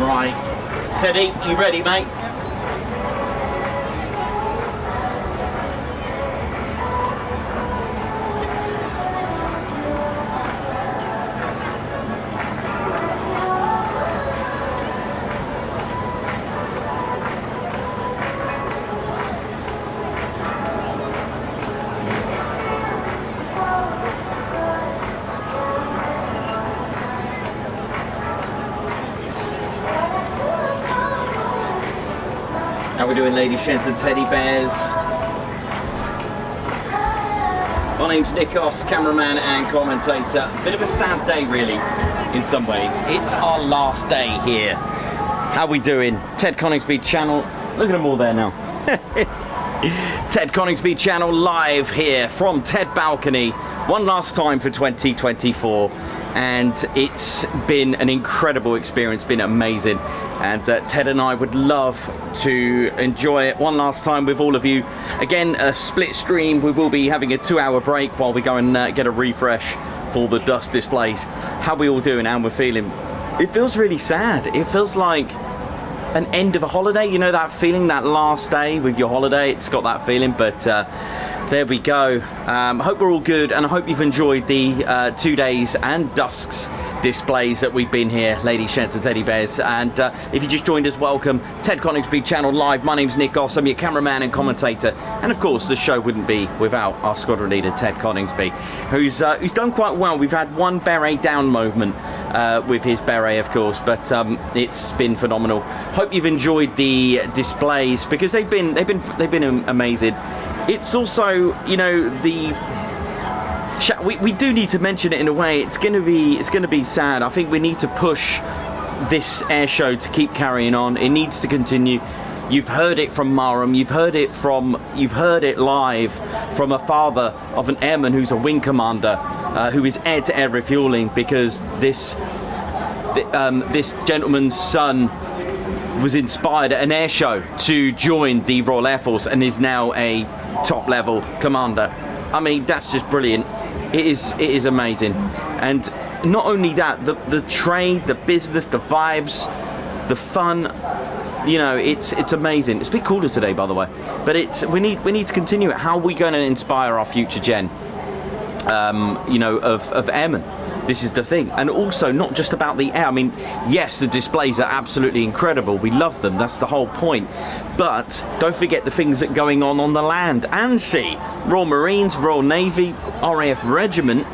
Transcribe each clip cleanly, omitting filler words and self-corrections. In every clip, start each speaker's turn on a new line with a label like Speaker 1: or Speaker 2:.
Speaker 1: Right. Teddy, you ready, mate? How we doing, ladies, gents and teddy bears? My name's Nikos, cameraman and commentator. Bit of a sad day, really, in some ways. It's our last day here. How we doing? Ted Coningsby channel. Look at them all there now. Ted Coningsby channel live here from Ted Balcony. One last time for 2024. And it's been an incredible experience, been amazing. And Ted and I would love to enjoy it one last time with all of you. Again, a split stream. We will be having a 2-hour break while we go and get a refresh for the dust displays. How we all doing, how we're feeling. It feels really sad. It feels like an end of a holiday. You know that feeling, that last day with your holiday? It's got that feeling, but there we go. Hope we're all good, and I hope you've enjoyed the 2 days and dusks displays that we've been here, ladies, gents and teddy bears. And if you just joined us, welcome. Ted Coningsby channel live. My name's Nikos. I'm your cameraman and commentator, and of course the show wouldn't be without our squadron leader Ted Coningsby, who's done quite well. We've had one beret down moment with his beret, of course, but it's been phenomenal. Hope you've enjoyed the displays, because they've been amazing. It's also, you know, we do need to mention it in a way. It's going to be sad. I think we need to push this air show to keep carrying on. It needs to continue. You've heard it from Marum. You've heard it live from a father of an airman who's a wing commander, who is air-to-air refueling, because this gentleman's son was inspired at an air show to join the Royal Air Force and is now a top level commander. I mean, that's just brilliant. It is amazing. And not only that, the trade, the business, the vibes, the fun, you know, it's amazing. It's a bit cooler today, by the way, but we need to continue it. How are we going to inspire our future gen, you know, of airmen? This is the thing. And also, not just about the air. I mean, yes, the displays are absolutely incredible. We love them. That's the whole point. But don't forget the things that are going on the land and sea. Royal Marines, Royal Navy, RAF Regiment,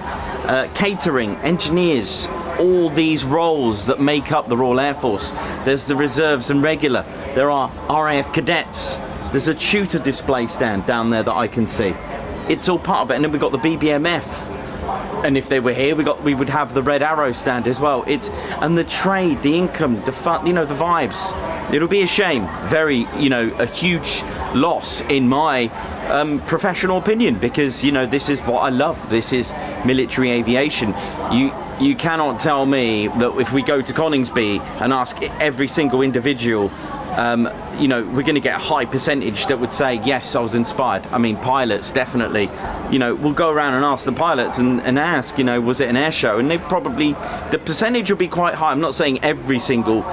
Speaker 1: catering, engineers, all these roles that make up the Royal Air Force. There's the reserves and regular. There are RAF cadets. There's a Tutor display stand down there that I can see. It's all part of it. And then we've got the BBMF. And if they were here, we would have the Red Arrow stand as well. And the trade, the income, the fun, you know, the vibes. It'll be a shame, very, you know, a huge loss in my professional opinion, because, you know, this is what I love. This is military aviation. You cannot tell me that if we go to Coningsby and ask every single individual, you know, we're going to get a high percentage that would say, yes, I was inspired. I mean, pilots, definitely. You know, we'll go around and ask the pilots and ask, you know, was it an air show? And they probably, the percentage will be quite high. I'm not saying every single,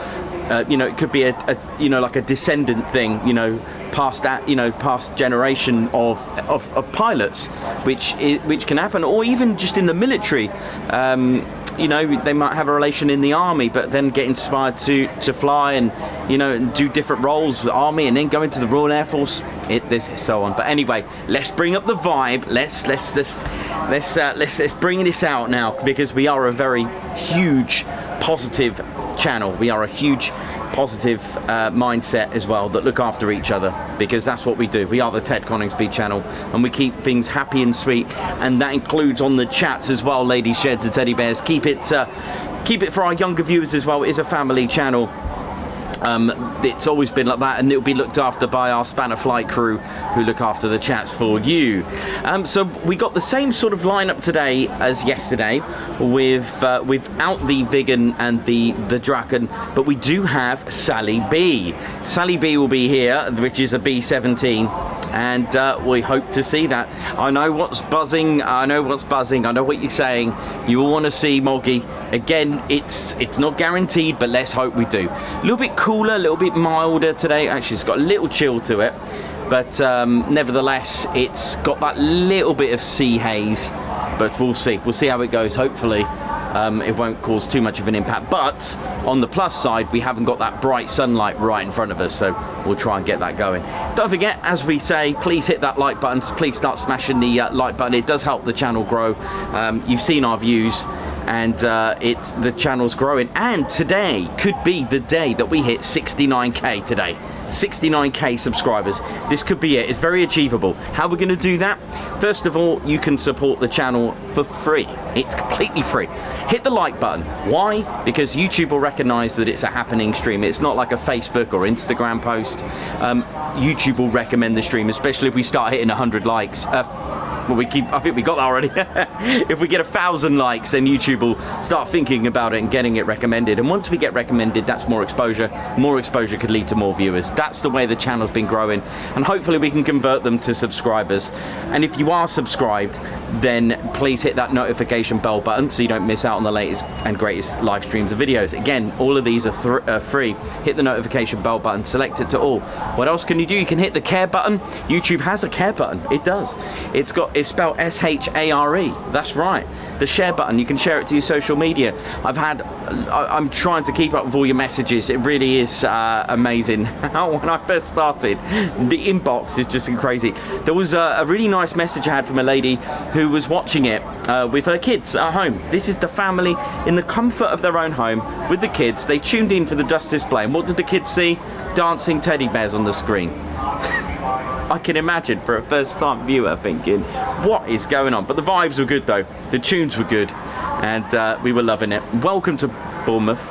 Speaker 1: you know, it could be a you know, like a descendant thing, you know, past that, you know, past generation of pilots, which can happen, or even just in the military. You know, they might have a relation in the army, but then get inspired to fly and, you know, and do different roles, the army, and then go into the Royal Air Force. This so on. But anyway, let's bring up the vibe. Let's bring this out now, because we are a very huge positive channel. We are a huge positive mindset as well, that look after each other, because that's what we do. We are the Ted Coningsby channel, and we keep things happy and sweet, and that includes on the chats as well, ladies, sheds and teddy bears. Keep it for our younger viewers as well. It is a family channel. It's always been like that, and it'll be looked after by our Spanner flight crew who look after the chats for you. So we got the same sort of lineup today as yesterday without the Viggen and the Draken, but we do have Sally B. Sally B will be here, which is a B-17, and we hope to see that. I know what's buzzing, I know what you're saying. You all want to see Moggy. Again, it's not guaranteed, but let's hope we do. A little bit cooler, a little bit milder today. Actually, it's got a little chill to it, but nevertheless, it's got that little bit of sea haze. But we'll see how it goes. Hopefully it won't cause too much of an impact, but on the plus side, we haven't got that bright sunlight right in front of us, so we'll try and get that going. Don't forget, as we say, please hit that like button. Please start smashing the like button. It does help the channel grow. You've seen our views, and the channel's growing, and today could be the day that we hit 69k today. 69k subscribers. This could be it. It's very achievable. How we're going to do that? First of all, you can support the channel for free. It's completely free. Hit the like button. Why? Because YouTube will recognize that it's a happening stream. It's not like a Facebook or Instagram post. YouTube will recommend the stream, especially if we start hitting 100 likes. Well, I think we got that already. If we get 1,000 likes, then YouTube will start thinking about it and getting it recommended. And once we get recommended, that's more exposure. More exposure could lead to more viewers. That's the way the channel's been growing. And hopefully we can convert them to subscribers. And if you are subscribed, then please hit that notification bell button so you don't miss out on the latest and greatest live streams and videos. Again, all of these are free. Hit the notification bell button, select it to all. What else can you do? You can hit the care button. YouTube has a care button. It does. It's spelled S-H-A-R-E. That's right. The share button. You can share it to your social media. I'm trying to keep up with all your messages. It really is amazing. When I first started, the inbox is just crazy. There was a really nice message I had from a lady who was watching it with her kids at home. This is the family in the comfort of their own home with the kids. They tuned in for the dust display, and what did the kids see? Dancing teddy bears on the screen. I can imagine for a first-time viewer thinking, what is going on? But the vibes were good though. The tunes were good, and we were loving it. Welcome to Bournemouth.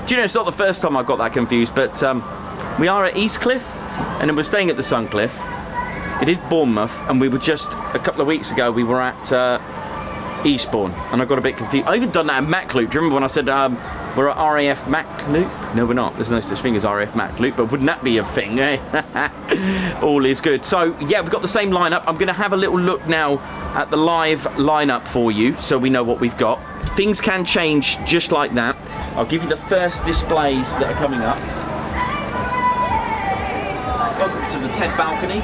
Speaker 1: Do you know, it's not the first time I got that confused, but we are at Eastcliff, and then we're staying at the Suncliff. It is Bournemouth, and we were just, a couple of weeks ago, we were at Eastbourne, and I got a bit confused. I even done that at Mac Loop. Do you remember when I said we're at RAF Mac Loop? No, we're not. There's no such thing as RAF Mac Loop, but wouldn't that be a thing, eh? All is good. So, yeah, we've got the same lineup. I'm going to have a little look now at the live lineup for you, so we know what we've got. Things can change just like that. I'll give you the first displays that are coming up. Welcome to the Ted balcony.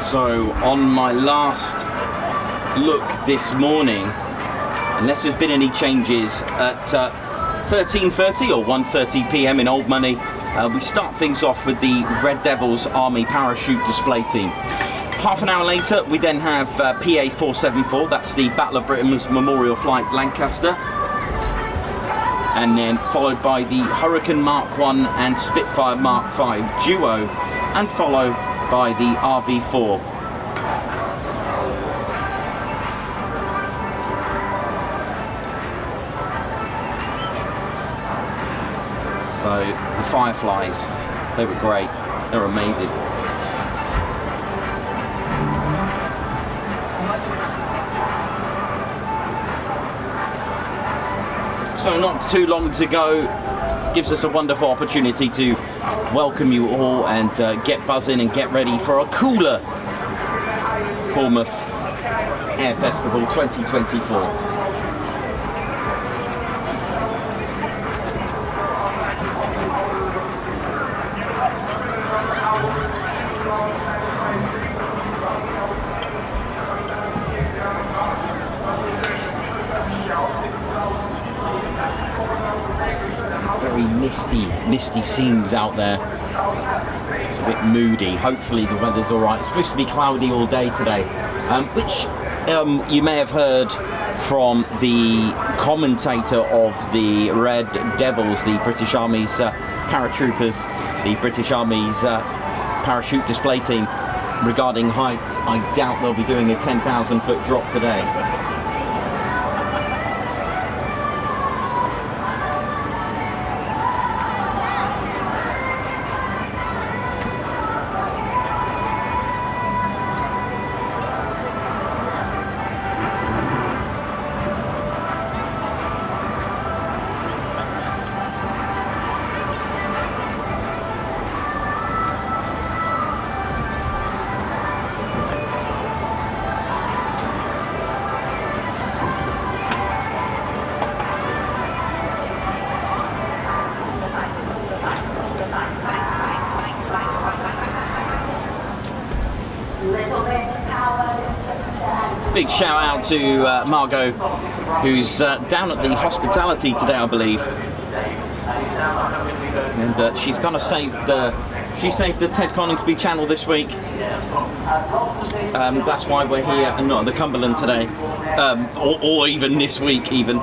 Speaker 1: So on my last look this morning, unless there's been any changes at 13:30 or 1:30 p.m. in Old Money, we start things off with the Red Devils Army Parachute Display Team. Half an hour later, we then have PA-474, that's the Battle of Britain's Memorial Flight Lancaster, and then followed by the Hurricane Mark 1 and Spitfire Mark 5 duo, and followed by the RV4. So the Fireflies, they were great, they were amazing. So not too long to go, gives us a wonderful opportunity to welcome you all and get buzzing and get ready for a cooler Bournemouth Air Festival 2024. very misty scenes out there. It's a bit moody. Hopefully the weather's all right. It's supposed to be cloudy all day today, which you may have heard from the commentator of the Red Devils, the British Army's paratroopers, the British Army's parachute display team, regarding heights. I doubt they'll be doing a 10,000 foot drop today. Big shout out to Margot, who's down at the hospitality today, I believe, and she's kind of saved she saved the Ted Coningsby channel this week. That's why we're here and not at the Cumberland today, or even this week even.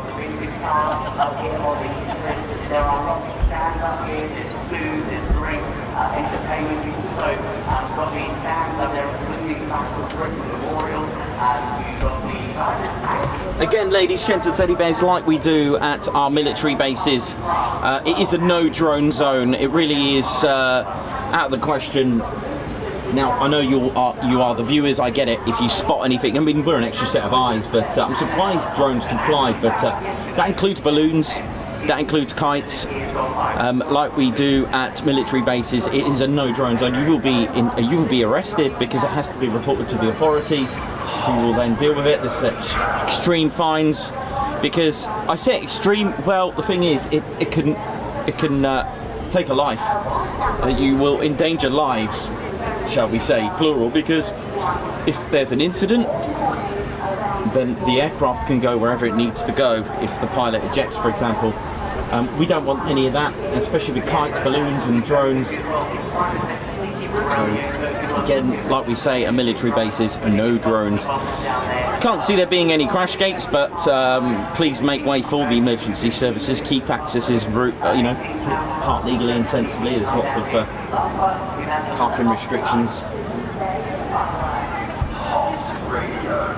Speaker 1: Again, ladies, gents and teddy bears, like we do at our military bases, it is a no drone zone. It really is out of the question. Now, I know you are the viewers, I get it, if you spot anything. I mean, we're an extra set of eyes, but I'm surprised drones can fly, but that includes balloons, that includes kites. Like we do at military bases, it is a no drone zone. You will be arrested because it has to be reported to the authorities, who will then deal with it. There's extreme fines, because I say extreme, well, the thing is, it can take a life. You will endanger lives, shall we say, plural, because if there's an incident, then the aircraft can go wherever it needs to go if the pilot ejects, for example. We don't want any of that, especially with kites, balloons and drones. So, again, like we say at military bases, no drones. Can't see there being any crash gates, but please make way for the emergency services. Keep accesses route, park legally and sensibly. There's lots of parking restrictions.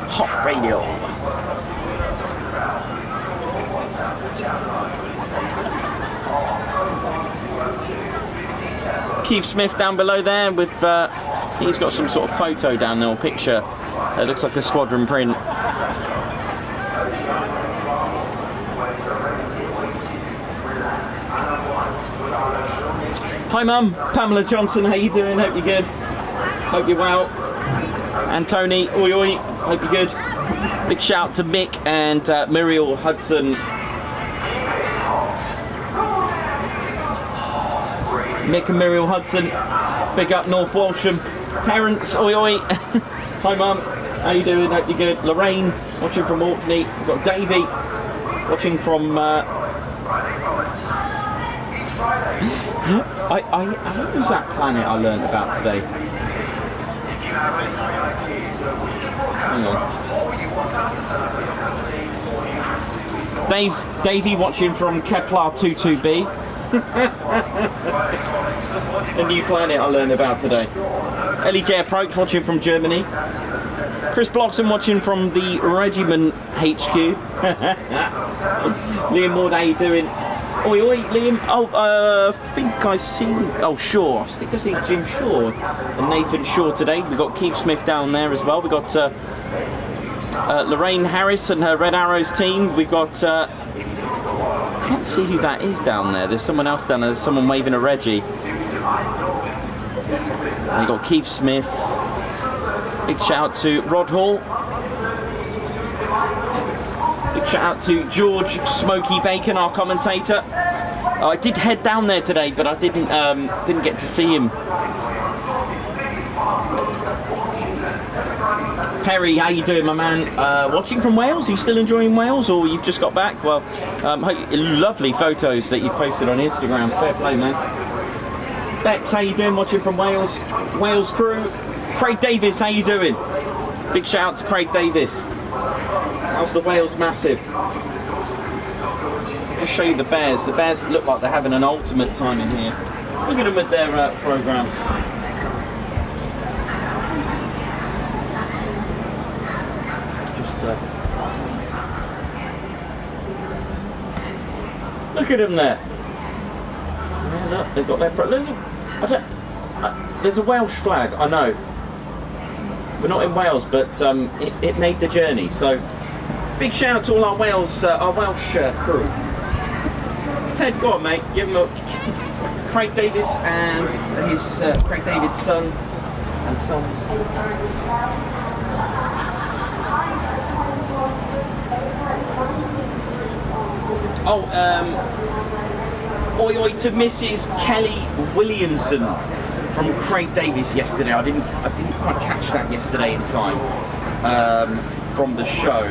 Speaker 1: Hot radio. Keith Smith down below there with he's got some sort of photo down there, or picture. It looks like a squadron print. Hi Mum, Pamela Johnson, how you doing? Hope you're good. Hope you're well. And Tony, oi oi, hope you're good. Big shout out to Mick and Muriel Hudson. Mick and Muriel Hudson, big up North Walsham. Parents, oi oi. Hi Mum, how you doing? Hope you're good. Lorraine, watching from Orkney. We've got Davey, watching from... what was that planet I learned about today? Hang on. Davey watching from Kepler 22b. A new planet I learned about today. Ellie J Approach watching from Germany. Chris Bloxham watching from the Regiment HQ. Liam Ward, how you doing? Oi oi, Liam. Oh, I think I see. Oh, Shaw. I think I see Jim Shaw and Nathan Shaw today. We've got Keith Smith down there as well. We've got Lorraine Harris and her Red Arrows team. We've got. I can't see who that is down there. There's someone else down there. There's someone waving a Reggie. And you've got Keith Smith. Big shout out to Rod Hall. Big shout out to George Smoky Bacon, our commentator. I did head down there today, but I didn't get to see him. Perry, how you doing, my man? Watching from Wales? Are you still enjoying Wales, or you've just got back? Well, lovely photos that you've posted on Instagram. Fair play, man. Bex, how you doing? Watching from Wales. Wales crew. Craig Davis, how you doing? Big shout out to Craig Davis. How's the Wales Massive? I'll just show you the bears. The bears look like they're having an ultimate time in here. Look at them with their programme. Look at them there. Yeah, look, they've got their there's a Welsh flag, I know. We're not in Wales, but it made the journey. So big shout out to all our Welsh crew. Ted, go on, mate. Give him a Craig Davis and his Craig David's son and sons. Oh, oi oi to Mrs. Kelly Williamson from Craig Davis yesterday. I didn't quite catch that yesterday in time from the show.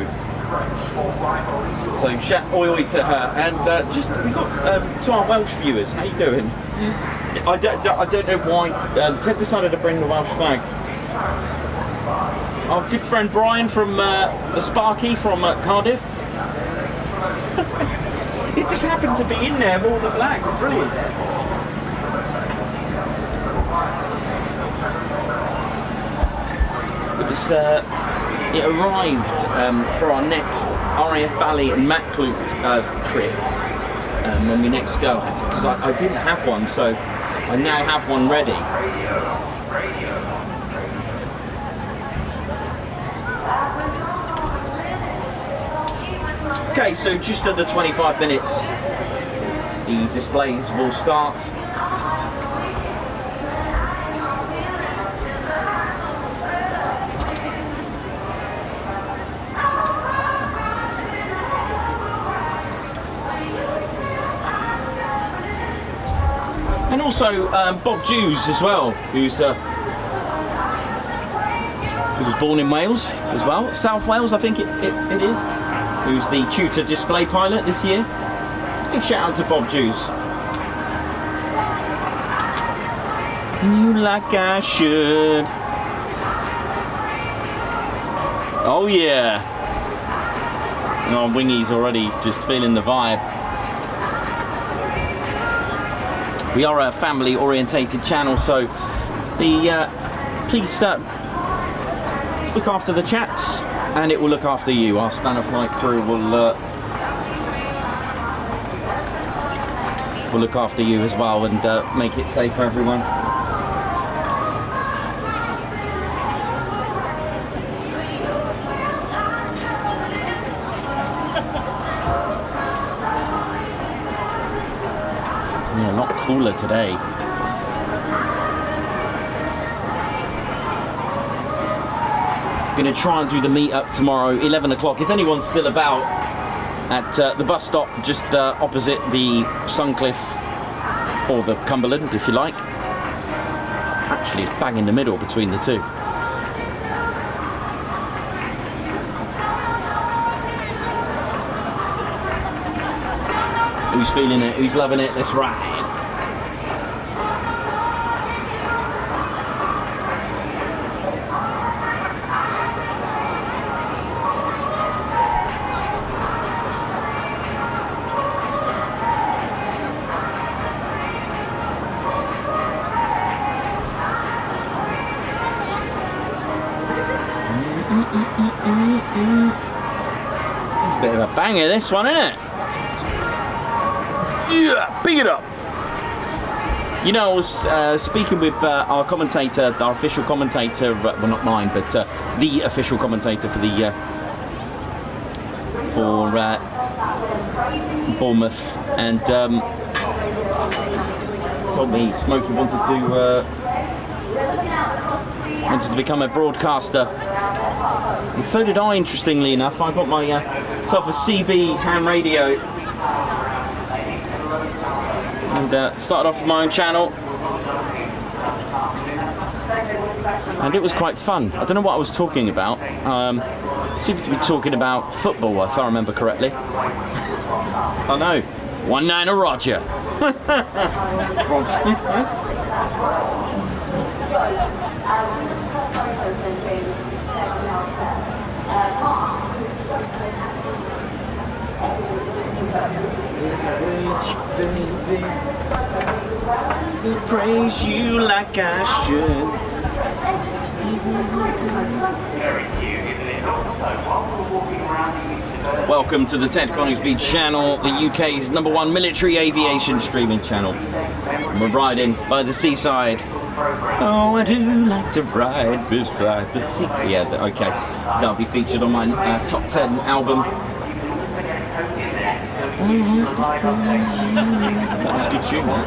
Speaker 1: So oi oi to her, and just we got to our Welsh viewers. How you doing? I don't know why Ted decided to bring the Welsh flag. Our good friend Brian from the Sparky from Cardiff. It just happened to be in there with all the flags. Brilliant. It was. It arrived for our next RAF Valley and Mac Loop trip when we next go. Because I didn't have one, so I now have one ready. Okay, so just under 25 minutes, the displays will start. And also Bob Jews as well, who was born in Wales as well, South Wales I think it is. Who's the Tutor display pilot this year. Big shout out to Bob Jews. You like I should. Oh yeah. Oh, Wingy's already just feeling the vibe. We are a family orientated channel, so please look after the chats, and it will look after you. Our Spanner Flight crew will look after you as well, and make it safe for everyone. Yeah, a lot cooler today. Going to try and do the meet-up tomorrow, 11 o'clock. If anyone's still about, at the bus stop just opposite the Suncliffe, or the Cumberland, if you like. Actually, it's bang in the middle between the two. Who's feeling it? Who's loving it? Let's ride. It's a bit of a banger, this one, isn't it? Yeah, big it up. You know, I was speaking with our commentator, our official commentator, well, not mine, but the official commentator for the Bournemouth, and told me Smokey wanted to become a broadcaster, and so did I. Interestingly enough, I got myself a CB ham radio. And started off with my own channel. and it was quite fun. I don't know what I was talking about. Seemed to be talking about football, if I remember correctly. Oh no, 1-9 Roger. Baby, to praise you like I should. Welcome to the Ted Coningsby channel, the UK's #1 military aviation streaming channel. We're riding by the seaside. Oh, I do like to ride beside the sea. Yeah, okay. That'll be featured on my top 10 album. That's a good tune, man.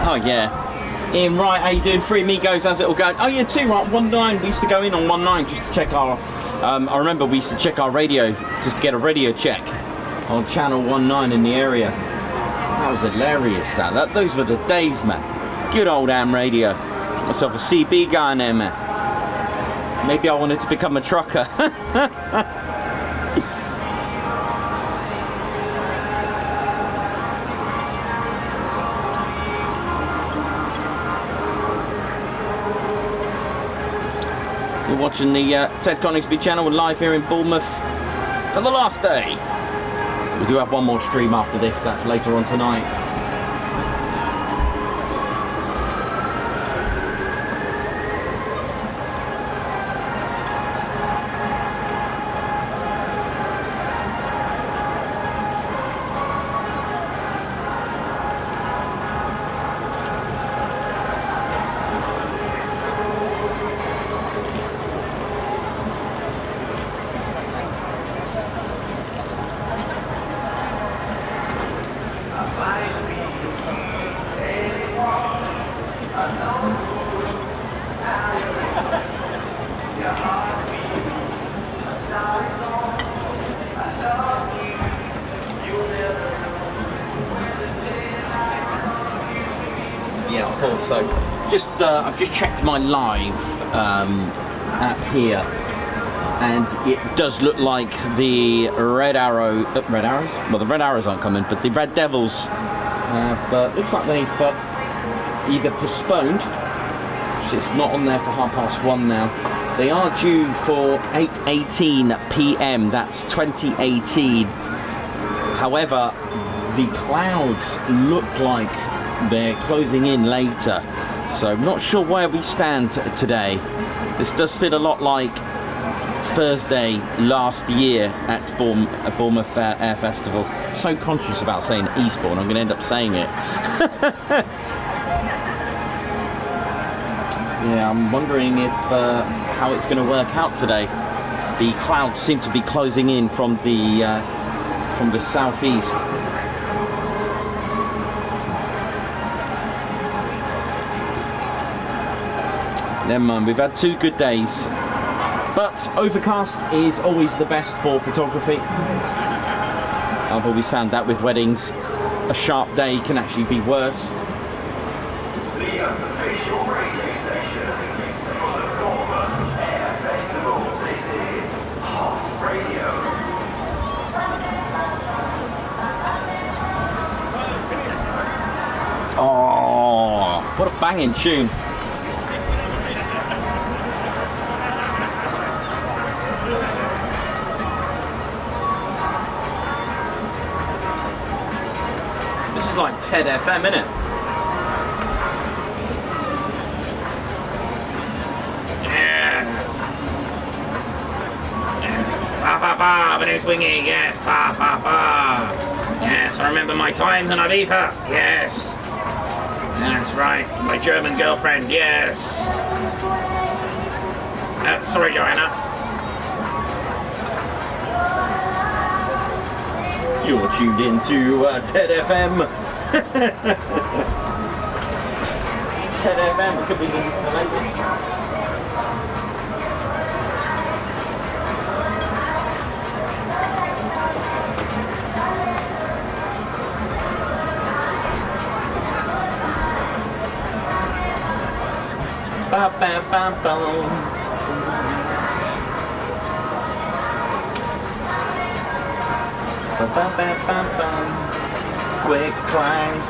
Speaker 1: Oh yeah. Ian, right, how you doing? 3 Amigos, how's it all going? Oh yeah, 2, right, 1-9. We used to go in on 1-9 just to check our, I remember we used to check our radio, just to get a radio check on channel 1-9 in the area. That was hilarious, those were the days, man. Good old ham radio. Got myself a CB guy in there, man. Maybe I wanted to become a trucker. You're watching the Ted Coningsby channel. We're live here in Bournemouth for the last day. So we do have one more stream after this. That's later on tonight. Yeah, I thought so. I've just checked my live app here, and it does look like the red arrows. Well, the red arrows aren't coming, but the red devils. But looks like they've either postponed. It's not on there for 1:30 now. They are due for 8:18 p.m. That's 2018. However, the clouds look like they're closing in later, so I'm not sure where we stand today. This does feel a lot like Thursday last year at Bournemouth Air Festival. I'm so conscious about saying Eastbourne, I'm going to end up saying it. Yeah, I'm wondering if how it's going to work out today. The clouds seem to be closing in from the southeast. Never mind, we've had 2 good days, but overcast is always the best for photography. I've always found that with weddings. A sharp day can actually be worse. Oh, what a banging tune. is like Ted FM, isn't it? Yes. Ba ba ba, my name's Wingy, yes, ba ba ba. Yes, I remember my times in Ibiza, yes. That's right, my German girlfriend, yes. Sorry, Joanna. You're tuned in to Ted FM. Ted FM could be the latest. Ba ba ba ba. Quick climbs.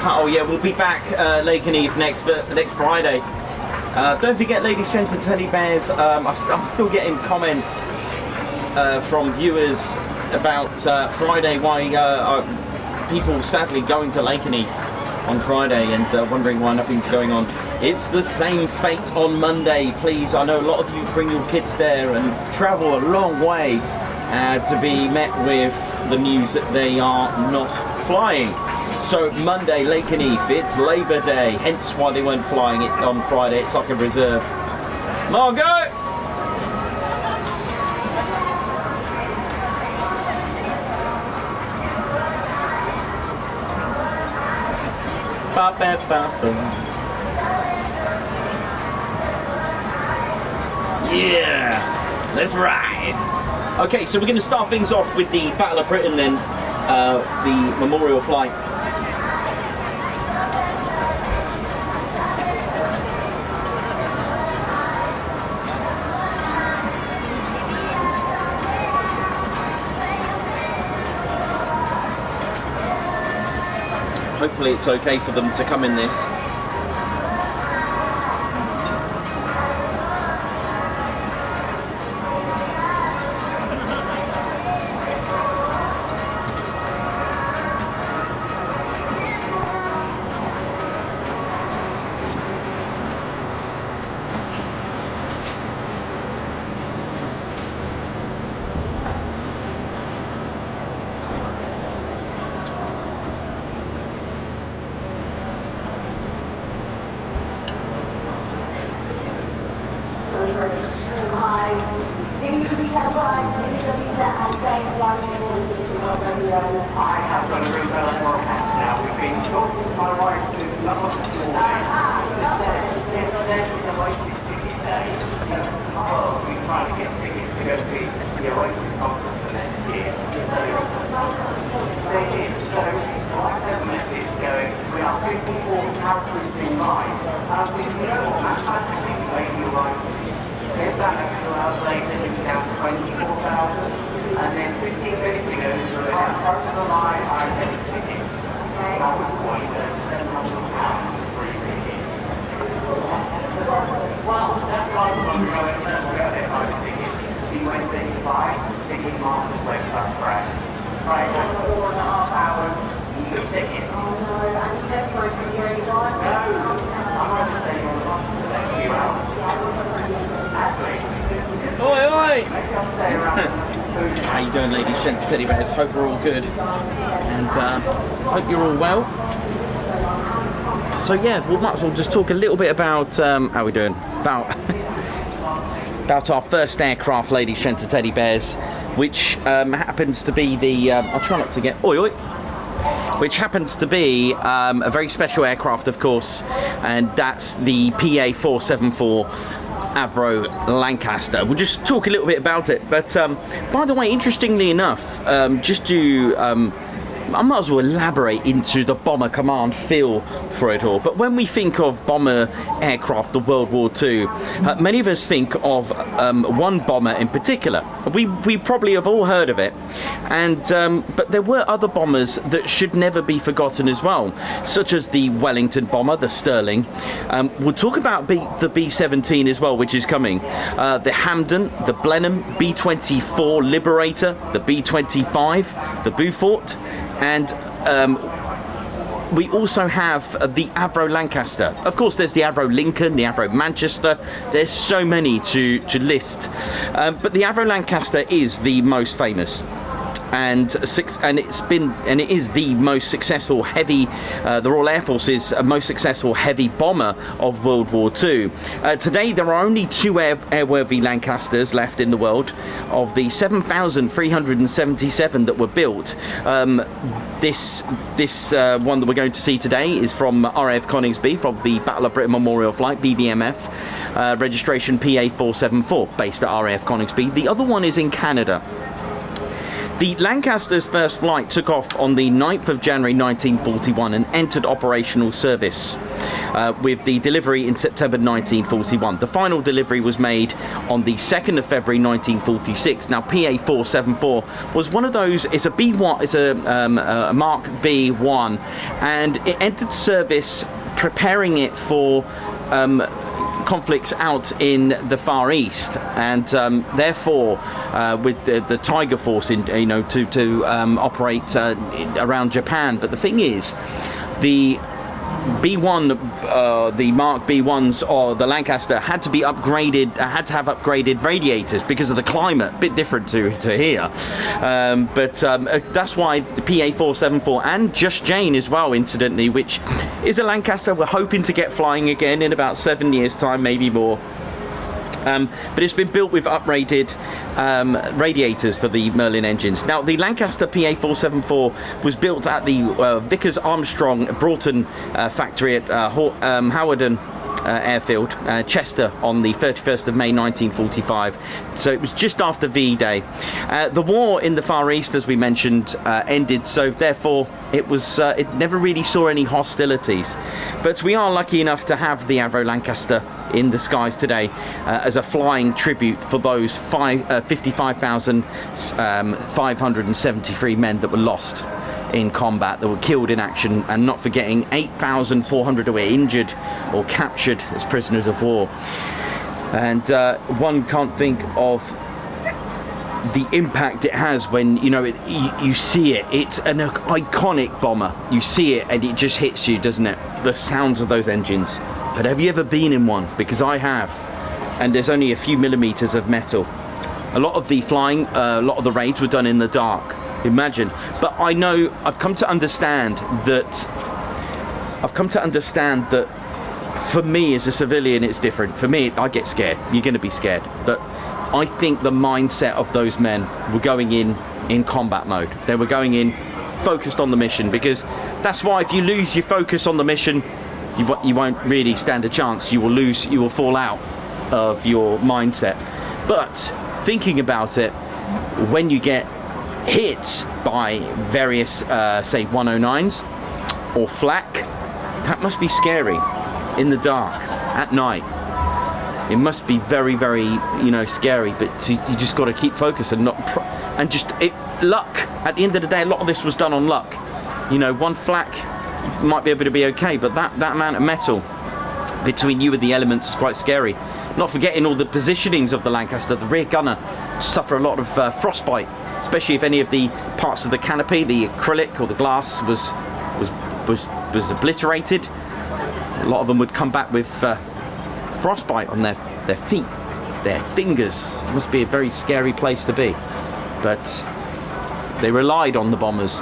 Speaker 1: Oh yeah, we'll be back Lake and Eve next Friday. Don't forget, ladies, gents and teddy bears, I'm still getting comments from viewers about Friday, why are people sadly going to Lake and Eve on Friday and wondering why nothing's going on. It's the same fate on Monday, please. I know a lot of you bring your kids there and travel a long way to be met with the news that they are not flying. So Monday, Lake and Eve, it's Labour Day, hence why they weren't flying it on Friday. It's like a reserved. Margot! Ba ba ba ba. Yeah, let's ride. Okay, so we're going to start things off with the Battle of Britain then, the memorial flight. Hopefully it's okay for them to come in this. How you doing, ladies, gents, teddy bears? Hope we're all good, and hope you're all well. So yeah, we might as well just talk a little bit about how we doing about our first aircraft, ladies, gents, and teddy bears, which happens to be the I'll try not to get which happens to be a very special aircraft, of course, and that's the PA-474 Avro Lancaster. We'll just talk a little bit about it, but by the way, interestingly enough, just to I might as well elaborate into the bomber command feel for it all. But when we think of bomber aircraft of World War II, many of us think of one bomber in particular. We probably have all heard of it, and but there were other bombers that should never be forgotten as well, such as the Wellington bomber, the Sterling. We'll talk about the B-17 as well, which is coming. The Hampden, the Blenheim, B-24 Liberator, the B-25, the Beaufort, and we also have the Avro Lancaster. Of course, there's the Avro Lincoln, the Avro Manchester. There's so many to list, but the Avro Lancaster is the most famous. And it is the most successful heavy, the Royal Air Force's most successful heavy bomber of World War II. Today there are only 2 airworthy Lancasters left in the world. Of the 7,377 that were built, this one that we're going to see today is from RAF Coningsby, from the Battle of Britain Memorial Flight, BBMF, registration PA474, based at RAF Coningsby. The other one is in Canada. The Lancaster's first flight took off on the 9th of January 1941 and entered operational service with the delivery in September 1941. The final delivery was made on the 2nd of February 1946. Now, PA474 was one of those. It's a B1. It's a Mark B1, and it entered service preparing it for conflicts out in the Far East, and therefore with the Tiger Force in, to operate around Japan. But the thing is, the B1, the Mark B1s or the Lancaster had to be upgraded, had to have upgraded radiators because of the climate, a bit different to here. But that's why the PA474 and Just Jane as well, incidentally, which is a Lancaster we're hoping to get flying again in about 7 years' time, maybe more. But it's been built with upgraded radiators for the Merlin engines. Now, the Lancaster PA474 was built at the Vickers Armstrong Broughton factory at Hawarden Airfield, Chester, on the 31st of May 1945. So it was just after V-Day. The war in the Far East, as we mentioned, ended, so therefore it was it never really saw any hostilities. But we are lucky enough to have the Avro Lancaster in the skies today as a flying tribute for those 55,573 men that were lost in combat, that were killed in action, and not forgetting 8,400 who were injured or captured as prisoners of war. And one can't think of the impact it has when you see it. It's an iconic bomber. You see it and it just hits you, doesn't it? The sounds of those engines. But have you ever been in one? Because I have, and there's only a few millimeters of metal. A lot of the flying, a lot of the raids were done in the dark. Imagine. But I know, I've come to understand that for me as a civilian it's different. For me, I get scared. You're going to be scared. But I think the mindset of those men were going in combat mode. They were going in focused on the mission, because that's why if you lose your focus on the mission, you won't really stand a chance. You will fall out of your mindset. But thinking about it, when you get hit by various say 109s or flak, that must be scary in the dark at night. It must be very, very scary, but you just got to keep focused and not luck. At the end of the day, a lot of this was done on luck. One flak might be able to be okay, but that amount of metal between you and the elements is quite scary. Not forgetting all the positionings of the Lancaster. The rear gunner suffer a lot of frostbite, especially if any of the parts of the canopy, the acrylic or the glass was obliterated. A lot of them would come back with frostbite on their feet, their fingers. It must be a very scary place to be. But they relied on the bombers,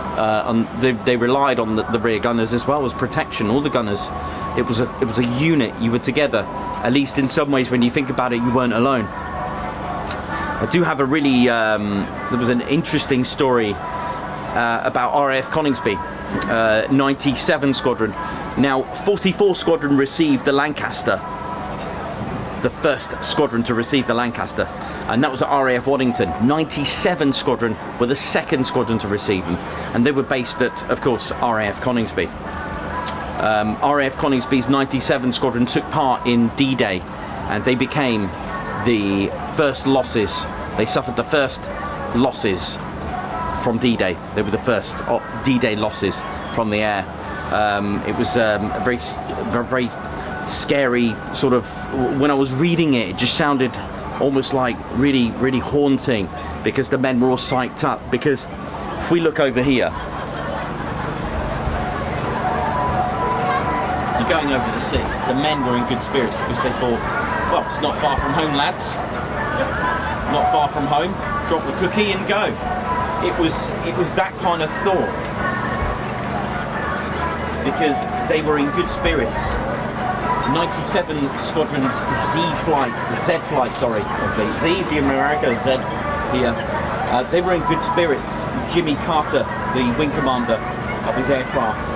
Speaker 1: they relied on the rear gunners as well as protection. All the gunners, it was a unit. You were together. At least in some ways, when you think about it, you weren't alone. I do have a really there was an interesting story about RAF Coningsby, 97 Squadron. Now, 44 Squadron received the Lancaster, the first squadron to receive the Lancaster, and that was at RAF Waddington. 97 Squadron were the second squadron to receive them, and they were based at, of course, RAF Coningsby. RAF Coningsby's 97 Squadron took part in D-Day, and they became the first losses. They suffered the first losses from D-Day. They were the first D-Day losses from the air. It was a very scary sort of. When I was reading it, it just sounded almost like really, really haunting, because the men were all psyched up. Because if we look over here, You're going over the sea. The men were in good spirits because they thought, well, it's not far from home, lads. Not far from home. Drop the cookie and go. It was that kind of thought, because they were in good spirits. 97 Squadron's Z flight, obviously Z for America, Z here. They were in good spirits. Jimmy Carter, the wing commander of his aircraft,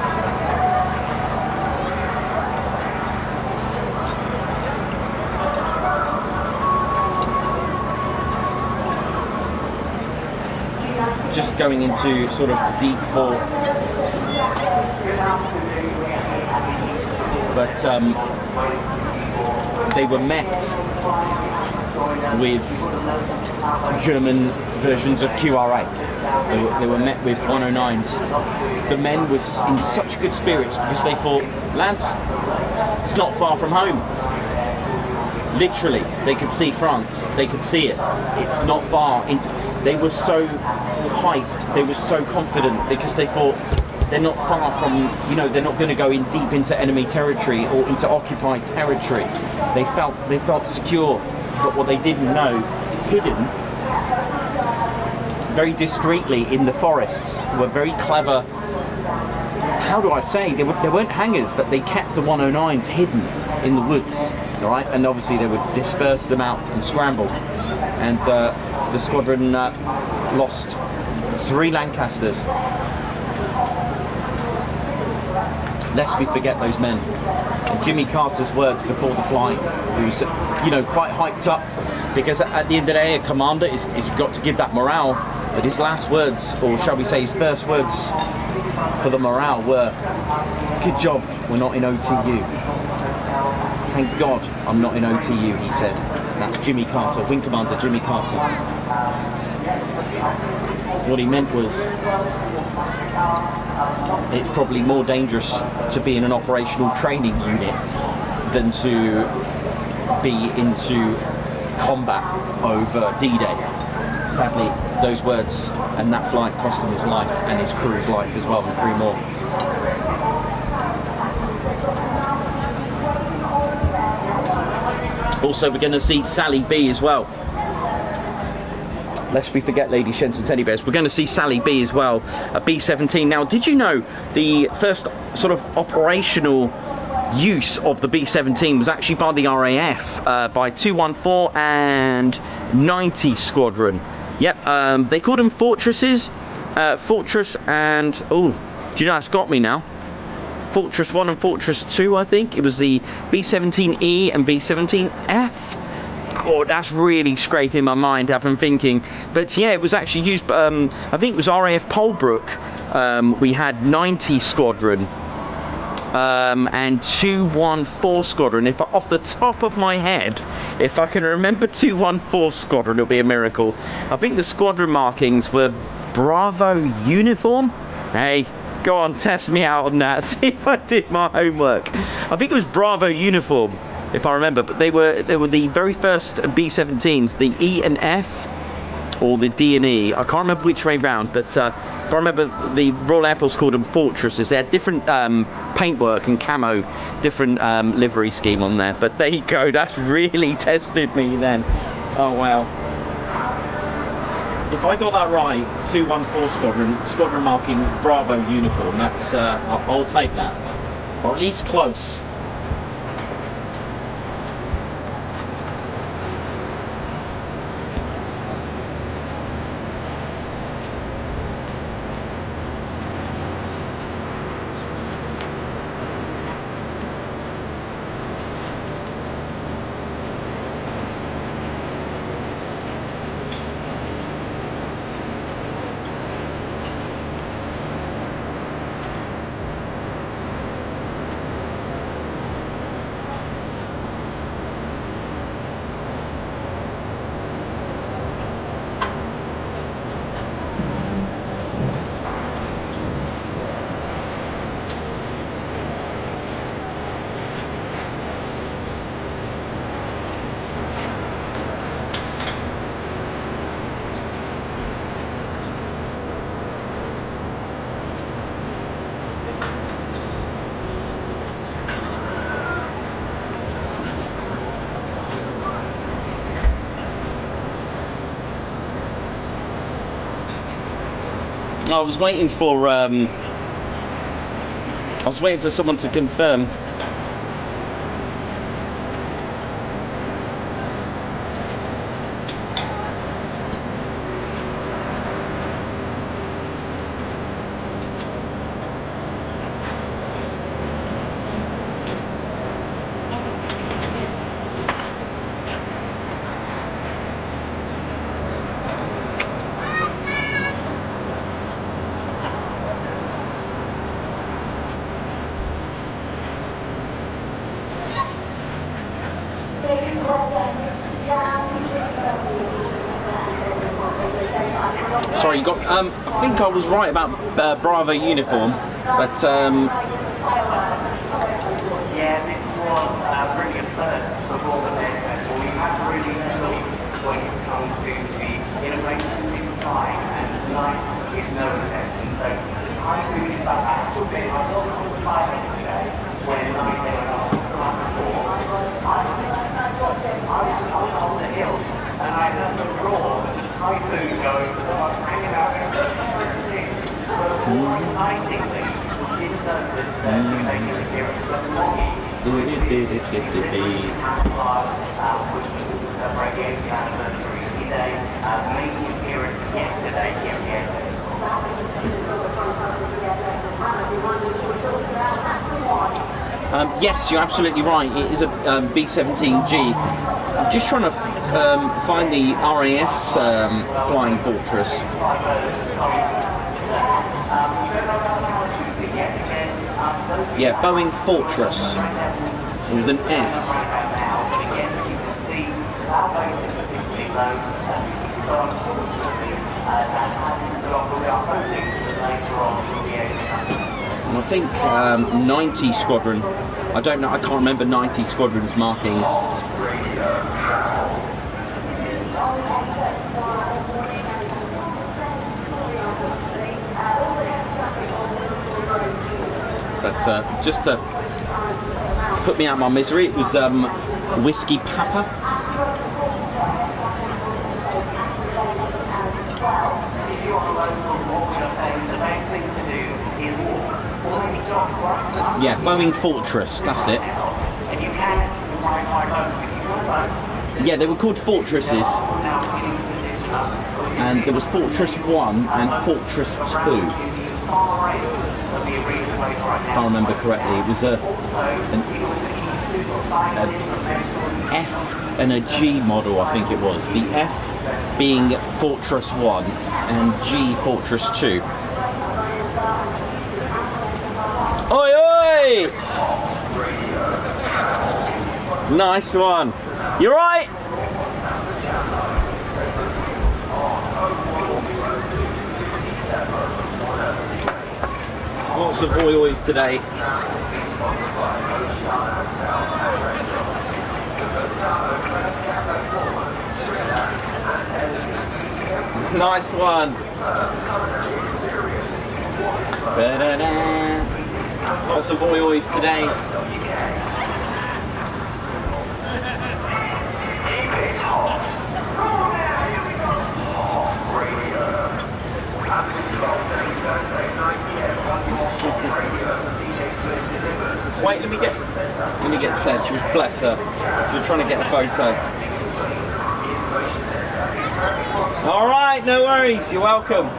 Speaker 1: just going into sort of deep fall, but they were met with German versions of QRA. They were met with 109s. The men were in such good spirits because they thought, lads, it's not far from home. Literally, they could see France. They could see it. It's not far. They were so hyped. They were so confident because they thought they're not far from, you know, they're not going to go in deep into enemy territory or into occupied territory. They felt secure. But what they didn't know, hidden very discreetly in the forests, were very clever. How do I say? They weren't hangars, but they kept the 109s hidden in the woods. All right, and obviously they would disperse them out and scramble. And the squadron lost 3 Lancasters. Lest we forget those men. And Jimmy Carter's words before the flight, who's, you know, quite hyped up, because at the end of the day, a commander is got to give that morale. But his last words, or shall we say his first words for the morale, were, "Good job, we're not in OTU. Thank God I'm not in OTU," he said. That's Jimmy Carter, Wing Commander Jimmy Carter. What he meant was, it's probably more dangerous to be in an operational training unit than to be into combat over D-Day. Sadly, those words and that flight cost him his life and his crew's life as well, and 3 more. Also, we're going to see Sally B as well. Lest we forget Lady Shens and Teddy Bears, we're going to see Sally B as well, a B-17. Now, did you know the first sort of operational use of the B-17 was actually by the RAF, by 214 and 90 Squadron. Yep, they called them Fortresses. Fortress and, oh, do you know, it's got me now. Fortress 1 and Fortress 2, I think. It was the B-17E and B-17F. Oh, that's really scraping my mind up and thinking. But yeah, it was actually used, I think it was RAF Polbrook. We had 90 Squadron and 214 Squadron. If off the top of my head, if I can remember 214 Squadron, it'll be a miracle. I think the squadron markings were Bravo uniform. Hey, go on, test me out on that. See if I did my homework. I think it was Bravo uniform, if I remember, but they were the very first B-17s, the E and F, or the D and E. I can't remember which way round, but if I remember, the Royal Air Force called them Fortresses. They had different paintwork and camo, different livery scheme on there. But there you go, that's really tested me then. Oh wow. If I got that right, 214 squadron markings, Bravo uniform, that's, I'll take that. Or at least close. I was waiting for someone to confirm. Sorry, I think I was right about Bravo uniform, but
Speaker 2: yeah, this was brilliant for Bournemouth Air Festival. We have really enjoyed when it comes to the innovation in flying, and tonight is no exception. So Typhoon is up a little bit. I was on the flight yesterday when I came up to I was on the hill and I heard the roar of the Typhoon going, so I was hanging out there for but more excitingly, it does this they can hear it from Moggy, which is which is celebrating the anniversary day, made an appearance yesterday here at the Air
Speaker 1: Festival. Yes, you're absolutely right. It is a B-17G. I'm just trying to find the RAF's flying fortress. Yeah, Boeing Fortress. It was an F. And I think 90 Squadron. I don't know. I can't remember 90 Squadron's markings. But just to put me out of my misery, it was Whiskey Papa. Yeah, Boeing Fortress, that's it. Yeah, they were called Fortresses. And there was Fortress 1 and Fortress 2. If I remember correctly, it was an F and a G model, I think it was. The F being Fortress 1 and G Fortress 2. Oi, oi! Nice one. You right? Lots of oi-ois today. Nice one. Lots of oi-ois today. Wait, let me get Ted. She was, bless her. She was trying to get a photo. All right, no worries. You're welcome.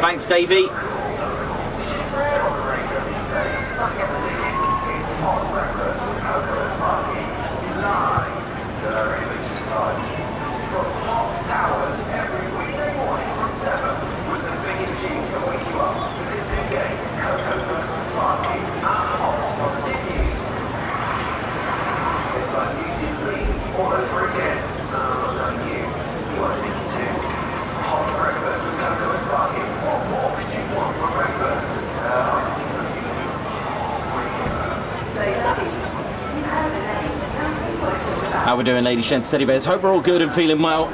Speaker 1: Thanks, Davey. How we doing, ladies, gents, teddy bears? Hope we're all good and feeling well.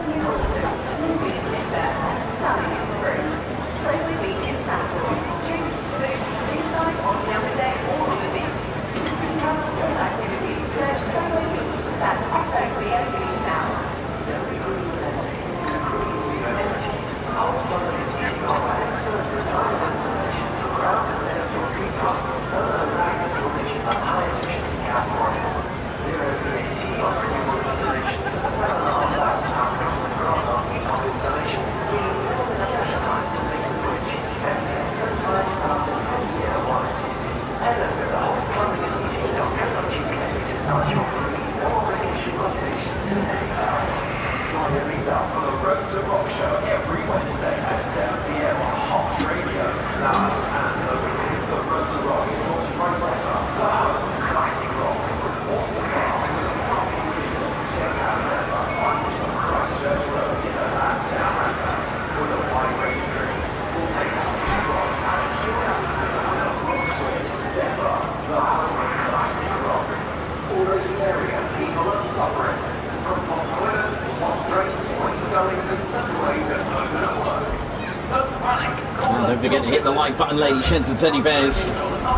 Speaker 1: Don't forget to hit the like button, ladies, gents, and teddy bears.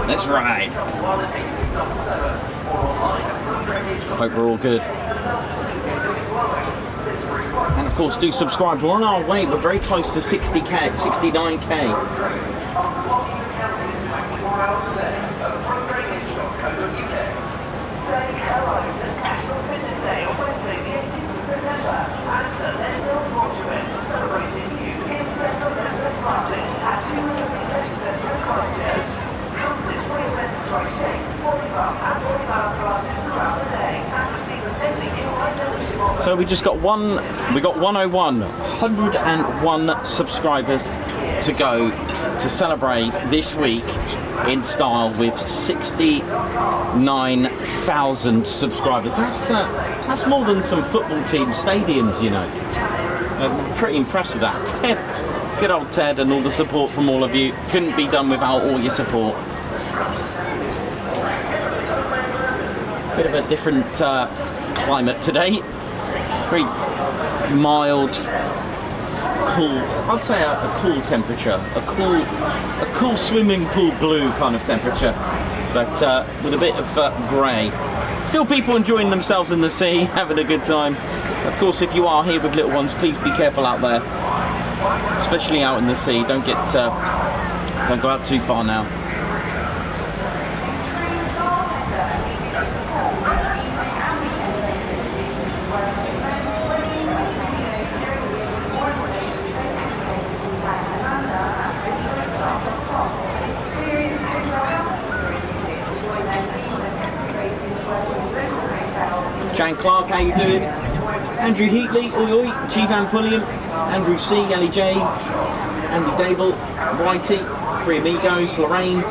Speaker 1: Let's ride. Hope we're all good. And of course, do subscribe. We're on our way. We're very close to 60k, 69k. So we just got 101 subscribers to go to celebrate this week in style with 69,000 subscribers. That's more than some football team stadiums, you know. I'm pretty impressed with that. Ted, good old Ted, and all the support from all of you. Couldn't be done without all your support. Bit of a different climate today. Very mild, cool. I'd say a cool temperature, a cool swimming pool blue kind of temperature, but with a bit of grey. Still, people enjoying themselves in the sea, having a good time. Of course, if you are here with little ones, please be careful out there, especially out in the sea. Don't go out too far now. Jan Clark, how you doing? Andrew Heatley, oi oi, G Van Pulliam, Andrew C, Ellie J, Andy Dable, Whitey, Three Amigos, Lorraine,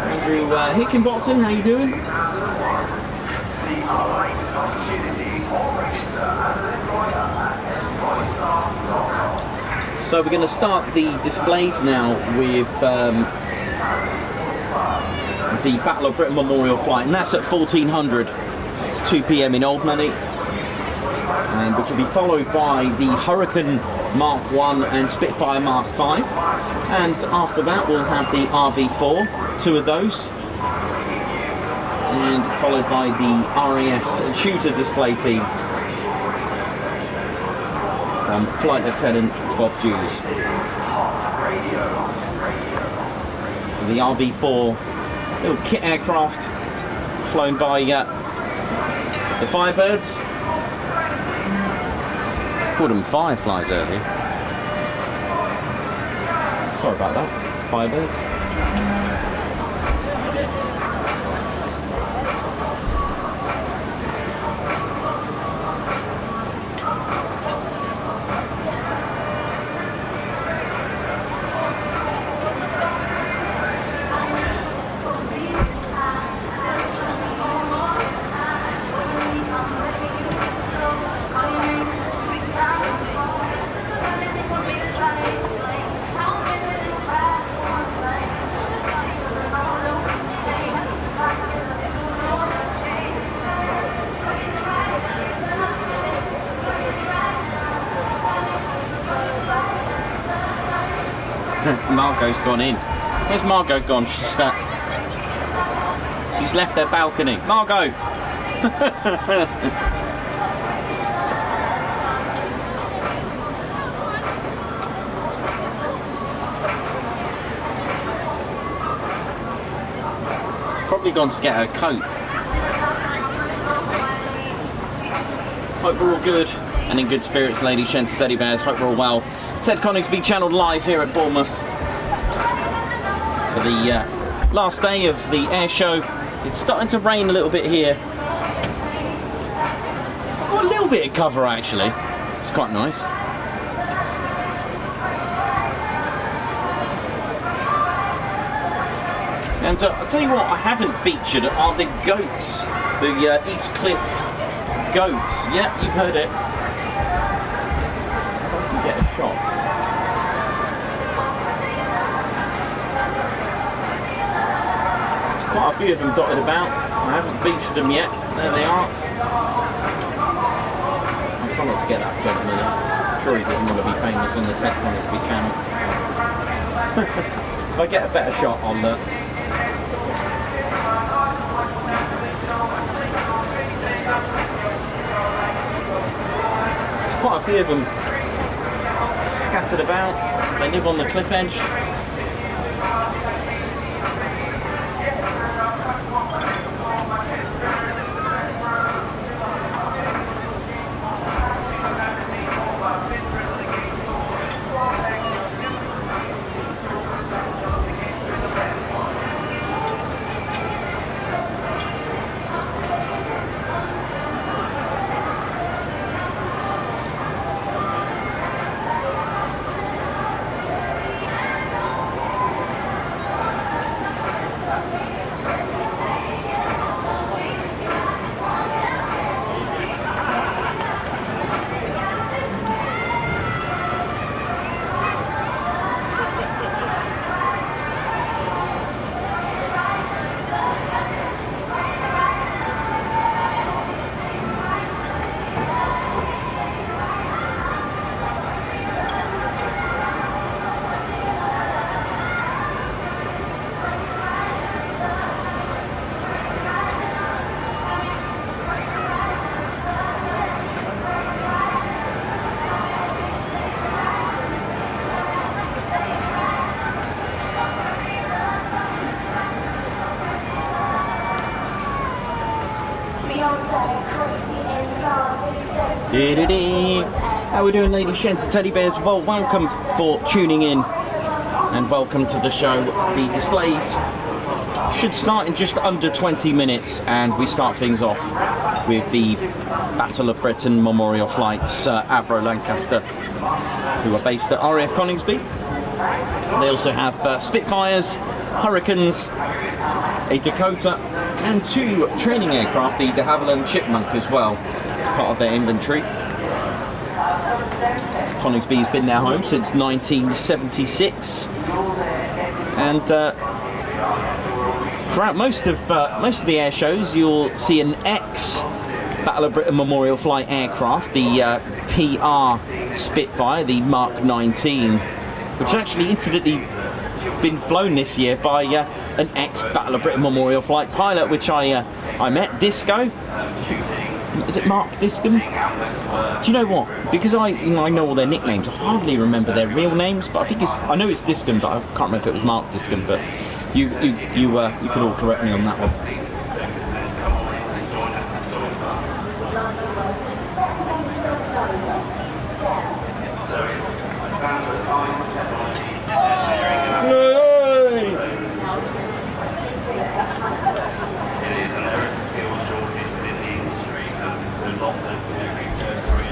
Speaker 1: Andrew Hickenbottom, how you doing? So we're going to start the displays now with the Battle of Britain Memorial Flight, and that's at 1400. It's 2 p.m. in Old Money, and which will be followed by the Hurricane Mark 1 and Spitfire Mark 5, and after that we'll have the RV4, 2 of those, and followed by the RAF's Tutor display team from Flight Lieutenant Bob Hughes. So the RV4, little kit aircraft flown by the Firebirds. Called them Fireflies earlier. Sorry about that, Firebirds. Margot's gone in. Where's Margot gone? She's left her balcony. Margot! Probably gone to get her coat. Hope we're all good and in good spirits, ladies, gents, teddy bears. Hope we're all well. Ted Coningsby channeled live here at Bournemouth for the last day of the air show. It's starting to rain a little bit here. I've got a little bit of cover actually. It's quite nice. And I'll tell you what I haven't featured are the goats. The East Cliff goats. Yep, you've heard it. If I can get a shot. There's quite a few of them dotted about. I haven't featured them yet. There they are. I'm trying not to get that gentleman up. I'm sure he doesn't want to be famous on the Ted Coningsby channel. If I get a better shot on the... Quite a few of them scattered about. They live on the cliff edge. How we doing, ladies, gents, and teddy bears? Well, welcome for tuning in and welcome to the show. The displays should start in just under 20 minutes and we start things off with the Battle of Britain Memorial Flights, Avro Lancaster, who are based at RAF Coningsby. They also have Spitfires, Hurricanes, a Dakota and 2 training aircraft, the de Havilland Chipmunk as well, as part of their inventory. Coningsby's been their home since 1976, and throughout most of the air shows you'll see an ex Battle of Britain Memorial Flight aircraft, the PR Spitfire, the Mark 19, which actually incidentally been flown this year by an ex Battle of Britain Memorial Flight pilot, which I met, Disco. Is it Mark Discom? Do you know what? Because I know all their nicknames, I hardly remember their real names, but I know it's Discom, but I can't remember if it was Mark Discom. But you could all correct me on that one.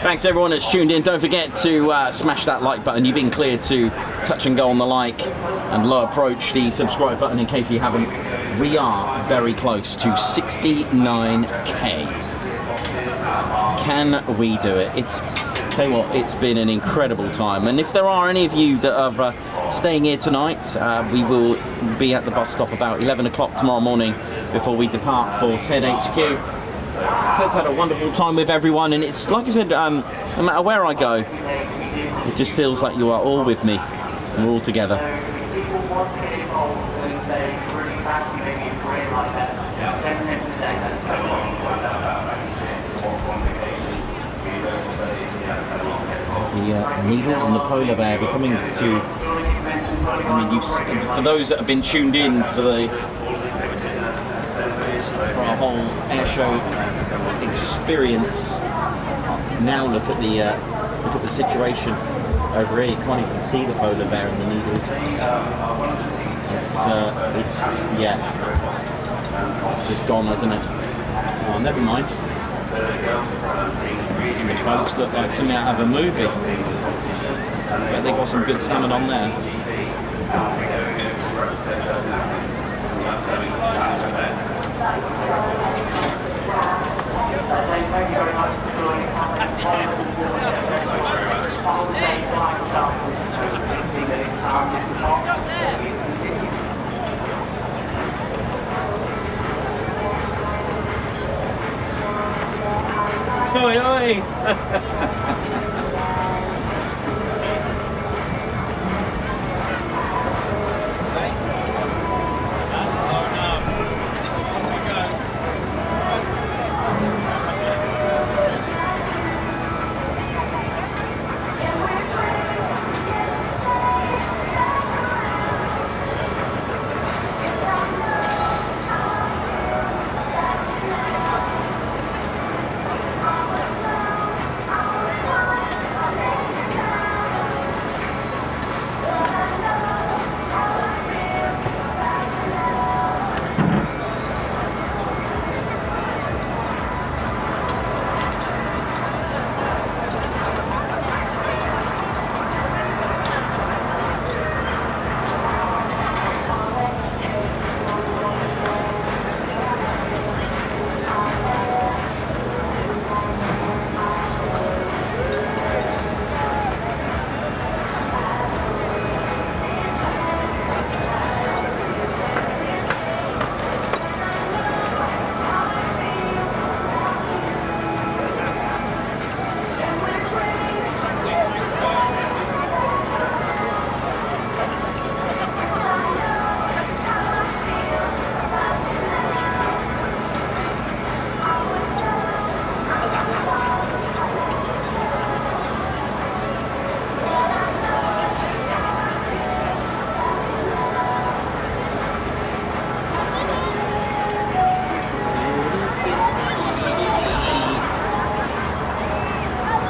Speaker 1: Thanks everyone that's tuned in. Don't forget to smash that like button. You've been cleared to touch and go on the like and low approach the subscribe button in case you haven't. We are very close to 69k. Can we do it? Tell you what, it's been an incredible time, and if there are any of you that are staying here tonight, we will be at the bus stop about 11 o'clock tomorrow morning before we depart for TED HQ. Ted's had a wonderful time with everyone, and it's like I said, no matter where I go, it just feels like you are all with me. We're all together.
Speaker 2: So if people want to get involved and they really fancy maybe a career like that, then today that's so long.
Speaker 1: The needles and the polar bear becoming to. I mean, for those that have been tuned in for our whole airshow experience, now look at the situation over here. You can't even see the polar bear and the needles. It's just gone, hasn't it? Oh, never mind. The boats look like something out of a movie. But they got some good salmon on there.
Speaker 2: Thank you very much for joining
Speaker 1: Oi, oi!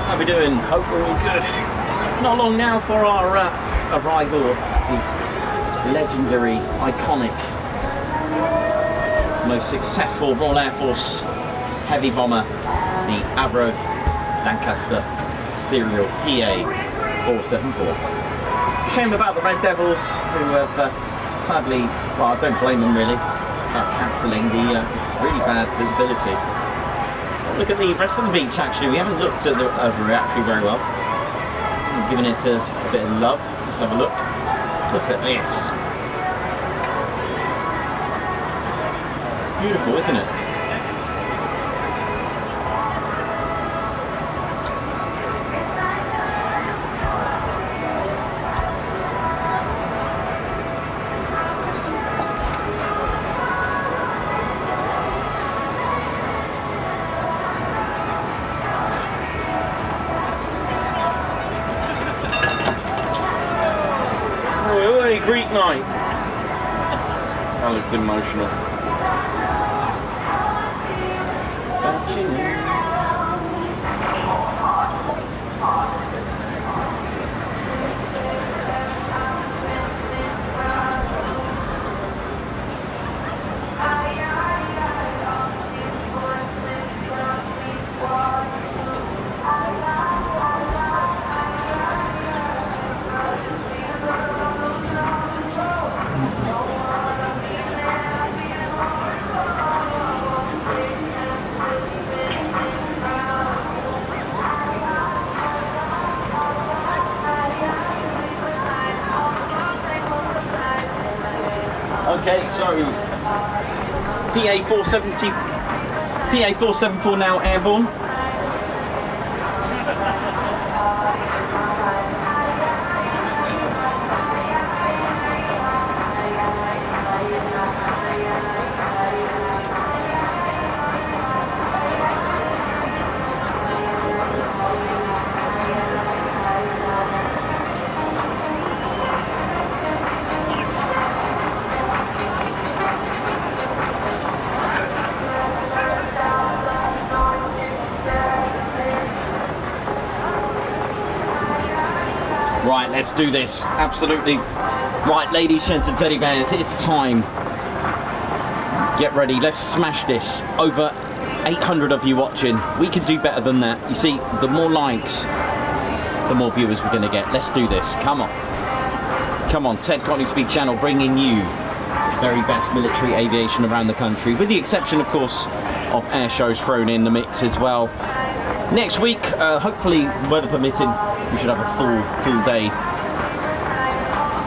Speaker 1: How we doing? Hope we're all good. Not long now for our arrival of the legendary, iconic, most successful Royal Air Force heavy bomber, the Avro Lancaster serial PA-474. Shame about the Red Devils, who have sadly, well, I don't blame them really, about cancelling the, it's really bad visibility. Look at the rest of the beach actually, we haven't looked at the overreaction very well. I'm giving it a bit of love. Let's have a look. Look at this. Beautiful, isn't it? Greek night. That looks emotional. Okay, so PA-474 now airborne. Right, let's do this. Absolutely. Right, ladies, gents and teddy bears, it's time. Get ready, let's smash this. Over 800 of you watching. We can do better than that. You see, the more likes, the more viewers we're going to get. Let's do this. Come on. Come on, Ted Coningsby channel bringing you the very best military aviation around the country, with the exception, of course, of air shows thrown in the mix as well. Next week, hopefully, weather permitting, we should have a full day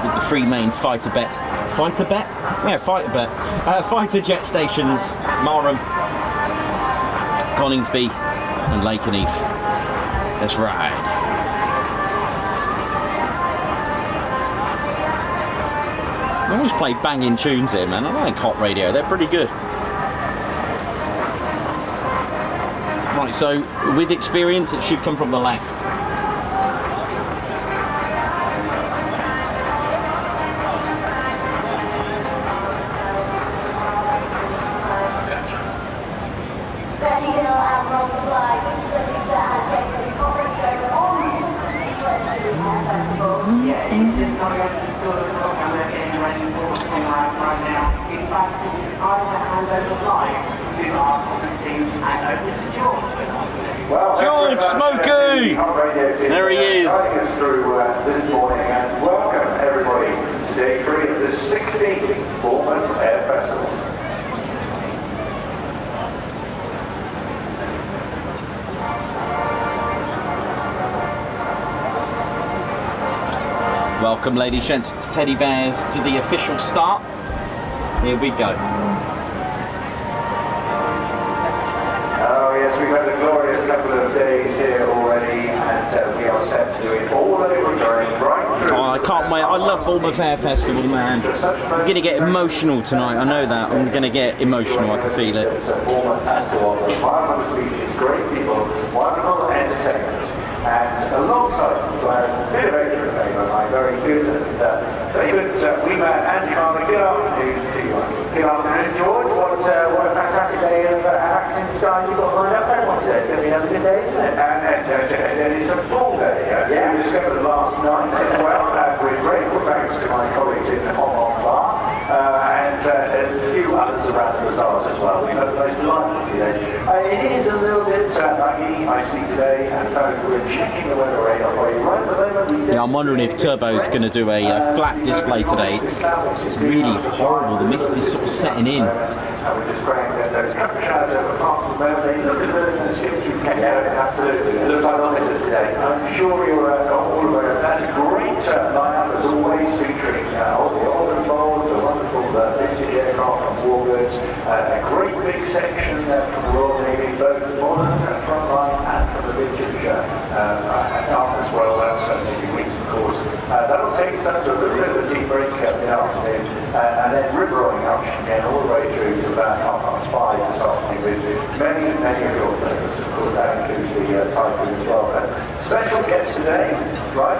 Speaker 1: with the three main fighter jet stations: Marham, Coningsby, and Lakenheath. Let's ride. I always play banging tunes here, man. I like hot radio, they're pretty good. Right, so with experience, it should come from the left. George Smokey! There he is!
Speaker 3: Through this morning, and welcome everybody to day 3 of the 16th Bournemouth Air Festival.
Speaker 1: Welcome, ladies and gents, teddy bears, to the official start. Here we go.
Speaker 3: Oh yes, we've had a glorious couple of days here already, and we are set to do it all over during right through.
Speaker 1: Oh, I can't wait. I love Bournemouth Air Festival, man. I'm going to get emotional tonight. I know that. I'm going to get emotional. I can feel it.
Speaker 3: Bournemouth has to offer 500 speeches, great people, wonderful entertainment. And alongside them, so I have a bit of extra favour, my very good David, we've had Andy Farmer. Good afternoon to you. Good afternoon, George. What a fantastic day of action style you've got lined up. What's it? It's going to be another good day, isn't it? And it's a full day. Yeah. We discovered last night as well, with grateful thanks to my colleagues in the Hong Kong bar, and a few others around the bazaars as well. We've had the most delightful day. It is a little bit muggy, icy today, and we're checking the weather radar for you right at the moment.
Speaker 1: Yeah, I'm wondering if Turbo's going to do a flat display today. It's really horrible. The mist is sort of setting in.
Speaker 3: We're just praying that there's a couple of showers over parts of the moment. They look at the skip through Kenya. Yeah, absolutely. It looks like officers today. I'm sure you're all aware of that. That's a great lineup, as always, featuring all the old and bold, the wonderful vintage aircraft from Warbirds, a great big section from the Royal Navy, both modern and frontline, and from the vintage staff as well. That's Navy Weeks, of course. That'll take us up to a little bit of a deep break in the afternoon, and then river rowing action again all the way through to about 5:30 this afternoon with many of your favourites. Of course, that includes the Typhoon as well. But special guest today, right?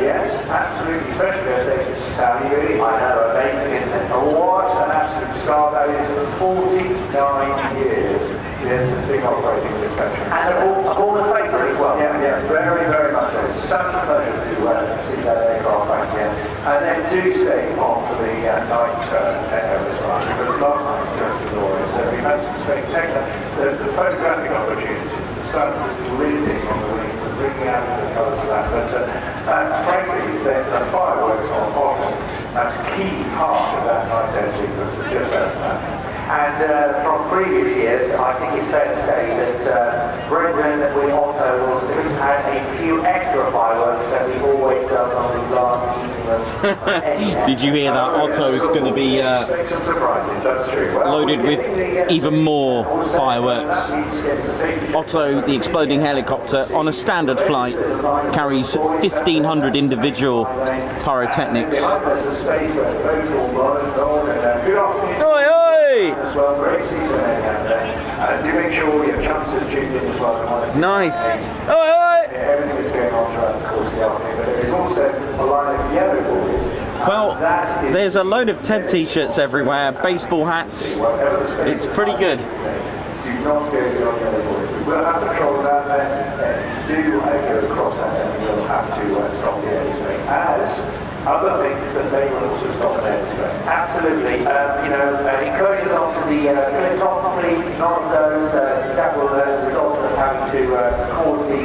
Speaker 3: Yes, absolutely special guest today. Sally, really, I know, amazing, isn't it? What an absolute star that is. 49 years. Yes, it's been operating in this country. And all the favourite as well. Yeah, very, very much so. It's such a pleasure to see that aircraft back again. And then do stay on for the night as well. Because last night was just glorious. So we had some spectacular, the photographic opportunities. The sun was blazing on the wings and bringing out the colours of that. But frankly, the fireworks on bottom, that's a key part of that night air sequence. It's just fantastic. And from previous years, I think it's fair to say that Brendan with Otto has had a few extra fireworks that we've always done on the last evening.
Speaker 1: Did you hear that Otto's going to be loaded with even more fireworks? Otto, the exploding helicopter, on a standard flight, carries 1,500 individual pyrotechnics. Oi, oi!
Speaker 3: As well, great season and do make sure you have chances to tune in as well.
Speaker 1: Nice. Oi,
Speaker 3: Everything is going on throughout the course of the afternoon, but there is also a line of yellow boys.
Speaker 1: Well, there's a load of Ted t-shirts everywhere, baseball hats. It's pretty good.
Speaker 3: Do not go beyond yellow boys. We will have patrols out there. Do go across that, and we will have to stop the airspace. but they will also stop there display. Absolutely. Incursions onto the top, please, none of those. That will result in having to cause the...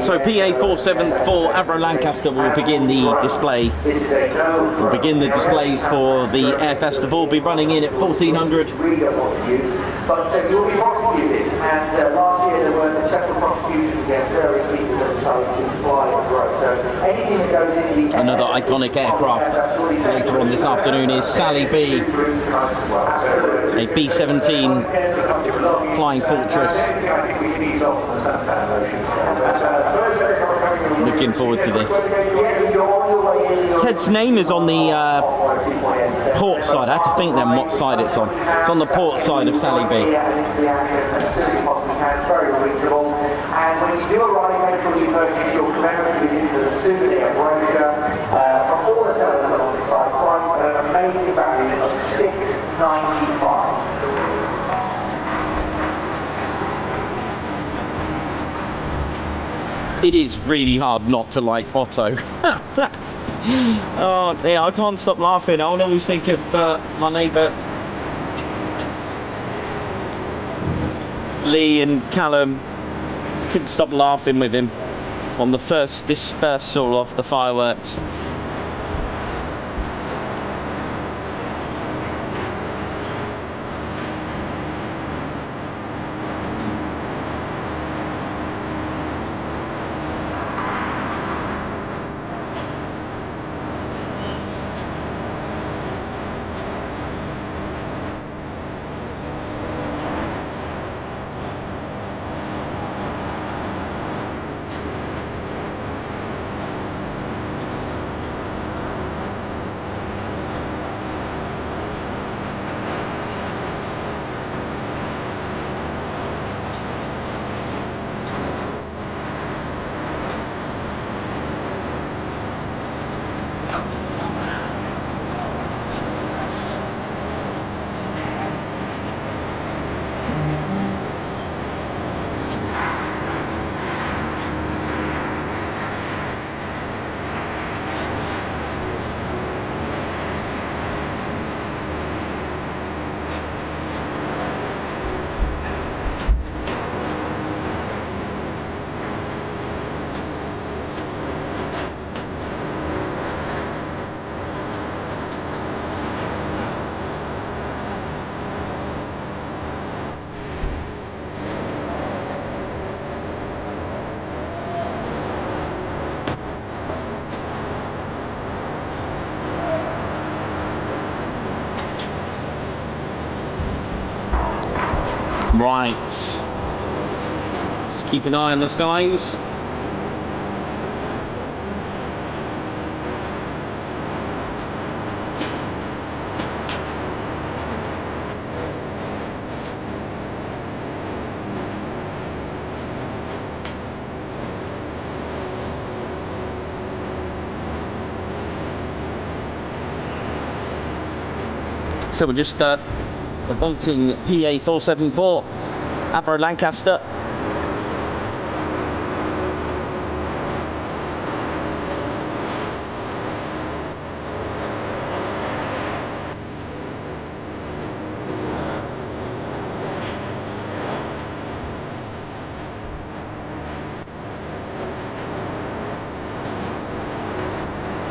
Speaker 1: So PA474 Avro Lancaster will begin the display. Will begin the displays for the Air Festival. Be running in at 1400.
Speaker 3: But you'll be prosecuted, and last year there were several prosecutions against various people that decided to fly and grow. So anything that goes in the
Speaker 1: Another iconic aircraft later on this afternoon is Sally B, a B-17 Flying Fortress. Looking forward to this. Ted's name is on the port side. I had to think then what side it's on. It's on the port side of Sally B.
Speaker 3: And when you do arrive, make sure you purchase your commemorative into the souvenir brochure from all the sellers along the side. Quite an amazing value of $6.95.
Speaker 1: It is really hard not to like Otto. Oh, yeah, I can't stop laughing. I will always think of my neighbour Lee and Callum. Couldn't stop laughing with him on the first dispersal of the fireworks. Right, just keep an eye on the skies. So we're just bolting PA474 Avro Lancaster.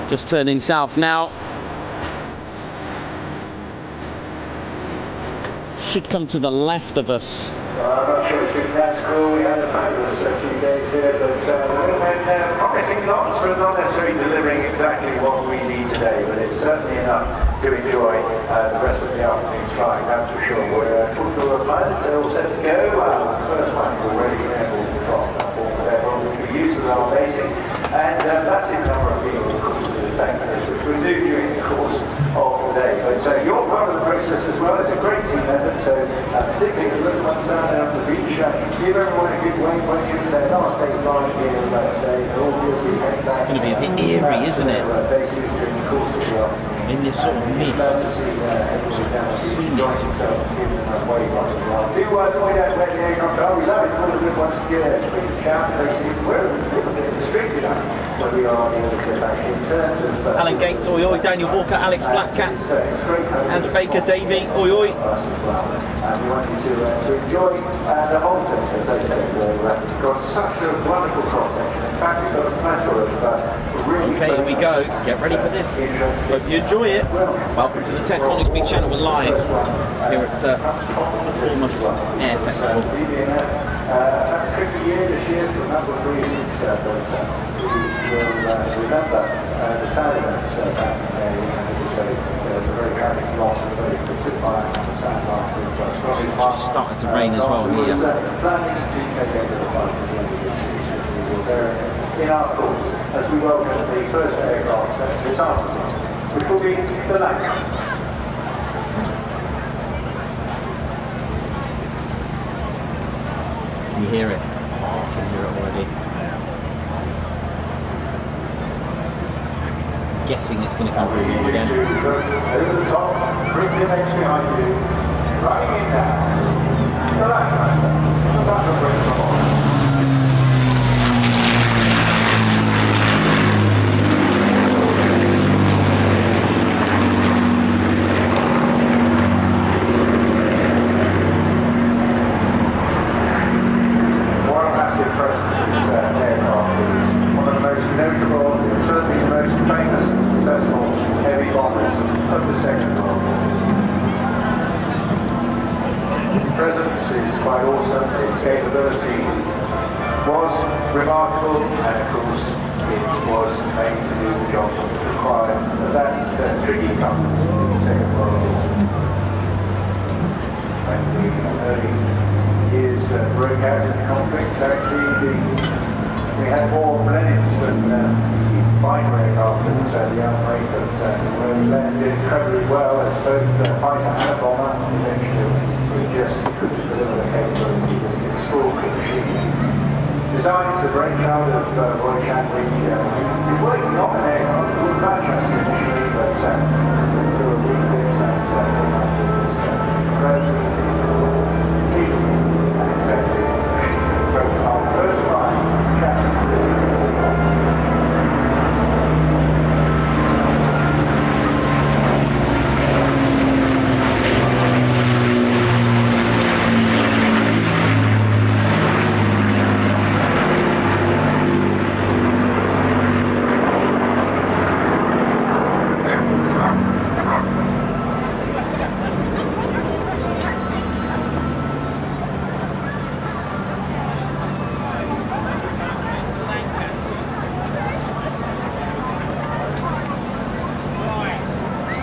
Speaker 1: Just turning south now. Should come to the left of us.
Speaker 3: I'm not sure it's been that cool. We had a fabulous few days here, but promising lots, but not necessarily delivering exactly what we need today, but it's certainly enough to enjoy the rest of the afternoon's flying, that's for sure. We're full of pilots, they're all set to go. The first one is already airborne from Bournemouth Air Festival, which we use as our basing, and that's in number of people, of course, to the tank, which we do during the course of the day. But so you're part of the process as well. It's a great team effort, so particularly the little ones down there on the beach, Give everyone a good wave when you say last day flying here, let's say, and all will be heading back.
Speaker 1: It's going to be a bit eerie, isn't it? In this sort of mist, sort of sea mist.
Speaker 3: Do point out where the aircraft are. We love it. All the good ones together. Shout, basically, we're a little bit restricted on where we are in terms of.
Speaker 1: Alan Gates, oi oi. Daniel Walker, Alex Blackcat, Andrew Baker, Davey, oi oi.
Speaker 3: And we want you to enjoy the whole thing, as they say. We've got such a wonderful cross section. In fact, we've got a plethora of really.
Speaker 1: Okay, here we go. Get ready for this. Hope you enjoy it. Welcome to the Ted Coningsby channel. We're live here at Bournemouth Air Festival.
Speaker 3: BBMF, that's a tricky year this year for a number of reasons, but we will remember the Starlings back in May, and it was a very tragic loss of a Spitfire Mk.
Speaker 1: It's starting to rain as well here.
Speaker 3: Planning to take over the fight at the end of this season. We will bear in our thoughts as we welcome the first aircraft this afternoon, which will be the Lancaster.
Speaker 1: You hear it? Oh, I can hear it already. Guessing it's going to come through here again.
Speaker 3: Over the top, bring the next behind you, running in now. The Lancaster, the battle bring them on. Quite awesome. Its capability was remarkable, and of course it was made to do the job required of that tricky company in the Second World War. When the early years broke out in the conflict, actually we had more millenniums than fighter aircraft at the outbreak, but we landed incredibly well as both fighter and a bomber. Eventually we just couldn't deliver the capability of this extraordinary machine. Designed to break out of Wildcat, we're working on an aircraft called Lancaster initially, but there were refits and gradually easily and effective. Broke our first flight, chapter 3.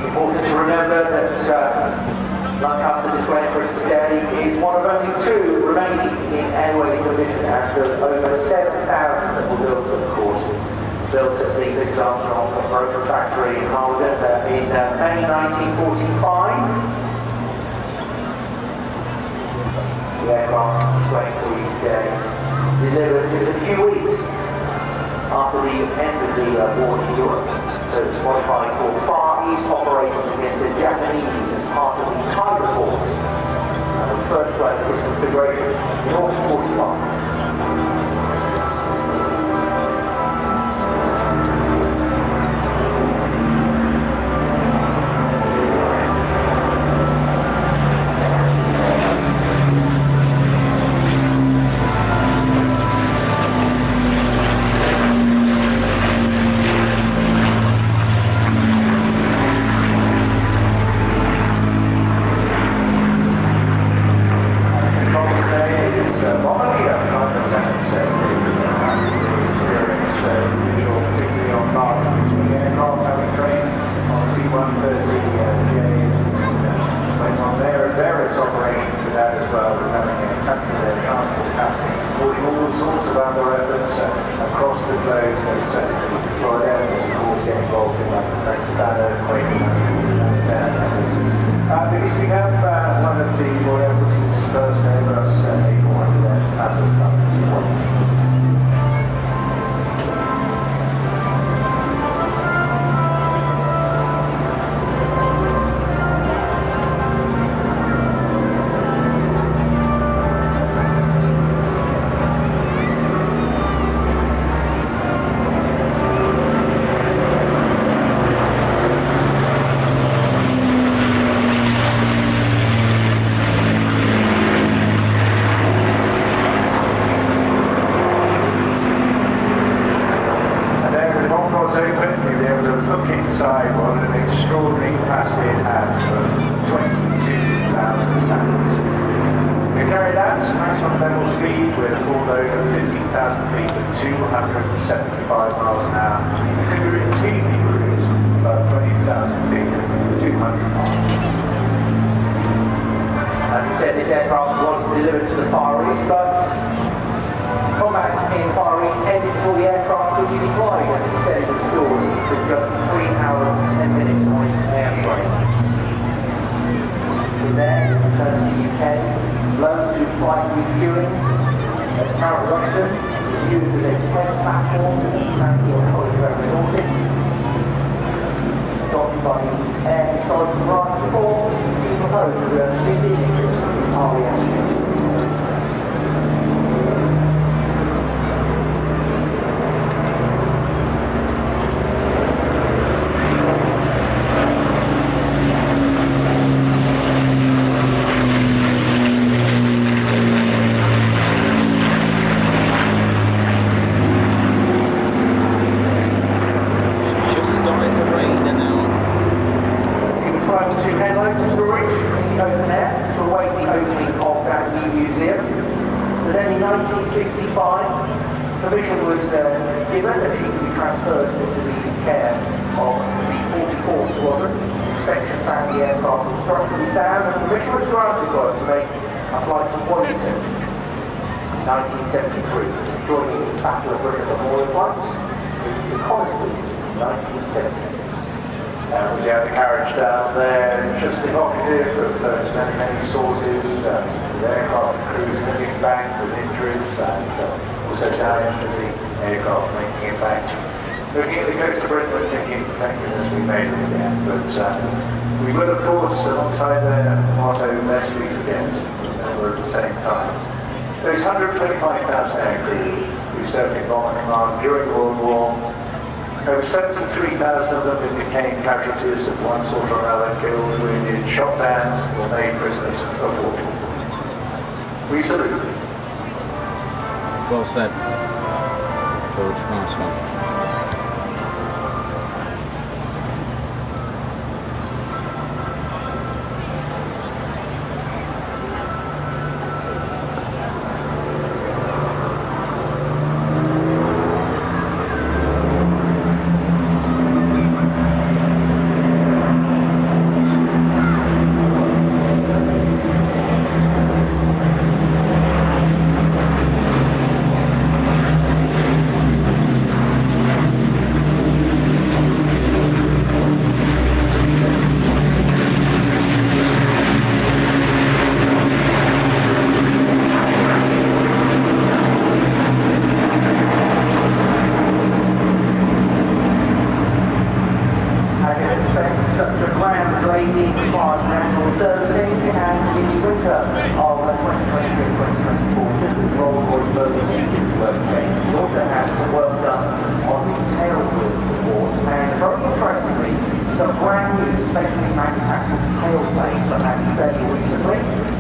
Speaker 3: Important to remember that Lancaster displaying for us today is one of only two remaining in airworthy condition out of over 7,000 that were built, of course. Built at the Gazelle Squadron factory in Harlem in May 1945. The aircraft displaying for you today delivered just a few weeks after the end of the war in Europe. So it's modified for Far East operations against the Japanese as part of the Tiger Force. And the first flight of this configuration in August 41. Because we have one of the more first ever A400 Wildcats, maximum level speed with a full load of 15,000 feet at 275 miles an hour. Configuring TV cruise about 20,000 feet at 200 miles.
Speaker 4: As we said, this aircraft was delivered to the Far East, but combat in the Far East ended before the aircraft could be deployed, and instead it was stored with just 3 hours and 10 minutes on its airframe. From there, it returned to the UK, flown to flight refueling at Mount Rushden, used as a test platform for the Transport College of Aeronautics, adopted by the Air Historical Branch before being proposed to the city REM. Permission was given that she could be transferred into the care of the 44th Squadron. Inspection found the aircraft was structurally sound, and permission was granted for us to make a flight to Wellington in 1973, joining the Battle of Britain Memorial flights to Coningsby in 1976.
Speaker 3: We had the carriage down there, just evocative of many sources, the aircraft crews making it back with injuries, and also down into the aircraft making it back. Looking at the coast of Britain, thinking thank goodness we made it again, but we will of course, alongside their motto, lest we forget, never at the same time. Those 125,000 air crew who served in Bomber Command during World War. Over 73,000 of them became casualties of one sort or another, killed, wounded, shot down, or made prisoners of war. We salute them.
Speaker 1: Well said, George. Nice one.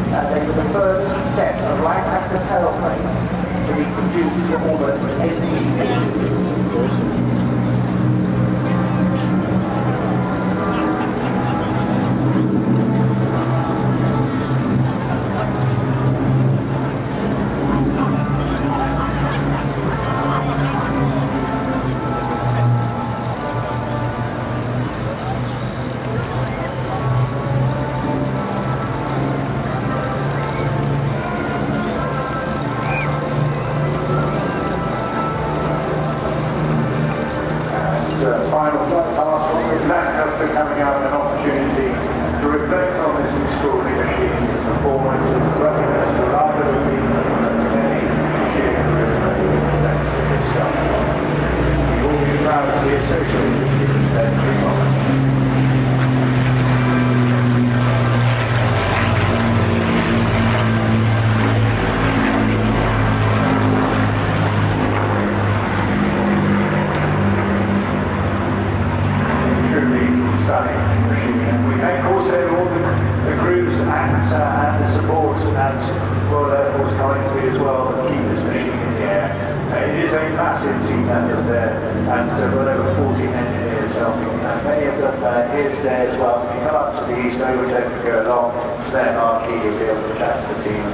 Speaker 4: They were the first set of Lancaster tailplanes to be produced for almost 18 years.
Speaker 1: Awesome.
Speaker 3: Final flight past with Lancaster coming out an opportunity to reflect on this extraordinary machine's performance and ruggedness, reliability, and many sheer charisma thanks to this stuff. We will be proud to be associated with their technology. We thank also all the crews and the support at Royal Air Force Coningsby as well that keep this machine in the air. It is a massive team effort there, and well over 14 engineers filming. Many of them here today as well. If you come up to the east, don't go along to their marquee, you'll be able to chat to the team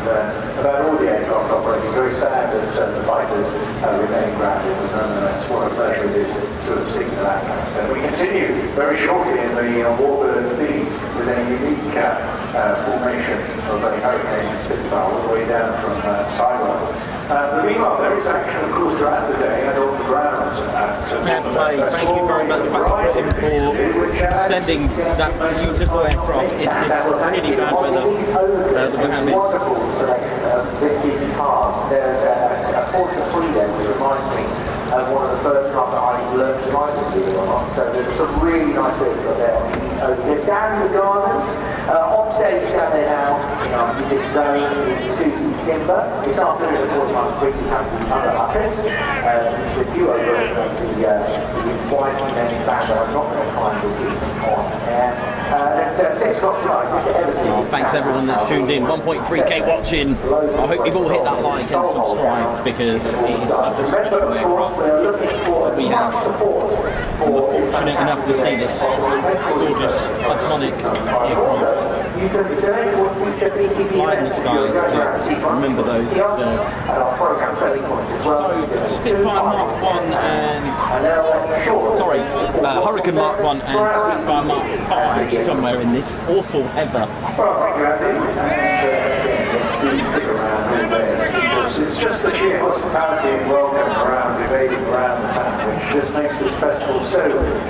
Speaker 3: about all the aircraft operating. Very sad that the fighters remain grounded, but nonetheless, what a pleasure it is to have seen the Lancaster. We continue very shortly in the Warbird theme with a unique formation of a Hurricane Spitfire all the way down from Sidewell. Meanwhile, there is action, of course, throughout the day and on the ground.
Speaker 1: Thank you very much, Brian, for sending that beautiful aircraft in this really bad weather that we're having.
Speaker 4: Wonderful selection of vintage cars. There's a Porsche 3 there, which reminds me of one of the first cars that I learned to ride with, believe it or not. So there's some really nice vehicles there. So they're down in the gardens, on stage down there now, in our music zone is Susie Kimber. This afternoon, of course, I'm briefly having the other artist, the duo version of the white name band that I'm not going to try and repeat on air. At 6 o'clock tonight, Mr. Everton.
Speaker 1: Thanks everyone that's tuned in. 1.3k watching. I hope you've all hit that like and subscribed because it is such a special aircraft that we have. We're fortunate enough to see this gorgeous, iconic aircraft fly in the skies to remember those that served. So, Spitfire Mark 1 and... Sorry, Hurricane Mark 1 and Spitfire Mark 5 somewhere in this awful weather.
Speaker 3: It's just the sheer hospitality and welcome around, evading around the town, which just makes this festival so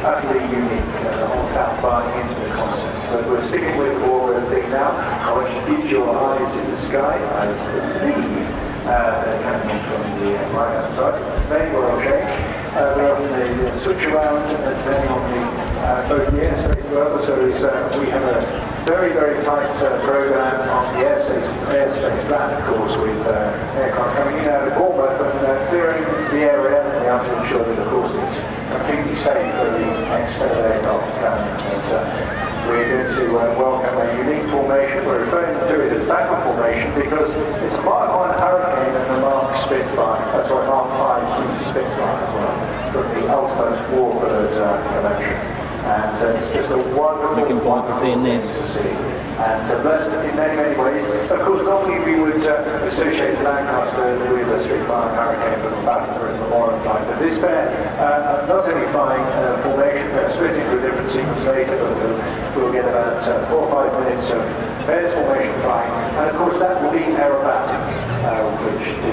Speaker 3: utterly unique. The whole town buying into the concept. But we're sticking with the Warbird thing now. I want you to keep your eyes in the sky. I believe they're coming from the right-hand side. Very well changed. We're on the switch around depending on both the airspace adversaries. We have a very, very tight program on the airspace plan, of course, with aircraft coming in out of Bournemouth and clearing the area. We have to ensure that, of course, it's completely safe for the next aircraft coming. We're going to welcome a unique formation. We're referring to it as battle formation because it's a Mark 1 Hurricane and a Mark Spitfire. That's right, Mark 5 Spitfire as well, from the Ultimate Warbird collection. And it's just a wonderful...
Speaker 1: Looking forward to seeing this.
Speaker 3: And blessed in many, many ways. Of course, normally we would associate Lancaster with a Spitfire Hurricane from the Battle in the Memorial flight. But this pair, not only flying formation, they're split into a different sequence later, but we'll get about 4 or 5 minutes of pairs formation flying. And of course, that will be aerobatic, which the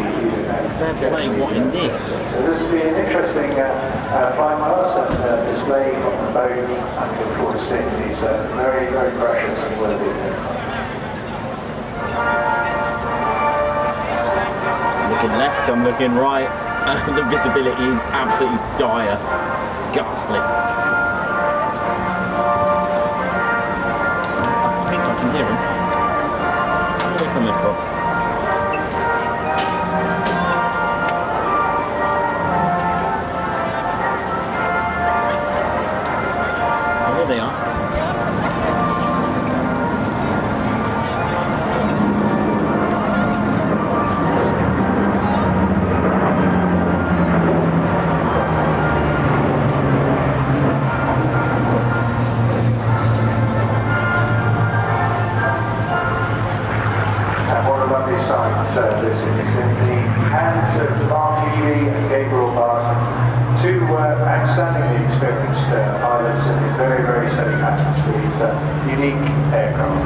Speaker 1: They're playing what in this?
Speaker 3: So this will be an interesting flying past and display from the boat. I'm looking forward to seeing these very, very precious and worthy.
Speaker 1: I'm looking left, I'm looking right. The visibility is absolutely dire. It's ghastly. I think I can hear him. Where they coming from? There they are.
Speaker 3: And what a lovely sight this is in the hands of Mark and Gabriel Barton, two outstandingly experienced pilots in very, very safe hands for these unique aircraft.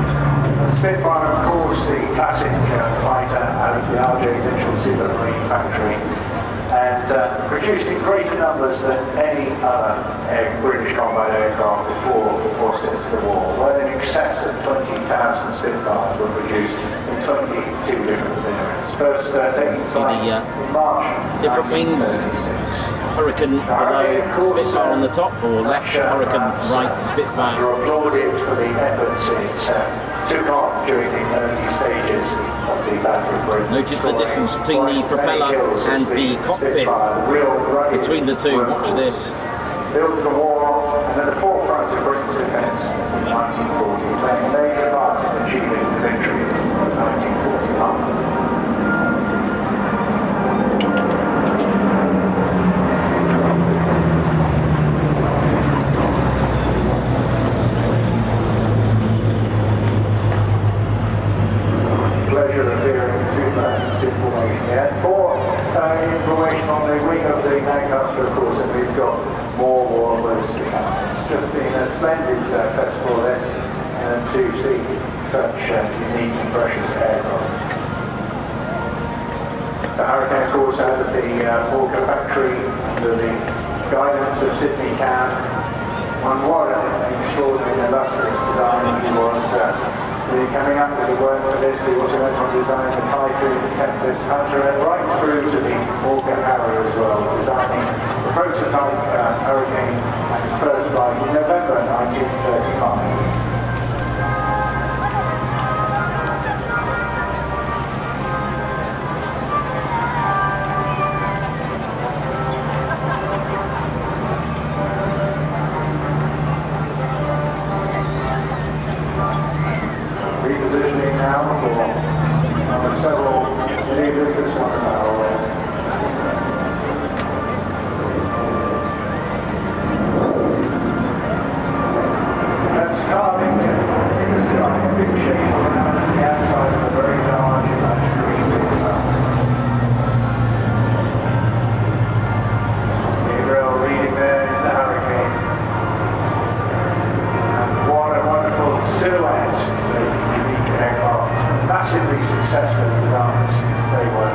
Speaker 3: The Spitfire, of course, the classic fighter out of the RJ Mitchell Supermarine factory, and produced in greater numbers than any other British combat aircraft before since the war. Well, in excess of 20,000 Spitfires were produced in 22 different variants. First taking flight in March.
Speaker 1: Different wings. Hurricane below, Spitfire on the top, or left, Hurricane right, Spitfire.
Speaker 3: You're applauded for the efforts it took on during the early stages of the Battle of Britain.
Speaker 1: Notice the distance between the propeller and the cockpit. Between the two, watch this.
Speaker 3: Built the war and at the forefront of Britain's defence in 1940, playing a major part in achieving the victory of 1941. information on the wing of the Lancaster, of course, and we've got more Warbirds to come. It's just been a splendid festival this, to see such unique and precious aircraft. The Hurricane, of course, out of the Walker factory under the guidance of Sydney Cam. And what an extraordinary and illustrious design he was. Coming up with the work for this, he also went on to design the Typhoon, the Tempest, Hunter, and right through to the Walker Harrier as well, designing the prototype Hurricane at its first flight in November 1935. Repositioning now for several maneuvers. This one now. That's carving in the sky, a big shape around the outside of a very large green Gabriel reading there in the Hurricane. And what a wonderful silhouette. Aircraft, massively successful designs, they were.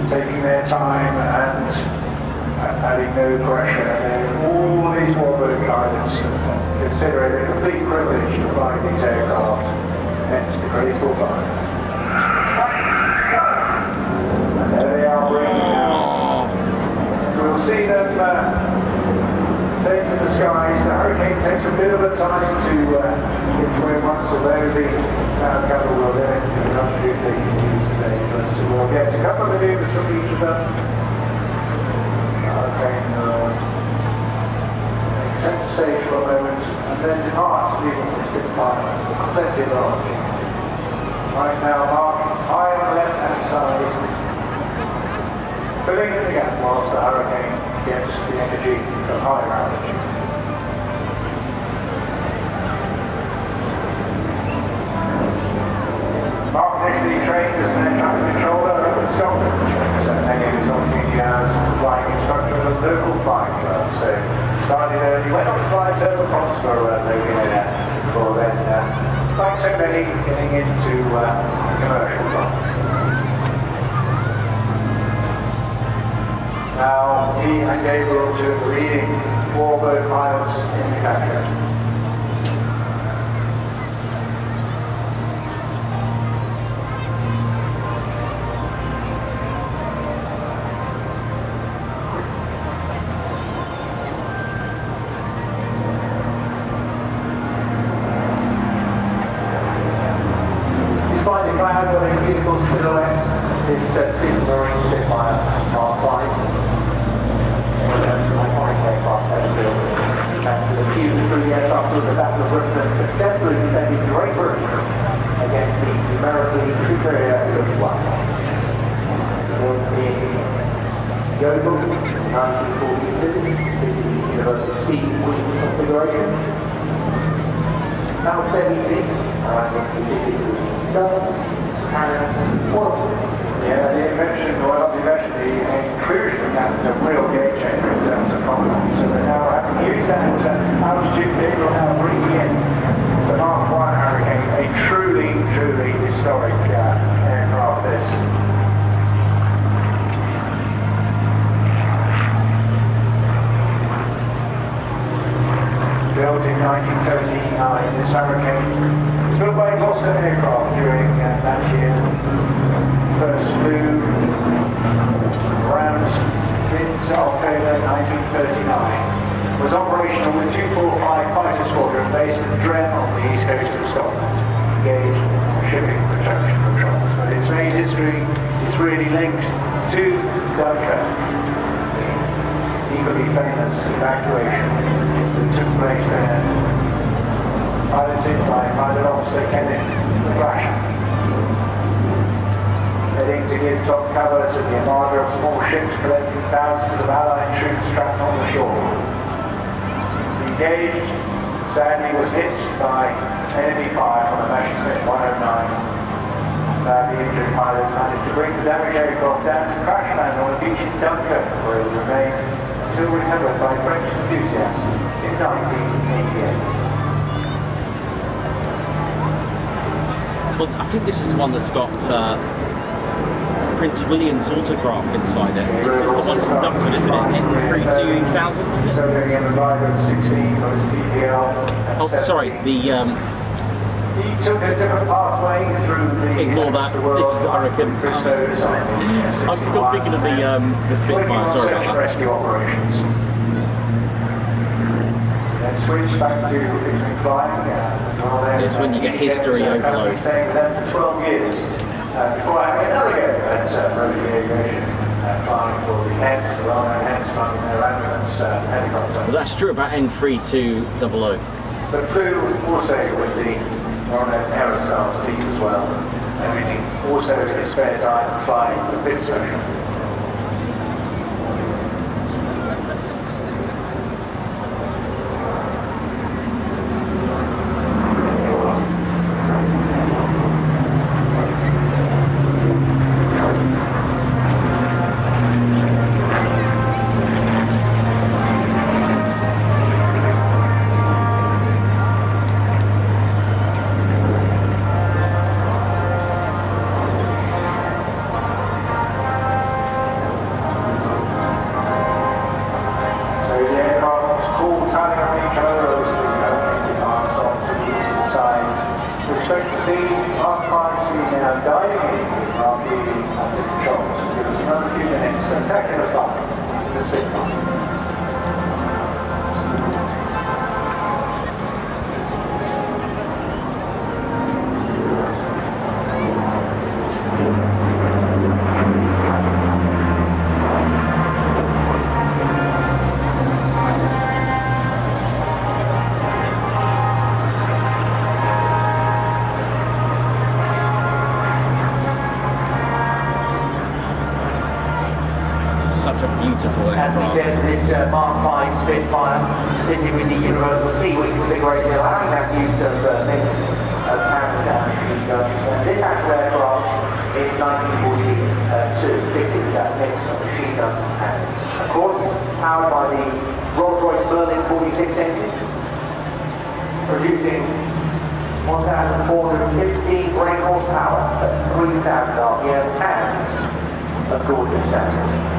Speaker 3: Taking their time and adding no pressure. All these Warbird pilots consider it a complete privilege to fly these aircraft, hence the graceful flight. And there they are bringing now. We'll see them take to the skies. The Hurricane takes a bit of a time to get to where once, although the couple will then not do things today, but we'll get a couple of maneuvers from each of them. Hurricane takes center stage for a moment and then departs, leaving the Spitfire plenty of large. Right now, Mark high on the left hand side, filling in the gap whilst the Hurricane gets the energy from higher altitude. Mark initially trained as an air traffic controller over in Scotland, so many of his opportunity as flying instructor at a local flying club. So started early, went on to fly turboprops for local air, before then, like so many, getting into commercial flight. Now, he and Gabriel, two of the leading Warbird pilots in the country. Despite the cloud of a beautiful silhouette, this big marine Spitfire Mark 5. Iconic aircraft ever built. Thanks to the fuse through the aircraft of the Battle of Britain, successfully defended Great Britain against the numerically superior Luftwaffe. Built in Yeovil in 1946, the Universal Steam Wing configuration. Now 70, around 1952 guns, and Swordfish. Yeah, the invention, well not the invention, the inclusion of that is a real game changer in terms of combat. So they now having used that altitude, they will now bring in the Mark 1 Hurricane, a truly historic aircraft this. Built in 1939, this Hurricane was built by Gloucester Aircraft during that year. First flew around mid-October 1939. Was operational with 245 Fighter Squadron based at Dren on the east coast of Scotland. Engaged shipping protection patrols. But it's made history, it's really linked to Dunkirk. Equally famous evacuation that took place there, piloted by Pilot Officer Kenneth Grasham, heading to give top cover to the armada of small ships collecting thousands of Allied troops trapped on the shore. Engaged, sadly was hit by enemy fire from a Messerschmitt 109. The injured pilots managed to bring the damaged aircraft down to crash land on a beach in Dunkirk, where it remained until recovered by French enthusiasts in 1988.
Speaker 1: Well, I think this is the one that's got Prince William's autograph inside it. This is the one from Dunkirk, isn't it? N32000, is it? Oh, sorry,
Speaker 3: He took a different pathway through the...
Speaker 1: Ignore that. This is, I reckon. I'm still thinking of the Spitfire. Sorry about that.
Speaker 3: Rescue operations. Then switch back to Fying.
Speaker 1: It's when you get history overload.
Speaker 3: Staying with them for 12 years before having another go at road aviation, flying for the Hens, the well-known Hens, flying their ambulance helicopter.
Speaker 1: Well, that's true about N3200.
Speaker 3: But flew also with the well-known Aerosuperbatics team as well. Everything also in his spare time flying a bit special. As we said, this Mark V Spitfire fitted with the universal seawing configuration, allowing that use of mix of hand and machine guns. And this actual aircraft in 1942 fitted that mix of machine guns and hands. Of course, powered by the Rolls-Royce Merlin 46 engine, producing 1,450 brake horsepower at 3,000 RPM and a gorgeous sound.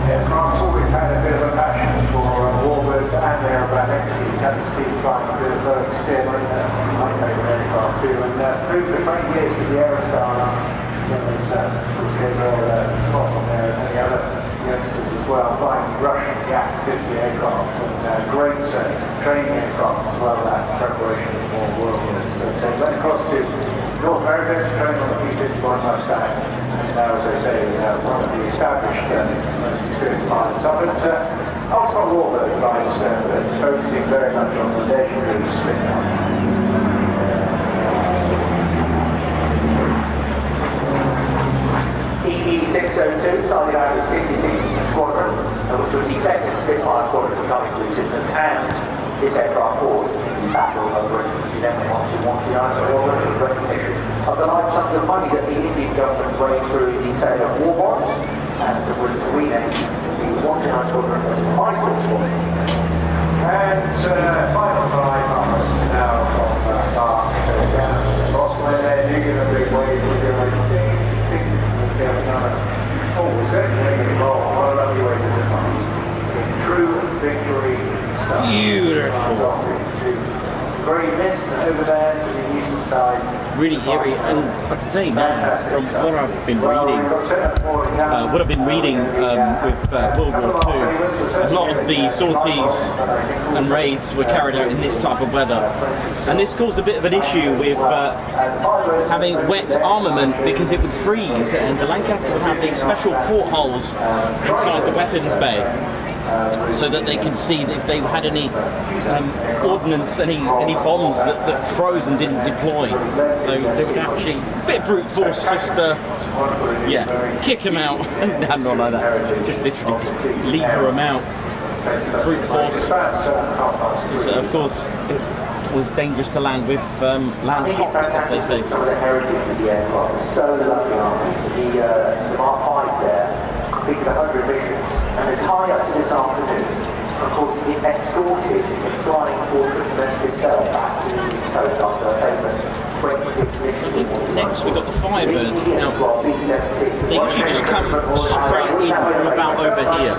Speaker 3: Yes, Mark's always had a bit of a passion for warbirds and aerobatics. He had Steve flying a bit of a steamer and my favourite aircraft too. And through the 20 years with the Aerosuperbatics, there was Scott on there and many other youngsters as well, flying Russian Yak 50 aircraft and great training aircraft as well, that preparation for world wars. So went across to North America to train on the P-51 Mustang. Now, as I say, one of the established most experienced pilots of it. Ultimate warbird flights that's focusing very much on the legendary Spitfire. EE-602 started out with 66 Squadron, which was the second Spitfire Squadron to come into existence, and this aircraft fought in battle over it. He then went on to want the Aerosuperbatics with recognition of the large sums of money that the Indian government raised through the sale of war bonds, and that was renamed the Wanted Aerosuperbatics as Firebirds Squadron. And final drive us now from Mark down to Boston, and then you give a big wave with your certainly roll. What a lovely way to define. True victory.
Speaker 1: Beautiful.
Speaker 3: grey mist over there to the eastern side.
Speaker 1: Really eerie, and I can tell you now, from what I've been reading, with World War II, a lot of the sorties and raids were carried out in this type of weather, and this caused a bit of an issue with having wet armament because it would freeze, and the Lancaster would have these special portholes inside the weapons bay, so that they could see if they had any ordnance, any bombs that froze and didn't deploy. So they would actually, a bit of brute force, just kick them out. No, not like that. Just literally just lever them out. Brute force. So of course, it was dangerous to land with land hot, as they say.
Speaker 4: Some of the heritage of the aircraft is so lovely. The Mark 5 there completed 100 missions, and the tie-up to this afternoon, of course, it escorted the flying fortress itself back to the east coast after a famous 26 mission.
Speaker 1: Next we've got the Firebirds. Now, they usually just come straight in from about over here.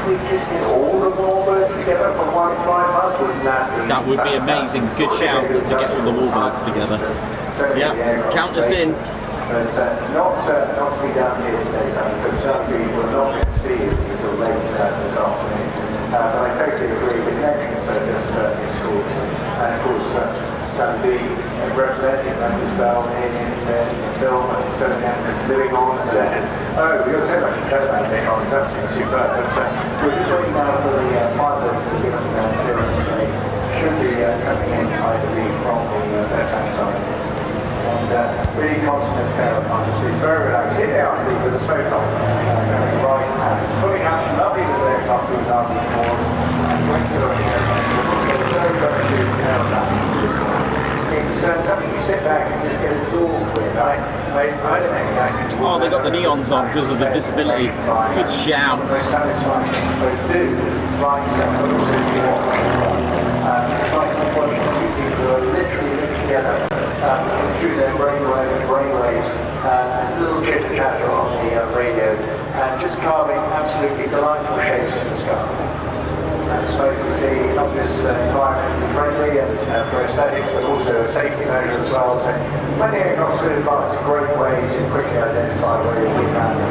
Speaker 4: We just did all the warbirds together for 1 5 months.
Speaker 1: That would be amazing. Good shout to get all the warbirds together. Yeah, count us in.
Speaker 3: But not to be down here today, because some people are not going to see it until late this afternoon. But I totally agree, the connections are just extraordinary. And of course, Sandy representing Lancaster in the film and certainly living on and you're so much to tell about it, it's absolutely superb. But we're just waiting now for the pilots to give us clearance. They should be coming in, I believe, from the left-hand side. And really constant pair of pilots. It's very relaxed. Here they are, with the smoke on, going right, and it's fully captured, lovely little aircraft doing after the course, and great to look at. Very, very good care of that. It's something you sit back and just get absorbed with. I don't know.
Speaker 1: Oh, they got the neons on because of the visibility. Good shout.
Speaker 3: Very satisfying. So do right people are literally linked together through their brainwaves, a little bit of chatter on the radio, and just carving absolutely delightful shapes in the sky. And so you can see not just environmentally friendly and for aesthetics, but also a safety measure as well. So when the aircraft's good advice, a great way to quickly identify where your wingman is.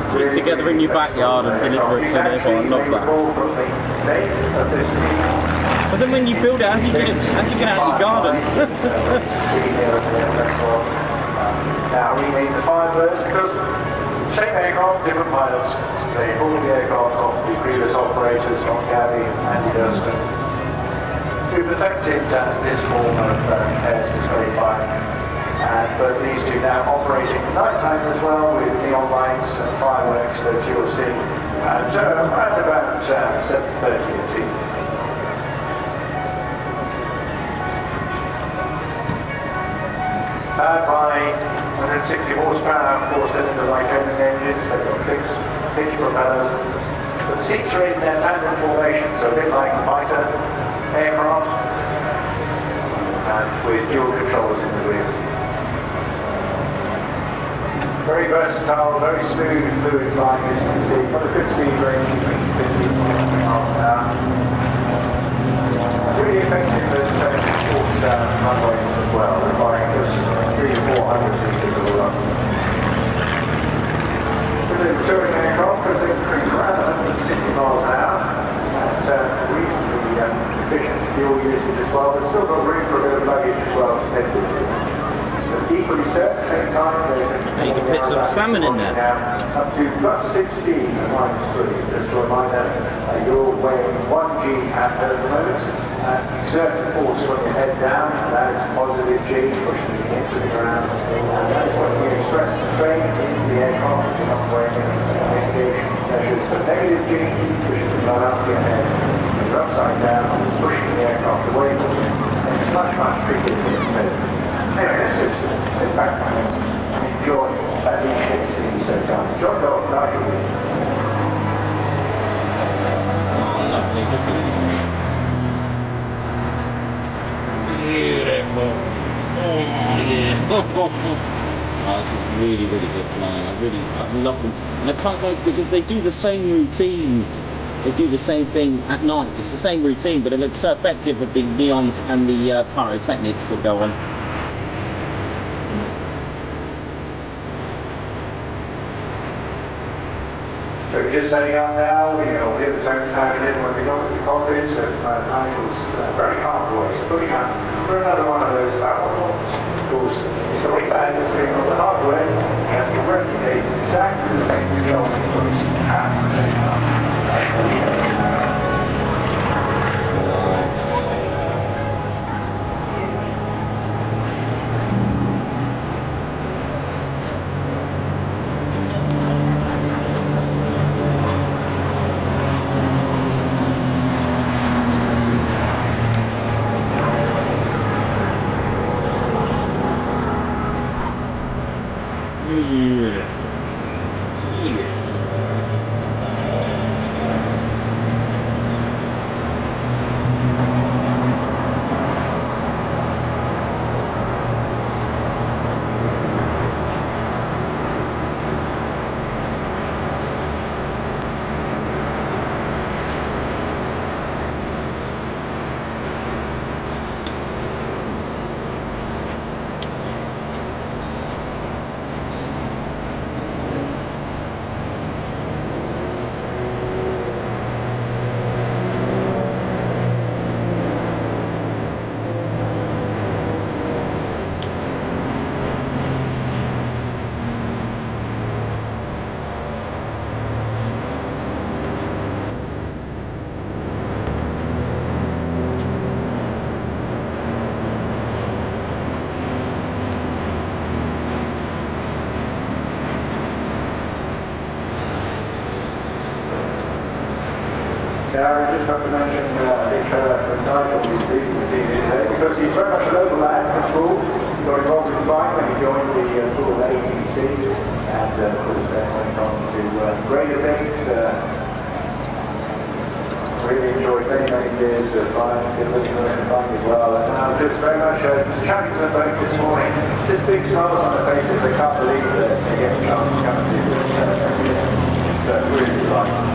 Speaker 1: Put it together in your backyard and deliver it to an airport. I love that. But then when you build it, how do you get it out of your garden?
Speaker 3: Now we need the Firebirds because same aircraft, different pilots. They pull the aircraft off the previous operators on Gabby and Andy Durston. We perfected this form of airs display flying. But these two now operating at night time as well with neon lights and fireworks that you'll see at around about 7:30 this evening. By 160 horsepower, 4-cylinder Lycoming engines, they've got fixed propellers. But the seats are in their tandem formation, so a bit like a fighter aircraft, and with dual controls in the rear. Very versatile, very smooth, fluid flying, as you can see. Got a good speed range between 50 and 20 miles an hour. Really effective at short runways as well, requiring just 300 to 400 meters of run. With a touring aircraft, because they cruise around 160 miles an hour, fuel usage as well, but still got room for a bit of luggage as well to take with you. Equally set, same time,
Speaker 1: you can fit some salmon in there.
Speaker 3: Up to plus 16 and -3. Just a reminder, you're weighing 1 G at the moment. Exert force when you head down, and that is positive G, pushing you into the ground. And that is when you express the strain into the aircraft, you're not weighing any mitigation measures. But negative G, pushing the blood up to your head. You're upside down, pushing the aircraft away from you. And it's much trickier to get. Anyway, let's just sit back and enjoy that leadership scene so far. John Dog, Nigel.
Speaker 1: Oh, lovely, look at this. Beautiful. Oh, yeah. Oh, this is really, really good flying. I love them. And I can't wait because they do the same routine. They do the same thing at night. It's the same routine, but it looks so effective with the neons and the pyrotechnics that go on.
Speaker 3: So we're just setting up now, we'll hear the tone tagging in when we got to the cockpit, so Nigel's very calm voice, putting up for another one of those battle calls. Of course, it's a way bad as being on the hardware, he has to replicate exactly the same result he puts at the same time. I just have to mention, I think Nigel is leading the team today because he's very much a local lad from school. He got involved in Fying when he joined the school at AEC, and of course then went on to greater things. Really enjoyed many years of Fying, been living around Fying as well. And now just very much chatting to them both this morning. Just big smiles on their faces. They can't believe that they get a chance to come and do this. It's really delightful.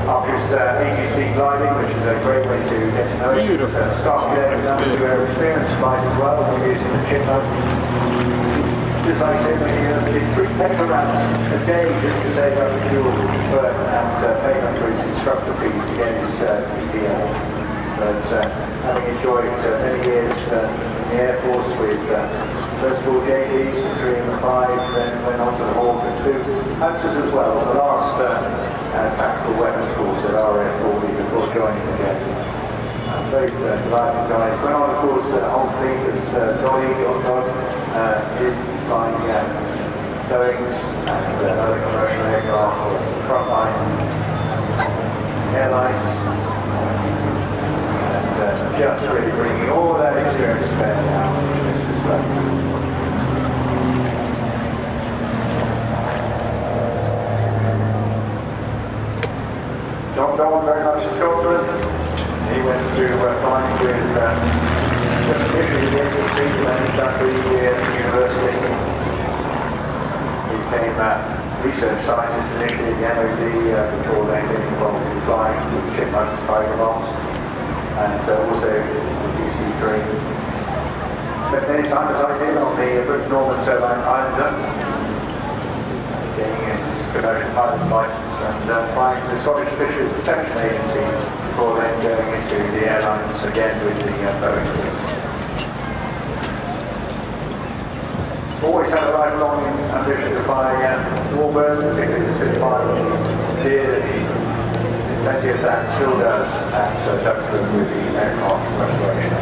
Speaker 3: After his ATC gliding, which is a great way to get to know it.
Speaker 1: Beautiful.
Speaker 3: Start getting down to experience flight as well, when using the chipmunk. Just like I said, he did 3 paper rounds a day just to save up the fuel, but and pay up for his instructor fees to get his PPL. But having enjoyed many years in the Air Force with first of all JDs, 3 and 5, then went on to the Hawk and 2 Hunters as well. The last tactical weapons course at RF40 before joining the Jets. Very delighted guys. Went on, of course, whole fleet as Dolly, John Dog, did flying Boeings and other commercial aircraft for frontline airlines. And just really bringing all that experience to bear now in this display. John Dog, very much a Scotsman. He went to flying with just initially the industry, then done 3 years at university. He became research scientist initially at the MOD before then getting involved in flying with chipmunks, tiger bombs, and also with DC-3. Spent many time as I did on the British Northern Turbine Islander, getting his American pilot's license and flying the Scottish Fisheries Protection Agency before then going into the airlines again with the Boeing fleet. Always had a lifelong ambition to fly warbirds, particularly the Spitfire, which did, and plenty of that still does at Tutor with the aircraft restoration.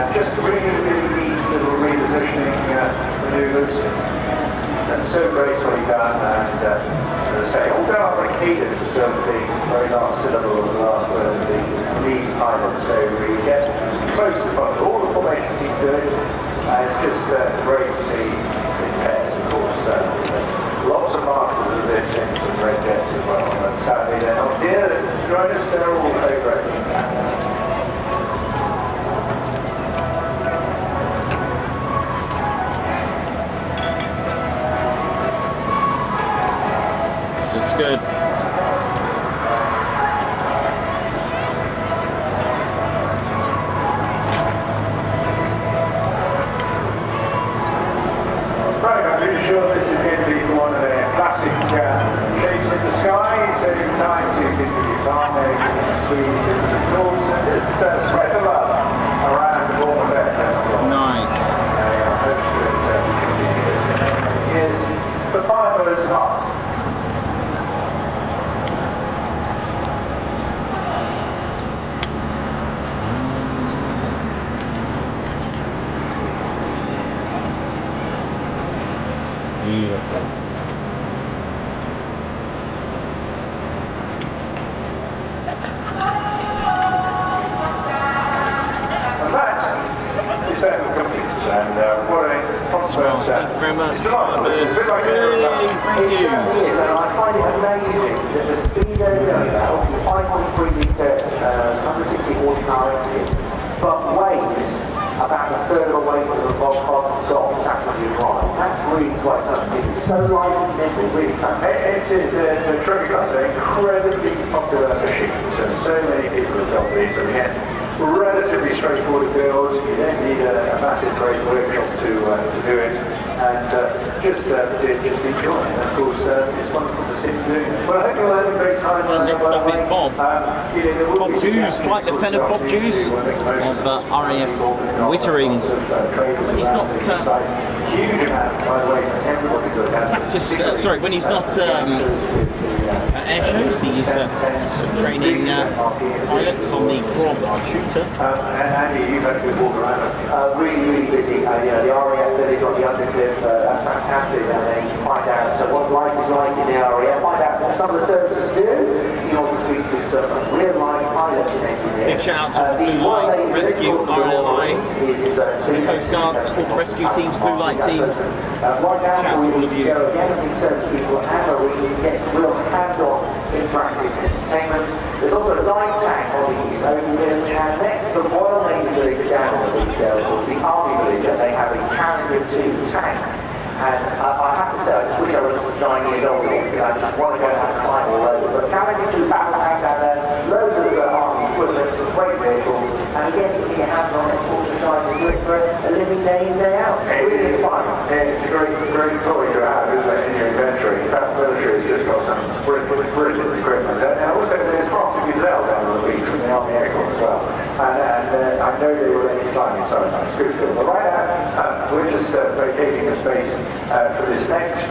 Speaker 3: Just really neat little repositioning manoeuvres, and so gracefully done, and as I say, all done on the cadence of the very last syllable of the last word of the lead pilot, so we get close to all the formations he's doing, and it's just great to see in pairs, of course. Lots of masters of this in some red jets as well, but sadly they're not here to join us, they're all over it.
Speaker 1: Looks good.
Speaker 3: Right, I'm pretty sure this is going to be one of their classic shapes in the sky, saving time to get to the farm, squeeze into the course, and just spread the love around the Bournemouth Air Festival.
Speaker 1: Nice.
Speaker 3: I hope that is the Firebirds heart.
Speaker 1: Beautiful.
Speaker 3: And that is that complete, and what a consequence.
Speaker 1: Thank you very much.
Speaker 3: It's a bit like
Speaker 1: Thank you.
Speaker 4: And I find it amazing that the speed they're going now, 5.3 metre, 160 horsepower engine, but weighs about a third of the weight of the Volkswagen Golf actually right. That's really quite something. It's so light and nimble, really fantastic.
Speaker 3: It is the trophy class are incredibly popular machines, and so many people have built these. And again, relatively straightforward to build. You don't need a massive great workshop to do it, and just enjoy it. And of course, it's wonderful to see you doing it. Well, I hope you'll have a great time.
Speaker 1: Well, next up is Bob. Bob Jews, Flight Lieutenant Bob Jews of RAF Wittering. When he's not
Speaker 3: huge amount, by the way, for everybody to have.
Speaker 1: sorry, when he's not airshows. He's training pilots on the Tutor.
Speaker 3: Andy, you've had a good walk around. Really busy. The RAF, they've got the undercliff, that's fantastic. And then you find out what life is like in the RAF, find out what some of the services do. You know, speak to some real-life pilots and engineers.
Speaker 1: Big shout out to Blue Light Rescue, RLI, the Coast Guards, all the rescue teams, Blue Light teams. Shout out to all of you.
Speaker 3: Real hands-on interactive entertainment. There's also a live tank on the east open, and next to the Royal Navy Village down on the beach there, the Army Village, and they have a Challenger 2 tank. And I have to say, I just wish I was 9 years old because I just want to go and have a climb all over. But Challenger 2 battle tank down there, loads of Army equipment, some great vehicles, and again, you can get hands on it, all the guys and do it for a living day in, day out. It really is fun. It's a great toy to have, isn't it, in your inventory. That military has just got some brilliant equipment. And also there's half the Gazelle down on the beach from the Army Air Corps as well. And I know they were ready to fly me, so it's good for them. But right now, we're just vacating the space for this next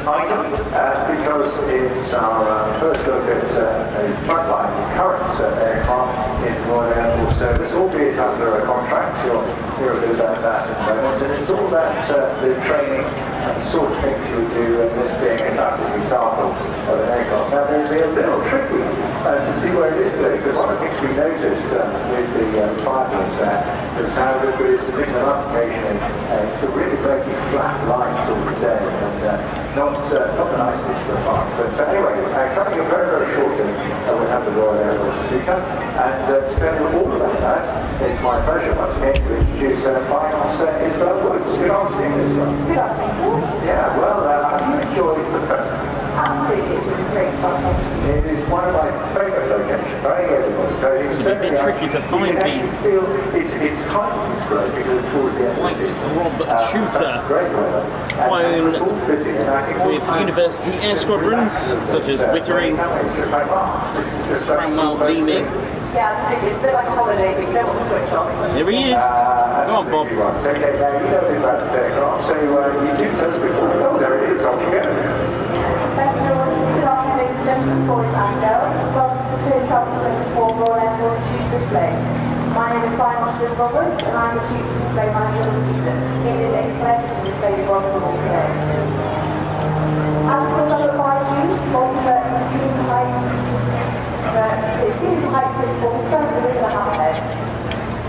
Speaker 3: item, because it's our first look at a frontline current aircraft in Royal Air Force Service, albeit under a contract. You'll hear a bit about that in a moment. And it's all about the training and the sort of things you would do, and this being a classic example of an aircraft. Now, it'll be a little tricky to see where it is today, because one of the things we noticed with the Firebirds there was how good it is to pick them up occasionally. It's a really very flat lines all the day, and not the nicest for a farm. But anyway, coming up very shortly, we'll have the Royal Air Force speaker, and to tell you all about that, it's my pleasure once again to introduce Flying Officer Isabel Woods. Good afternoon, Isabel.
Speaker 5: Good afternoon.
Speaker 3: Yeah, well, have you enjoyed the festival?
Speaker 5: Absolutely, it was great fun.
Speaker 3: It is one of my favourite locations, very everybody. So
Speaker 1: It's a bit tricky to find the
Speaker 3: it's timing is great because towards the end
Speaker 1: White Rob Tutor
Speaker 3: great weather.
Speaker 1: flown with university air squadrons such as Wittering, Cranwell, Leeming.
Speaker 5: Yeah, it's a bit like a holiday, but you don't want to switch on.
Speaker 1: Here he is. Go on, Bob.
Speaker 3: Okay, now you know about the aircraft, so you do tell us before. Oh, there it is, off you go.
Speaker 5: Thank you very much. Good afternoon, gentlemen, boys and girls. Welcome to the 2024 Royal Air Force Chief Display. My name is Flying Officer Roberts, and I'm the Chief Display Manager of the season. It is a pleasure to display the Royal Force today. As for number 5G, ultimate student height, the student height is for within the hammerhead.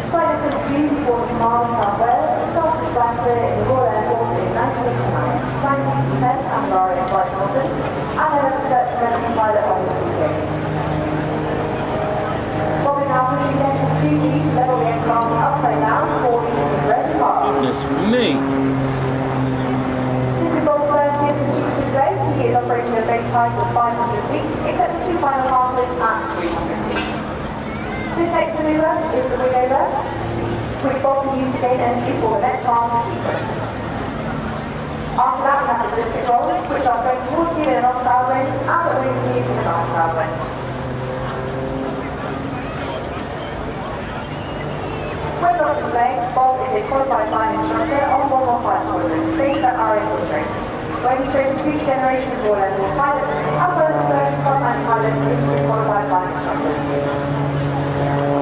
Speaker 5: Flight of 2 for Mars South Wales, started Lancaster in the Royal Air Force in 1989, 1910 and RAF Flight Consultant, and a research medical pilot on the team. Bobbing now pushing engine 2G to level the aircraft upside down for the ready part.
Speaker 1: Goodness me.
Speaker 5: This is Bob's first year in the Chief Display. He is operating a base height of 500 feet, except for 2 final passes at 300 feet. This next maneuver is the wing over, which Bob can use to gain entry for the next part of the sequence. After that, we have the ballistic rollers, which are going towards you in an off-bow wind, and the wings can use in an on-bow wind. When not displaying, Bob is a qualified flying instructor on 115 Squadron, based at our industry, where he trains future generations of Royal Air Force pilots, as well as the first frontline pilots into qualified flying instructors.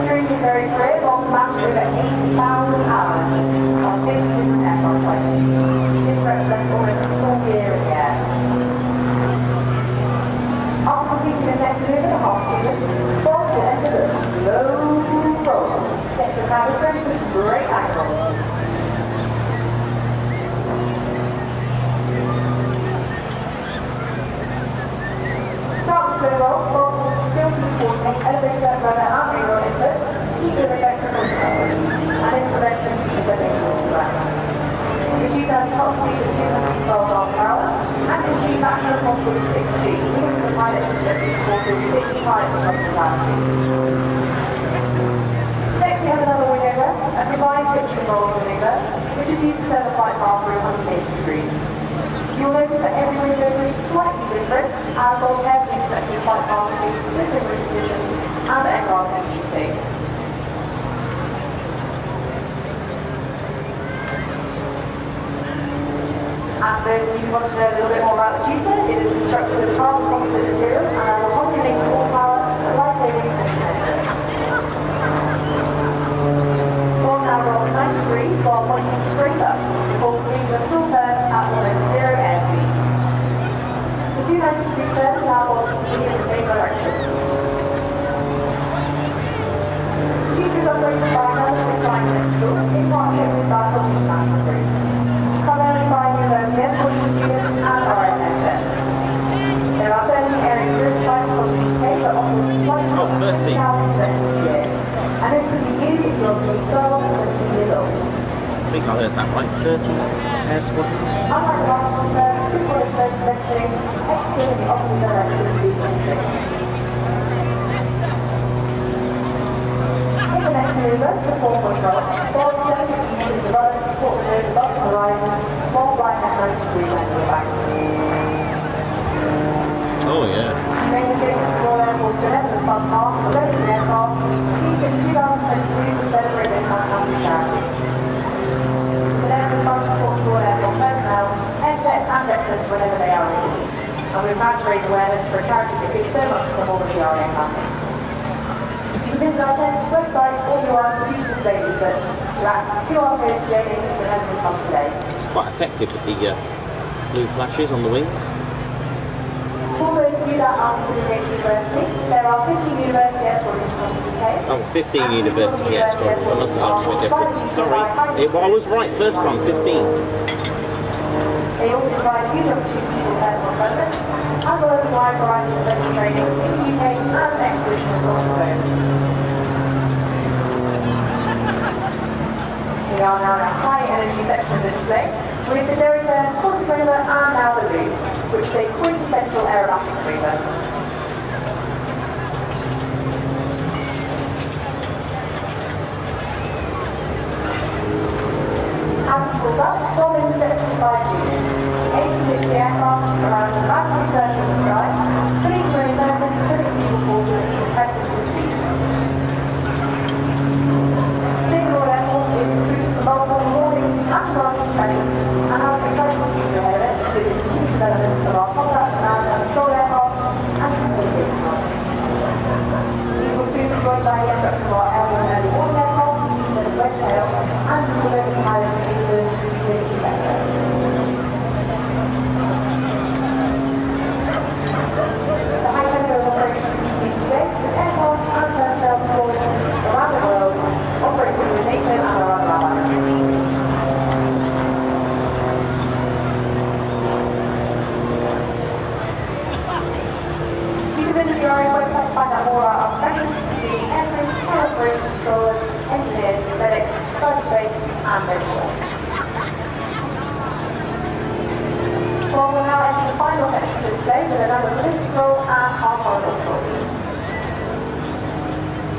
Speaker 5: During his very career, Bob amassed over 80,000 hours on 6 different aircraft flights. This represents almost a full year in the air. After completing the next maneuver, the half season, Bob will enter the slow roll, set the cabin strength with great angle. Throughout the slow roll, Bob will still support an elevator, rudder, and aero input, keeping the vector control, and intervention is a visual track. The Chief has top speed of 212 miles per hour, and can achieve maximum possible 6G, with the pilot ability to support 65 tons of capacity. Next we have another wing over, a combined pitch and roll maneuver, which is used to turn the flight path through 180 degrees. You'll notice that every wing over is slightly different, as Bob carefully selects the flight path to different wing positions and the aircraft in each stage. And those of you who want to know a little bit more about the Tutor, it is is constructed with carbon composite materials and has a homogeneous full power and light-saving sensor. Form now rolls 90 degrees while pointing straight up, before completing a full turn at almost zero airspeed. The 290-degree turn now rolls continue in the same direction. Tutor is operated by another design principal in partnership with Starlings International Group. Primarily by university and college students and RSSN. There are 30 areas sites across the UK that offer flight
Speaker 1: Oh, 30.
Speaker 5: a year. And this can be used if you're between 12 and 15 years old.
Speaker 1: I think I heard that right. 30 air squadrons.
Speaker 5: Unlike the last one, this one is both lecturing, executing the opposite direction of the country. In the next maneuver, the 4-point roll, Bob 70 meters above, support the nose above the horizon, small flight at 90 degrees angle of back.
Speaker 1: Oh yeah.
Speaker 5: Main addition to Royal Air Force Gazelle and Fun Park, the Legend aircraft, used in 2022 to celebrate their country charity. The Legend Fund supports Royal Air Force personnel, NSET and veterans whenever they are in need. And we're proud to raise awareness for a charity that gives so much to all of the RA family. You can visit our centre's website or you are to use the state research to access QR codes to donate to the Legend Fund today.
Speaker 1: It's quite effective with the blue flashes on the wings.
Speaker 5: For those of you that aren't affiliated with university, there are 50 university air squadrons across the UK.
Speaker 1: Oh, 15 university air squadrons. I must have asked something different. Sorry. I was right first time, 15.
Speaker 5: They also provide huge opportunities for personal development, as well as a wide variety of special training in the UK and expedition across the globe. We are now in a high energy section of the display, with the Derry turn, quarter trailer and now the loop, which is a quintessential aerobatic maneuver. As it pulls up, bombing section 5G. 860 aircraft around the maximum search of the sky, putting through certain critical people forces and technical speed. Single Air Force is produced for multiple mornings and afternoon studies, and has an exciting future ahead of it with its continued development of our combat command and control aircraft and communication lines. These will soon be joined by the introduction of our airborne early warning aircraft, the wedge tail, and the emergency pilot in England, Wingy sector. The high tempo of operations continues today, with aircraft and personnel deployed around the world, operating with NATO and our other allies. You can visit your own website to find out more about our professions, including airframes, aeroplanes, controllers, engineers, medics, cyberspace, and many more. Well, we'll now enter the final section of the display with another political and horizontal.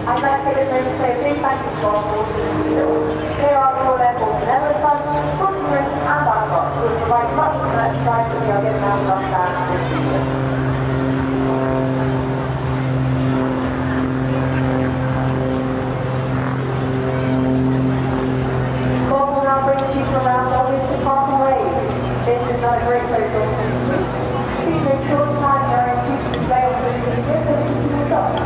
Speaker 5: I'd like to take this moment to say a big thank you to our sponsors in the field. They are the Royal Air Force Benevolent Fund, Goodwin, and Avro, who will provide much of the merchandise that we are giving out to our staff this season. Bob will now bring the chief around audience to park and wave. This is not a great place to meet. Please make sure to find your own chief display on the video so that you can stop.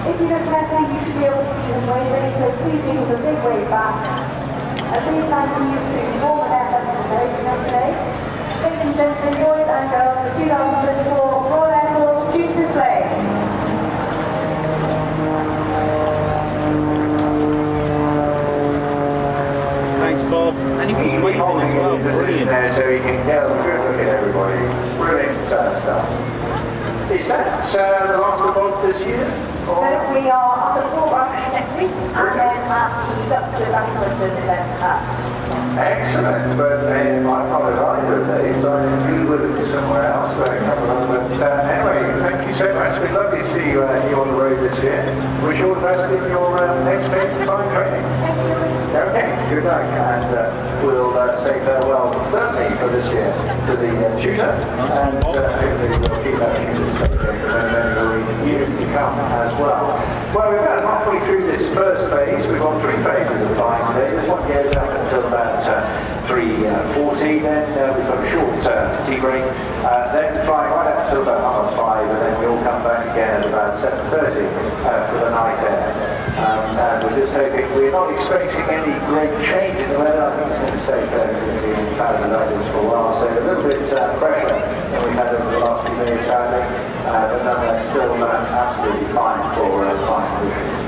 Speaker 5: If you look carefully, you should be able to see them waving, so please give us a big wave back. A big thank you to Bournemouth Air Festival for hosting us today. Ladies and gentlemen, boys and girls, the 2024 Royal Air Force Student Display.
Speaker 1: Thanks, Bob. And he was waving as well. Brilliant.
Speaker 3: There so you can get a good look at everybody. Brilliant stuff. Is that the last of Bob this year?
Speaker 5: So we are up at Fort Rush next week, and then at the Dr. Lancaster event at.
Speaker 3: Excellent, but I apologise for these, so I agree with it somewhere else, but a couple of them. But anyway, thank you so much. We'd love to see you on the road this year. Wish you all the best in your next phase of time training. Okay, good luck, and we'll say farewell, certainly for this year, to the tutor, and hopefully we'll keep that tutor in the years to come as well. Well, we're about halfway through this first phase. We've got 3 phases of flying today. This one goes out about 3:40. Then we've got a short tea break. Then flying right up until about 5:30, and then we'll come back again at about 7:30 for the night air. And we're just hoping, we're not expecting any great change in the weather. I think it's going to stay fairly bad like this for a while, so a little bit fresher than we had over the last few days, sadly, but nonetheless still absolutely fine for flying conditions.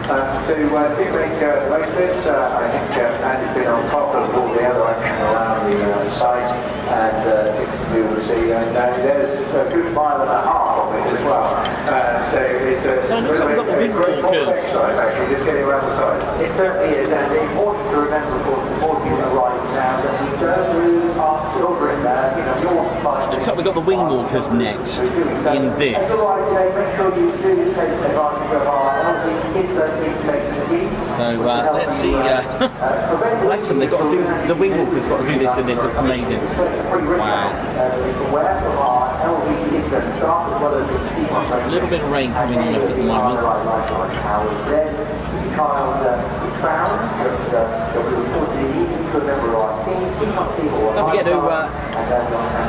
Speaker 3: To make the most of this, I think Andy's been on top of all the other action around the site, and things to do with see, and there's a good mile and a half of it as well. So it's a
Speaker 1: So it looks like we've got the Wingwalkers.
Speaker 3: Actually, just getting around the site.
Speaker 4: It certainly is, and it's important to remember, of course, before you arrive now, that we don't lose our children.
Speaker 1: Looks like we've got the Wingwalkers next in this.
Speaker 4: Make sure you do take advantage of our healthy kids that need to make the team.
Speaker 1: So let's see. Bless them. They've got to do. The Wingwalkers got to do this, and it's amazing. Wow. A little bit of rain coming on us at the moment. Don't forget to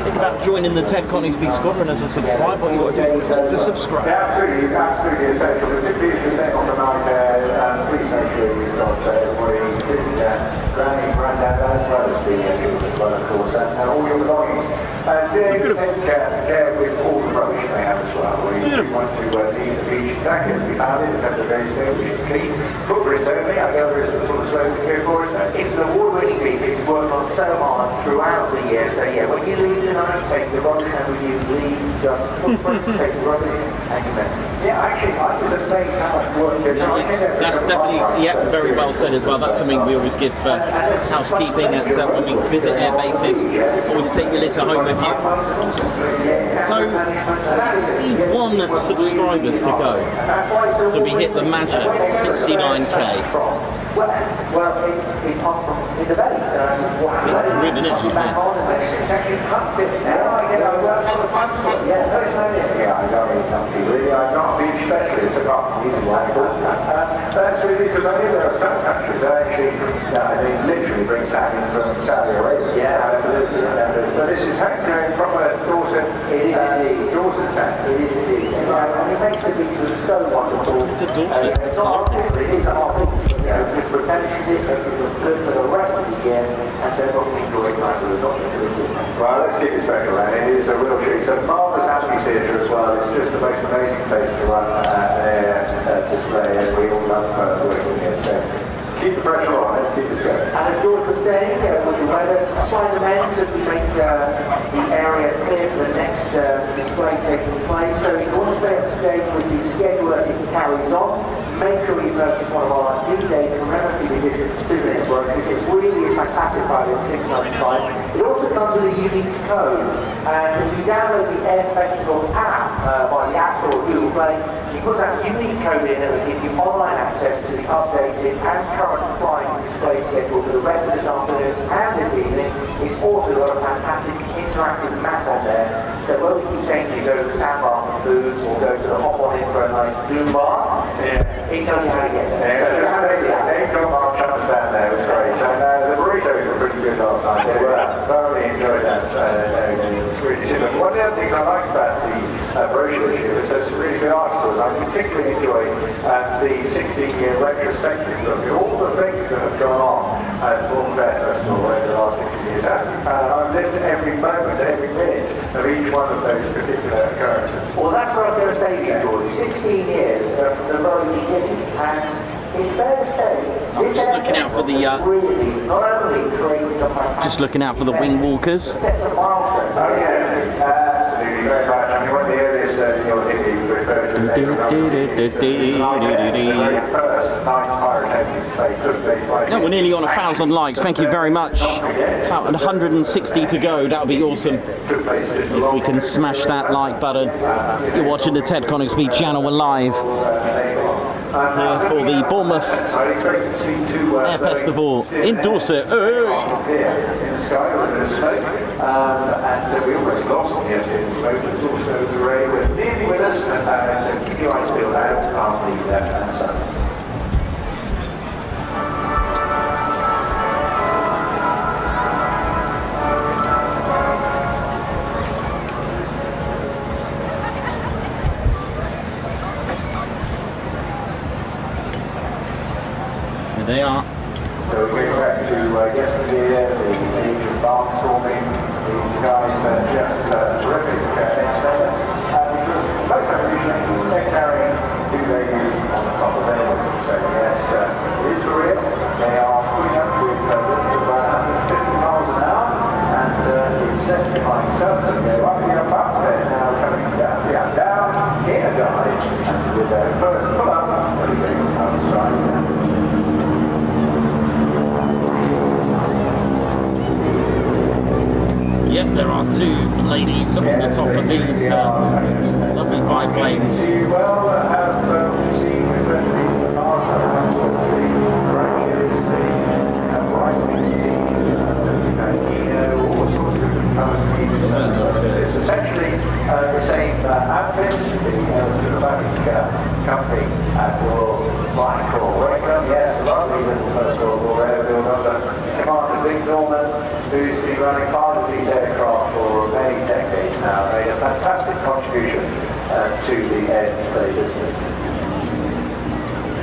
Speaker 1: think about joining the Ted Coningsby Squadron as a subscriber. What you got to do is to subscribe.
Speaker 3: Absolutely essential, particularly if you're staying on the night air. Please make sure you've got everybody sitting granny, granddad, as well as the children as well, of course, and all your belongings. And take care with all the rubbish they have as well. We want to leave the beach exactly as we found it, except the very same, which is clean. Footprints only, I know there is a sort of slogan here for it.
Speaker 4: It's an award-winning beach. It's worked on so hard throughout the year. So yeah, when you leave tonight, take the rubbish, and when you leave, just footprints, take the rubbish, and you met.
Speaker 3: Yeah, actually, I was amazed how much work they're doing.
Speaker 1: That's definitely, yeah, very well said as well. That's something we always give housekeeping at when we visit air bases. Always take your litter home with you. So, 61 subscribers to go to be hit the magic 69k.
Speaker 4: Well, it's on from in the belly.
Speaker 1: Ribbon it,
Speaker 4: It's actually cut it now. I get a work on the front. Yeah, no, it's not it.
Speaker 3: Yeah, I don't really comfy, really. I'm not a beach specialist, apart from using one. That's really because I knew there are some countries that actually, they literally bring sand in from Saudi Arabia.
Speaker 4: Yeah, absolutely.
Speaker 3: But this is happening from a Dorset.
Speaker 4: It is indeed.
Speaker 3: Dorset sand.
Speaker 4: It is indeed. And it makes the beach so wonderful.
Speaker 1: To Dorset,
Speaker 4: It's not our thing, it is our thing. It replenishes it, makes it look good for the rest of the year, and then what we enjoy time with not individual.
Speaker 3: Well, let's keep it special, and it is a real treat. So marvellous amphitheatre as well. It's just the most amazing place to run an display, and we all love working here. So keep the pressure on. Let's keep this going.
Speaker 4: And as George was saying, with the weather, slide the ends as we make the area clear for the next display taking place. So if you want to stay up to date with the schedule as it carries on, make sure you purchase one of our new days commemorative edition souvenir brochures. It really is fantastic value at £6.95. It also comes with a unique code, and if you download the Air Festival app by the App Store or Google Play, you put that unique code in and it gives you online access to the updated and current flying display schedule for the rest of this afternoon and this evening. It's also got a fantastic interactive map on there, so whether you keep saying you go to the sandbar for food or go to the hot one in for a nice blue bar, it tells you how to get there.
Speaker 3: They've got our chums down there. It was great. And the burritos were pretty good last night. They were. Thoroughly enjoyed that. It's really simple. One of the other things I liked about the brochure this year is there's some really good articles. I particularly enjoyed the 16-year retrospective look at all the things that have gone on at the Bournemouth Air Festival over the last 60 years. I've lived every moment, every minute of each one of those particular occurrences.
Speaker 4: Well, that's what I'm going to say to you, George. 16 years from the very beginning, and it's fair to say,
Speaker 1: I'm just looking out for the
Speaker 4: really not only created a fantastic
Speaker 1: just looking out for the Wingwalkers.
Speaker 4: sets a milestone.
Speaker 3: Oh yeah, absolutely, very much. I mean, one of the earliest you referred to the very first night pyrotechnic display took place by...
Speaker 1: No, we're nearly on 1,000 likes. Thank you very much. About 160 to go. That would be awesome if we can smash that like button. If you're watching the Ted Coningsby channel, we're live here for the Bournemouth Air Festival in Dorset.
Speaker 3: And we almost lost on the smoke, but also the rain was nearly with us, so keep your eyes peeled out on the left-hand side.
Speaker 1: they are.
Speaker 3: So we're going back to yesterday, the age of barnstorming. These guys are just terrific entertainment. Because most unusually, they're carrying 2 ladies on the top of their head. So yes, it is real. They are putting up with winds of about 150 miles an hour. And it's testifying stuff that go up, they're now coming down, in a dive. And with their first pull up, they're going outside now.
Speaker 1: Yep, there are 2 ladies on the top of these lovely biplanes.
Speaker 3: You well have seen especially in the past the crashes, the lightning, all sorts of colour schemes. It's essentially the same outfit, the Aerosuperbatics company will fly for Draken. Yes, lovely little First World War airfield. Commander Big Norman, who's been running 5 of these aircraft for many decades now, made a fantastic contribution to the air display business.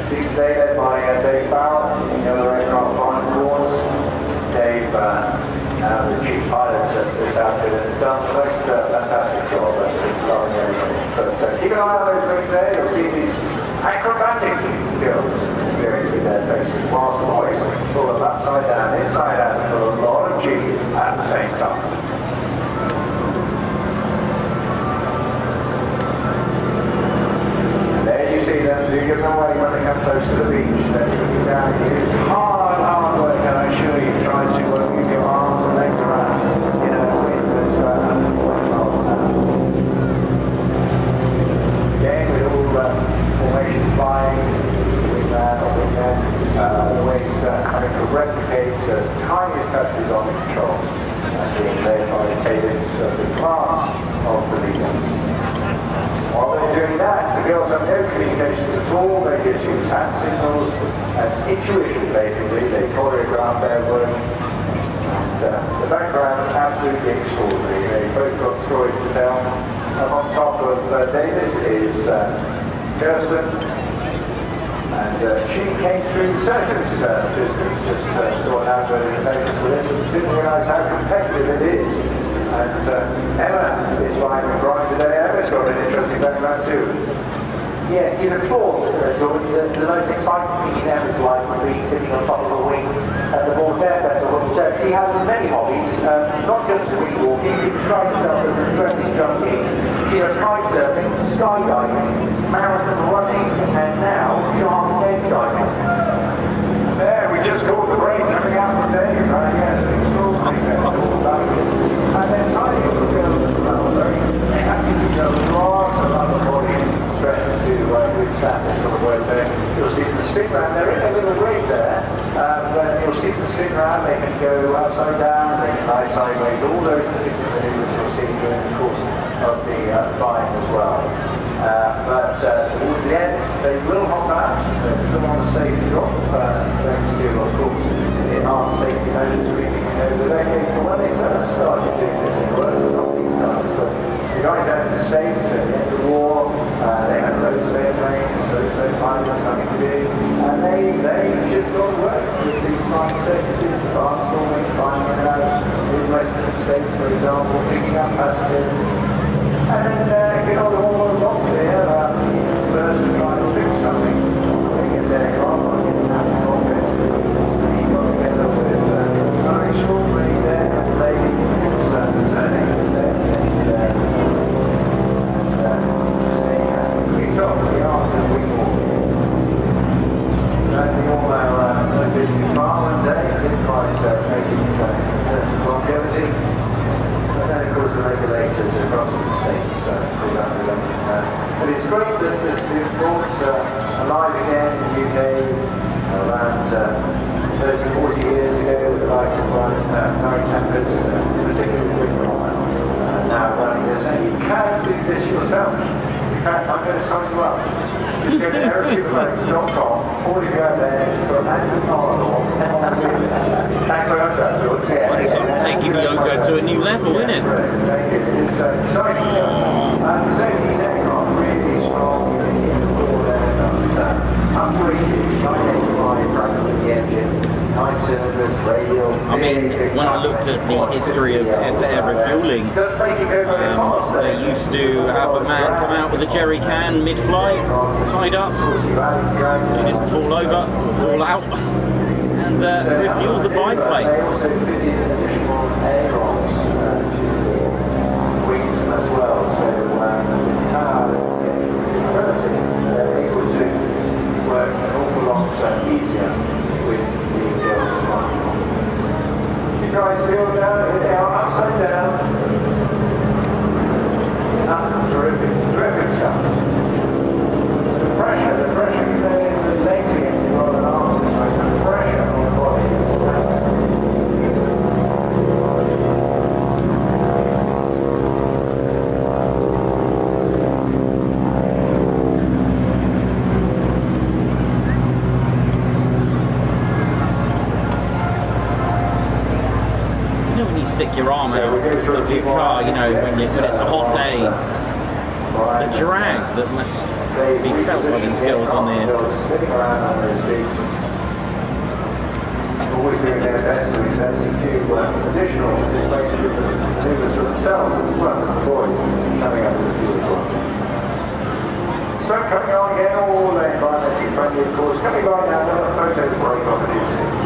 Speaker 3: Team today led by Dave Farrell, the other aircraft behind the doors. Dave, now the chief pilot at this outfit, has done the most fantastic job at flying everything. But keep an eye on those things there, you'll see these acrobatic skills appearing with their faces, whilst the boys pull them upside down, inside out for a lot of G at the same time. And there you see them, do give them away when they come close to the beach. They're looking down. It is hard work, and I assure you, trying to move your arms and legs around in a wind that's 140 miles an hour. Again, with all formation flying, wingman or wingman, always having to replicate the tiniest touches on the controls and being led by the cadence of the class of the leader. While they're doing that, the girls have no communications at all. They just use hand signals and intuition, basically. They choreograph their work. And the background is absolutely extraordinary. They both got stories to tell. Up on top of David is Kirsten, and she came through the circus business, just saw an advert in the paper for this, and didn't realise how competitive it is. And Emma is flying with Brian today. Emma's got an interesting background too.
Speaker 4: Yeah, you'd have thought, George, that the most exciting thing in Emma's life would be sitting on top of a wing at the Bournemouth Air Festival. So she has many hobbies, not just wing walking. She describes herself as a dressing junkie. She does kite surfing, skydiving, marathon running, and now shark head diving.
Speaker 3: There, we just caught the brain coming out from Dave, right? Yes, an extraordinary festival. And then tiny little girls as well, they have to go lots of other bodies stretched to withstand this sort of work there. You'll see them spin round, they're in a little grave there, but you'll see them spin round, they can go upside down, they can lie sideways, all those particular maneuvers you'll see during the course of the flying as well. But towards the end, they will hop out. They're still on a safety drop, thanks to, of course, the enhanced safety measures reaching over the decades. But when they first started doing this, it wasn't not these guys, but the guys out in the States at the end of the war, they had loads of airplanes, loads of pilots coming to do, and they just got to work with the flying services, barnstorming, flying in and out, in the Western States, for example, picking up passengers. And then, you know, the whole world got there, first trying to do something. They get their aircraft, they get an active office, and he got together with an extraordinary there, and they surnames there, and they kicked off the art of Wingwalkers. And we all know visiting far one day, didn't quite make it in terms of longevity. And then, of course, the regulators across the states pulled out the but it's great that this is brought alive again in the UK around 30, 40 years ago with the likes of Mary Tempered, particularly with now running this. And you can do this yourself. In fact, I'm going to sign you up. Just go to aerosuperbatics.com, or you go there, it's got an active corridor. Thanks very much, George.
Speaker 1: Well, it's sort of taking yoga to a new level, isn't it?
Speaker 3: Thank you. It's exciting stuff. The safety aircraft really strong in the forward air, upgraded 985 practically, yes,
Speaker 1: when I looked at the history of air-to-air refueling, they used to have a man come out with a jerry can mid-flight, tied up, so he didn't fall over or fall out, and refuel the biplane.
Speaker 3: Work an awful lot easier with the Gazelle Squadron. You guys feel down, hit out, upside down. Terrific stuff. The pressure is the legs against you rather than arms this way. The pressure on the body is
Speaker 1: stick your arm out of your car, you know, when it's a hot day, the drag that must be felt by these girls on there.
Speaker 3: Always doing their best to accept a few additional displacement maneuvers for themselves as well as the boys coming up with a few as well. So coming on again, all the environmentally friendly of course, coming right now, another photo break opportunity.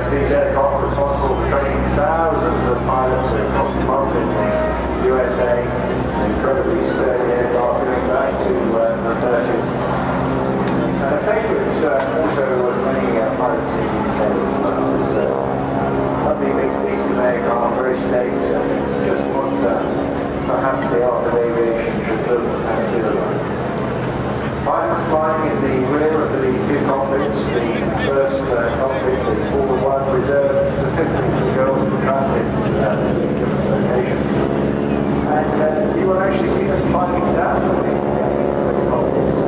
Speaker 3: These aircraft are responsible for training thousands of pilots across the world in the USA. Incredibly sturdy aircraft going back to the 30s. And a favourite also with many pilots in the UK as well. It's a lovely big piece of aircraft, very stately. It's just what perhaps the art of aviation should look and feel like. Pilots flying in the rear of the two cockpits, the first cockpit is for the one reserved specifically for girls who travel in different locations. And you will actually see them flying down the cockpits.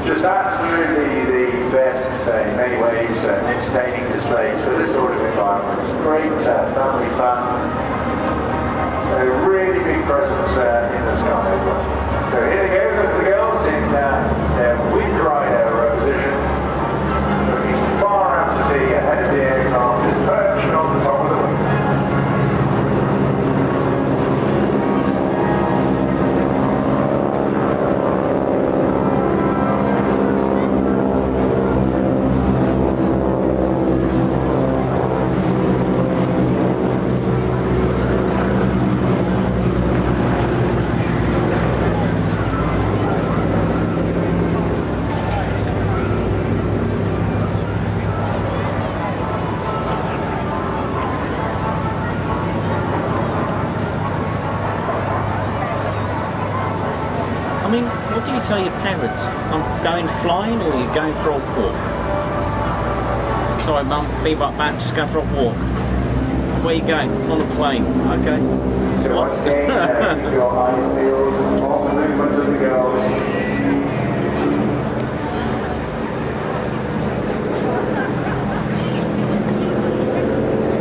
Speaker 3: Just absolutely the best, in many ways, entertaining display for this sort of environment. It's great family fun. A really big presence in the sky as well. So here they go, the girls in their wind rider position, looking far out to sea ahead of the aircraft, just perched on the top of the wing.
Speaker 1: I mean, what do you tell your parents? I'm going flying or you're going for a walk? Sorry mum, bebop back, just going for a walk. Where are you going? On a plane, okay.
Speaker 3: So once again, keep your eyes peeled on the movement of the girls.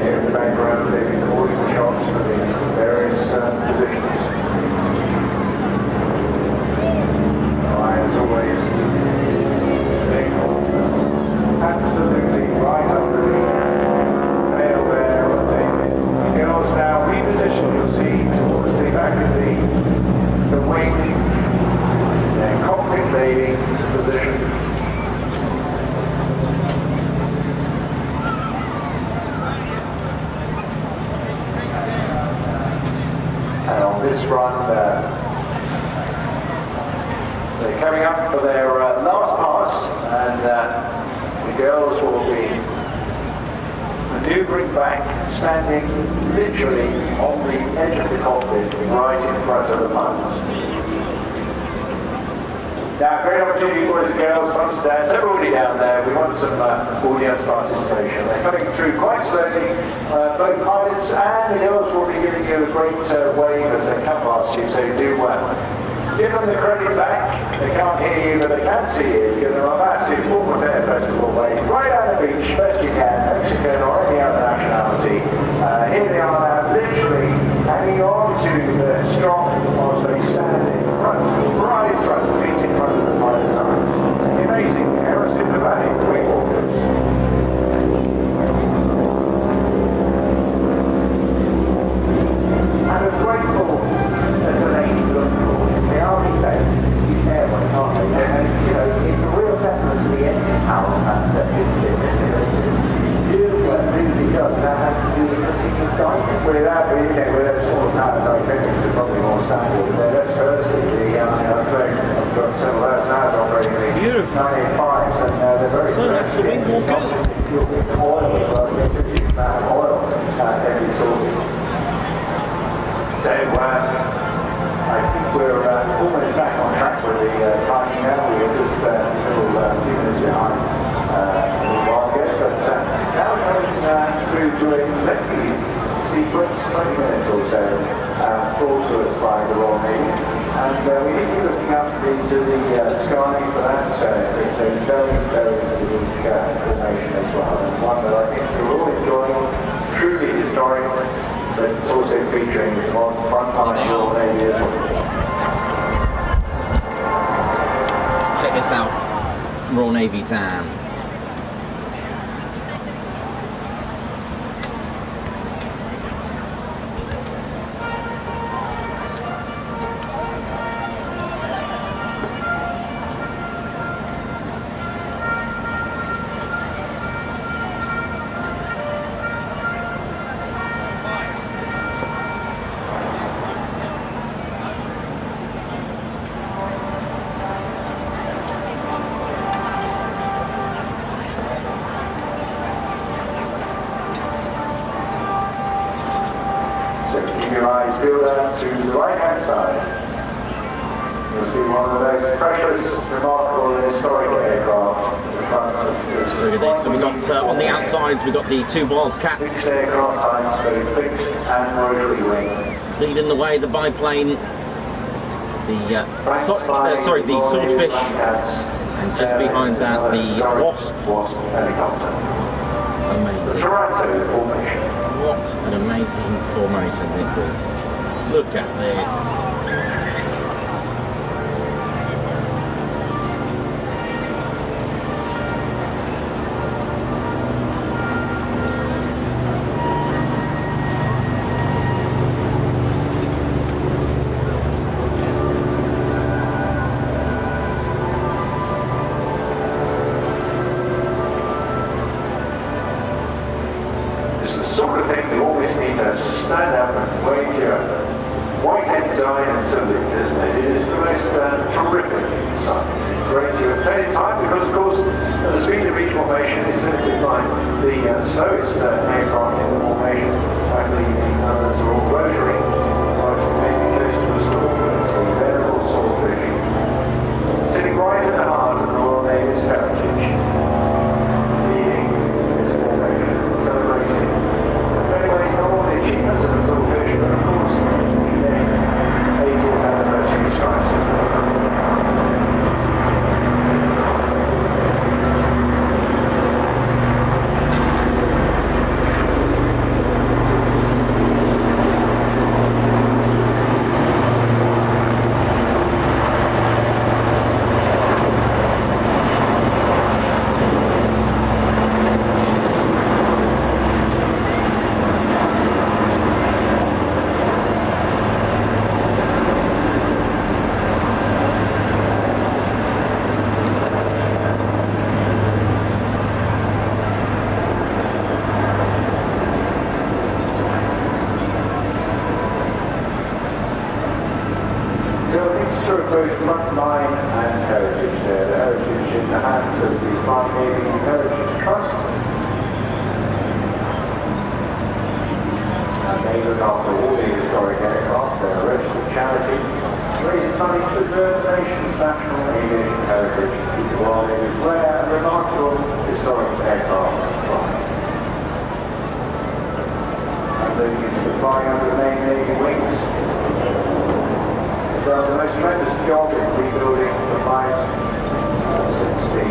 Speaker 3: Here in the background, they've recorded the shots for the various positions. for their last pass, and the girls will be maneuvering back, standing literally on the edge of the cockpit, right in front of the pilots. Now, great opportunity, boys and girls, once they're already down there. We want some audience participation. They're coming through quite slowly. Both pilots and the girls will be giving you a great wave as they come past you, so do well. Give them the credit back. They can't hear you, but they can see you. Give them a massive Bournemouth Air Festival wave right on the beach, best you can, Mexican or any other nationality. Here they are now, literally hanging on to the strong as they stand in front, right in front, feet in front of the pilot's eyes. Amazing, Aerosuperbatics Wingwalkers. And as graceful as the ladies look for, they are effective in airways, aren't they? And you know, it's a real testament to the engine power of that really does. That has to do with continuous guidance. Without sort of power dynamics, it's probably more standard. That's firstly, I've got several hours now operating the 95s, and they're very
Speaker 1: So that's the Wingwalkers.
Speaker 3: Oil as well, it's a huge amount of oil every sort. So, I think we're almost back on track with the timing now. We were just a little few minutes behind a little while ago, but now we're coming through to a rescue sequence, 20 minutes or so, brought to us by the Royal Navy. And we need to be looking up into the sky for that. It's a very, very unique formation as well, and one that I think we're all enjoying, truly historic. But it's also featuring on frontline Royal Navy as well.
Speaker 1: Check this out, Royal Navy time.
Speaker 3: To the right-hand side, you'll see one of the most precious, remarkable, and historic aircraft.
Speaker 1: Look at this. So we got on the outside, we got the two Wildcats.
Speaker 3: This aircraft types, both fixed and rotary wing.
Speaker 1: Leading the way, the biplane, the Swordfish, and just behind that, the Wasp.
Speaker 3: Helicopter.
Speaker 1: Amazing.
Speaker 3: The Toronto formation.
Speaker 1: What an amazing formation this is. Look at this.
Speaker 3: It's the sort of thing you always need to stand up and wave your white-head design and cylinders, isn't it? It is the most terrific sight. It's great to have plenty of time because, of course, the speed of each formation is limited by the slowest aircraft in the formation. Actually, the others are all rotary, like maybe close to the Swordfish, the venerable Swordfish, sitting right at the heart of the Royal Navy's heritage, leading this formation, celebrating in many ways not all the achievements of the Swordfish, but of course, 80th anniversary strikes as well. flying under the main Navy wings. They've done the most tremendous job in rebuilding the flight since the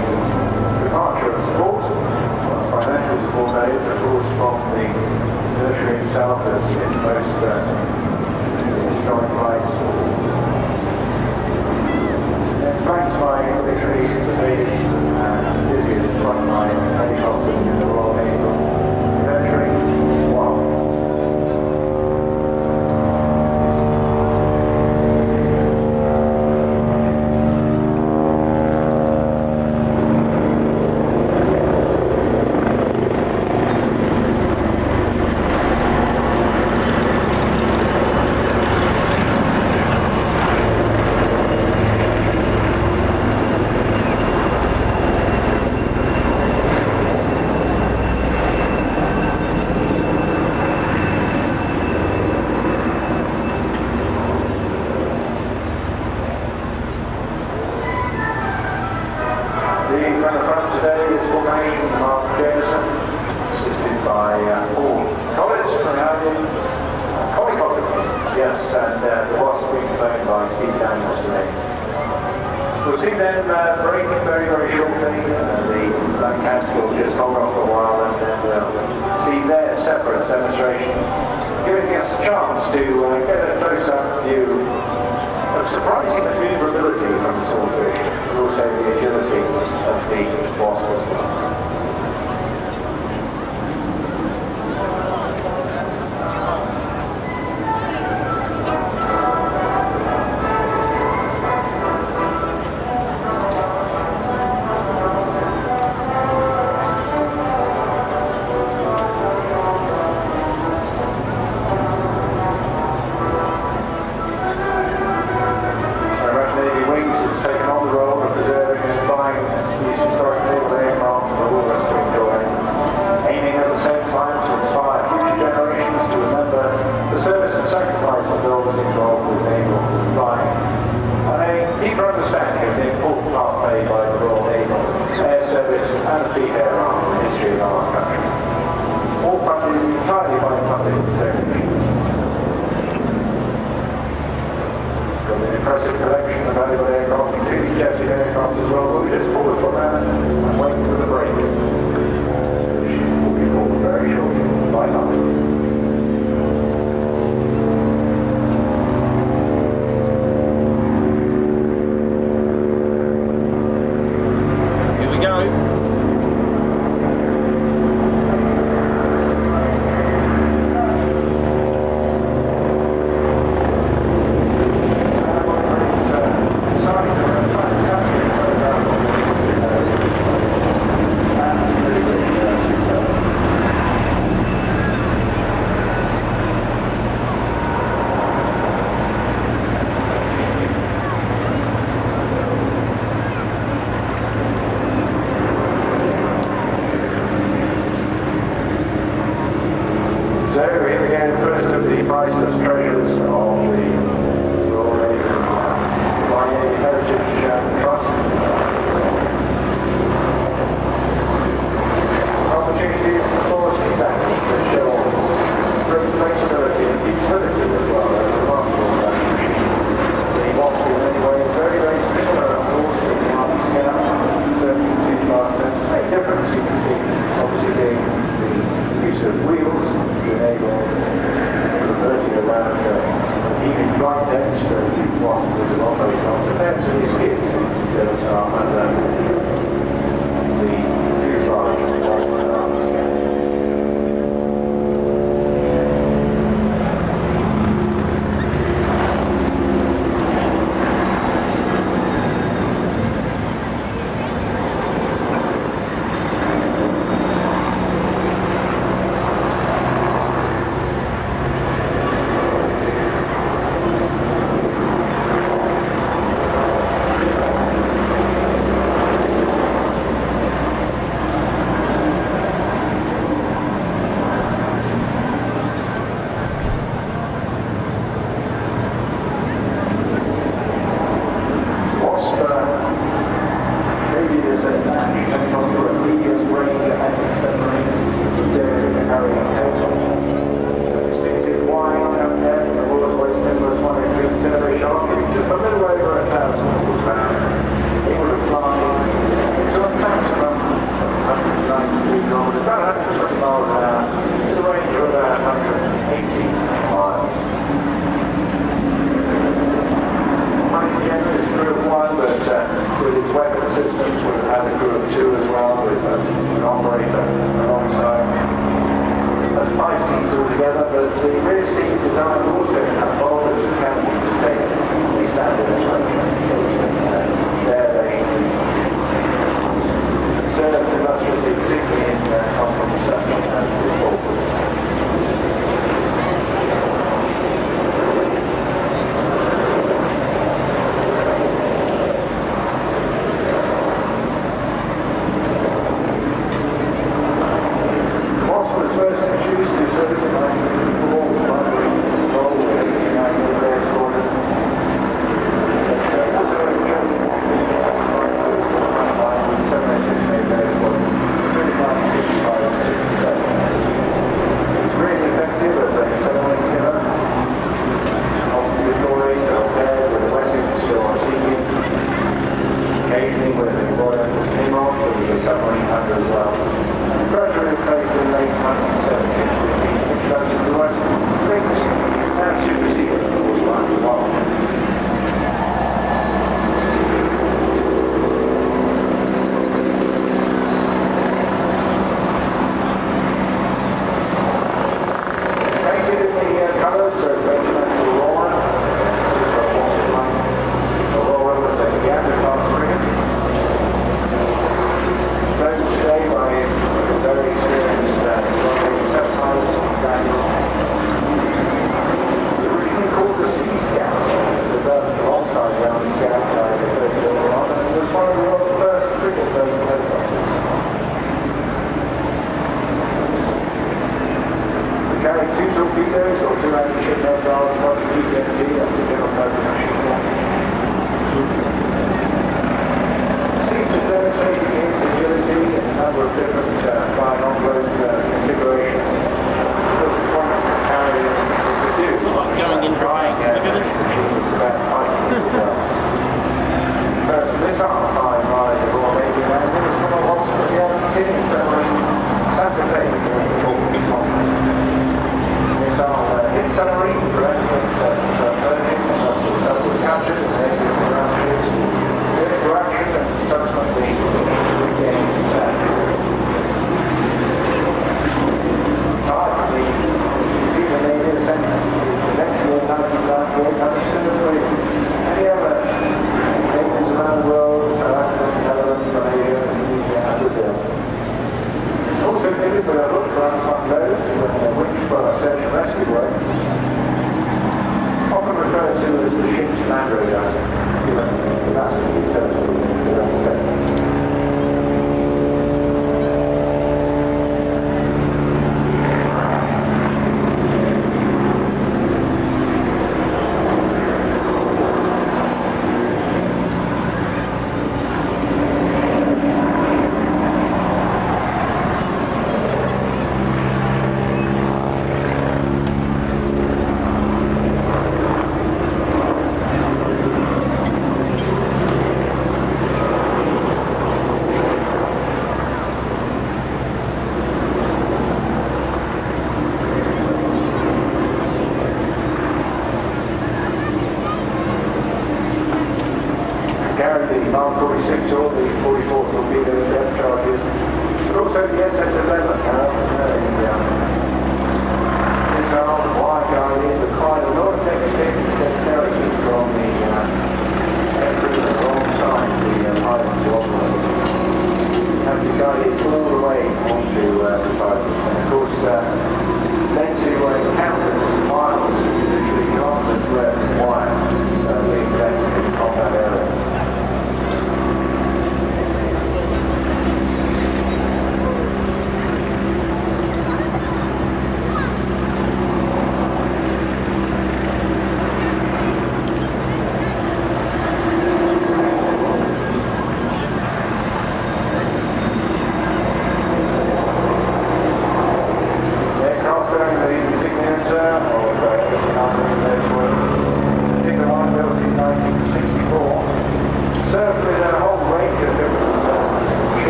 Speaker 3: departure of support. Financial support, that is, of course, from the nursery itself that's in most historic flights. In fact, my literally the biggest and busiest frontline helicopter in the Royal Navy, nurturing Wildcats. The Wasp being flown by today. We'll see them breaking very, very shortly. The Lancaster will just hold off for a while and then we'll see their separate demonstration, giving us a chance to get a close-up view of surprising maneuverability from the Swordfish, and also the agility of the Wasp as well. Impressive collection of valuable aircraft, including jet aircraft as well. We'll just pause for a moment and wait for the break. We'll be forward very shortly. Bye-bye.
Speaker 1: Here we go. Wheels to enable the ability around
Speaker 3: kilometres, about 120 miles an hour, to the range of about 180 miles. This crew of one, but with its weapon systems, we've had a crew of two as well, with an operator alongside. That's 5 seats altogether, but the rear seat design also has boulders can take the standard there they serve illustratively, particularly in hospital settlement and before.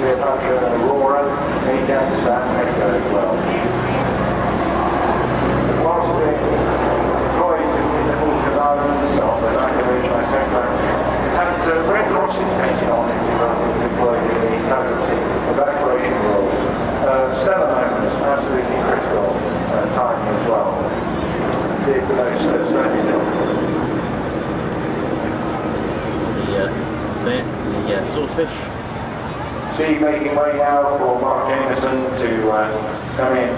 Speaker 3: Cleopatra, Aurora, gents, and Mk as well. Whilst being deployed in the Balkan Islands on the back of HMS Hector, it had red crosses painted on it because it was deployed in the casualty evacuation role. Stellar moments, absolutely critical time as well. Did the most splendid job.
Speaker 1: The Swordfish.
Speaker 3: See, making way now for Mark Jameson to come in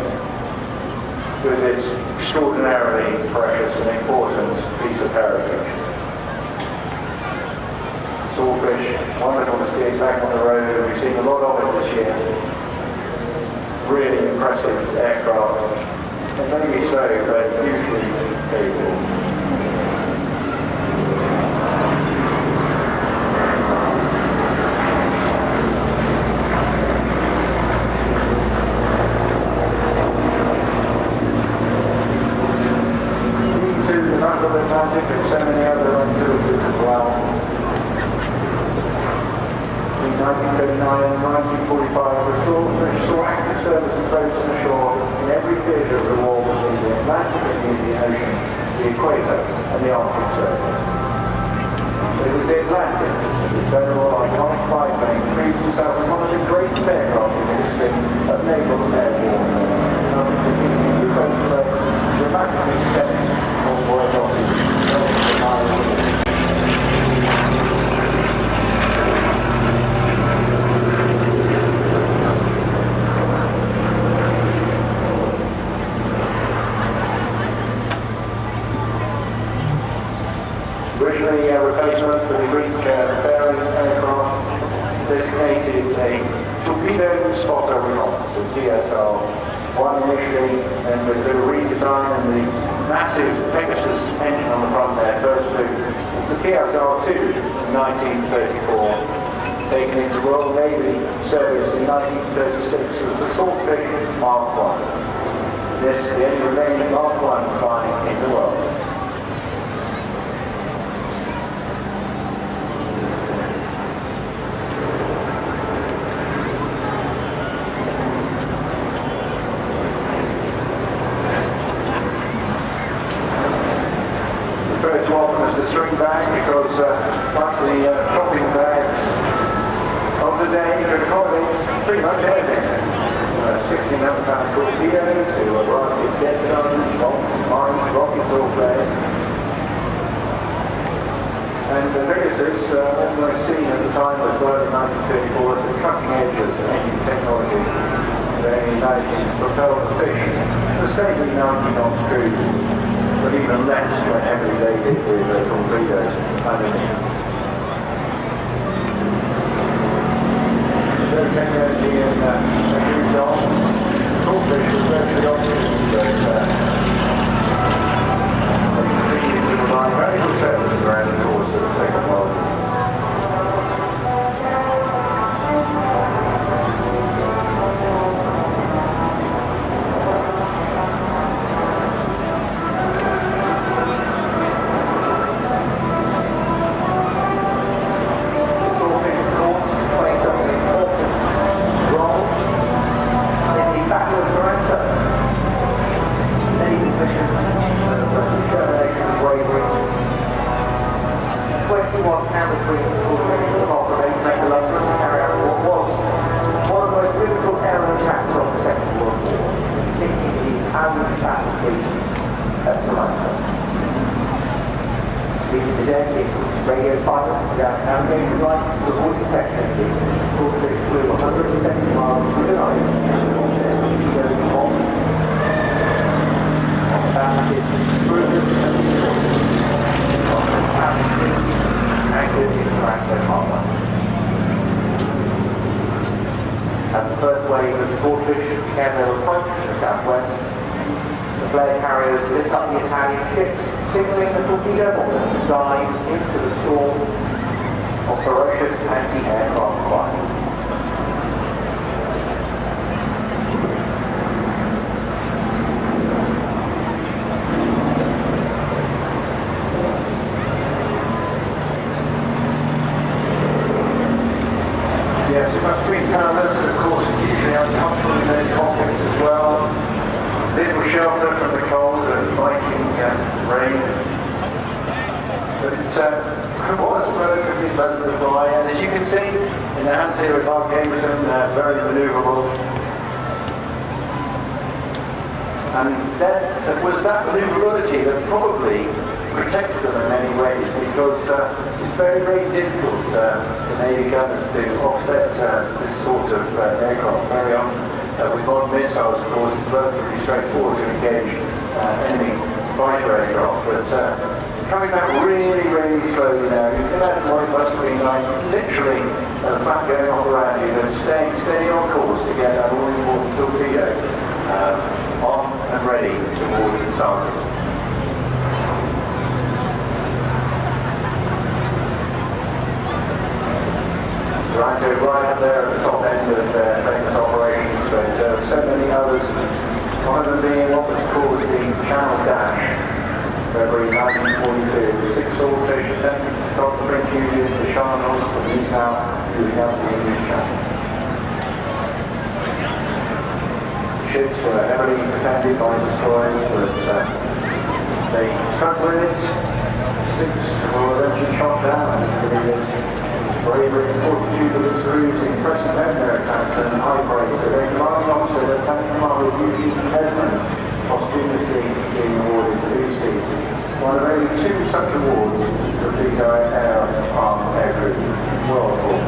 Speaker 3: with this extraordinarily precious and important piece of heritage. Swordfish, wonderful to see it back on the road. We've seen a lot of it this year. Really impressive aircraft. And maybe so, but hugely capable. Atlantic and so many other activities as well. In 1939 and 1945, the Swordfish saw active service of boats on the shore in every theatre of the war between the Atlantic and the Indian Ocean, the Equator and the Arctic Circle. It was the Atlantic that the federal iconic biplane proved himself as one of the greatest aircraft in the history of naval air warfare. After defeating two boats dramatically stepped on board losses. Originally a replacement for the Greek Fairings aircraft designated a torpedo spotter reconnaissance, TSR. One initially, and with a redesign and the massive Pegasus engine on the front there, first flew the TSR-2 in 1934, taken into Royal Navy service in 1936 as the Swordfish Mark I. This the only remaining Mark I flying in the world. To often as the string bag because like the shopping bags of the day, you could probably pretty much anything. 1600-pound torpedo to a variety of jet guns, mines, rockets, all players. And the Pegasus, almost seen at the time was early 1934 at the cutting edge of engine technology. They managed to propel the fish to a steady 90 knots cruise. But even less when every day did with torpedoes underneath. So technology and moved on. Swordfish was virtually obsolete, but they continued to provide very good service around the course of the Second World War. Radio pilots without navigation lights to avoid detection. Swordfish flew 170 miles through the night on their going on the baskets, cruisers and destroyers. Anchored in Lancaster harbour. As the first wave of Swordfish began their approach to the southwest, the flare carriers lit up the Italian ships, signaling the torpedo bombers to dive into the storm of ferocious anti-aircraft fire. Yes, it must Twin towers, of course, usually uncomfortable in those cockpits as well. Little shelter from the cold and biting rain. But it was relatively pleasant to fly, and as you can see in the hands here of Mark Jameson, very manoeuvrable. And that was that manoeuvrability that probably protected them in many ways, because it's very, very difficult for Navy gunners to offset this sort of aircraft. Very often with modern missiles, of course, it's relatively straightforward to engage enemy fighter aircraft, but coming back really, really slowly now. You can imagine what it must have been like, literally the flap going off around you, and staying steady on course to get that all-important torpedo on and ready towards the target. Right up there at the top end of their famous operations, but so many others. One of them being what was called the Channel Dash, February 1942. 6 Swordfish attempting to stop the French Union, the Channels, and these now moving out the English Channel. Ships were heavily defended by destroyers, but they stuck with it. 6 were eventually shot down, and bravery and fortitude of its crews, impressive air attacks and high praise. So their commanding officer, Lieutenant Commander Eugene Esmond, posthumously being awarded the BC. One of only 2 such awards for Torpedo Air Arm Aircrew World Corps.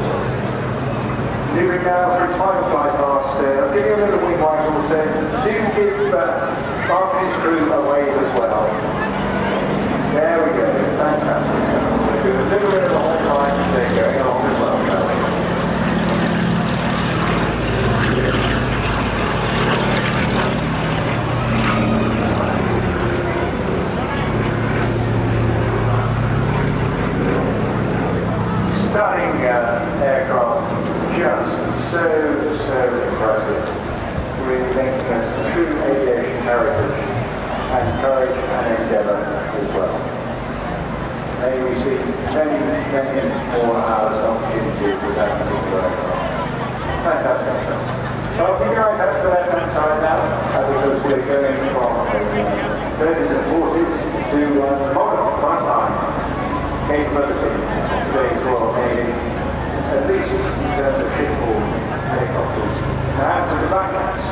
Speaker 3: Moving now for its final flight past, I'll give you a little wing waggle, so do give Mark and his crew a wave as well. There we go, fantastic. We'll do a little bit of the whole time thing going along as well, shall we? Stunning aircraft, just so impressive. Really making us true aviation heritage and courage and endeavour as well. May we see many, many more hours of opportunity with that particular aircraft. Fantastic stuff. Well, keep your eyes out for that side now, because we're going from 30s and 40s to modern frontline capability of today's Royal Navy, at least in terms of shipboard helicopters, and to the backcats.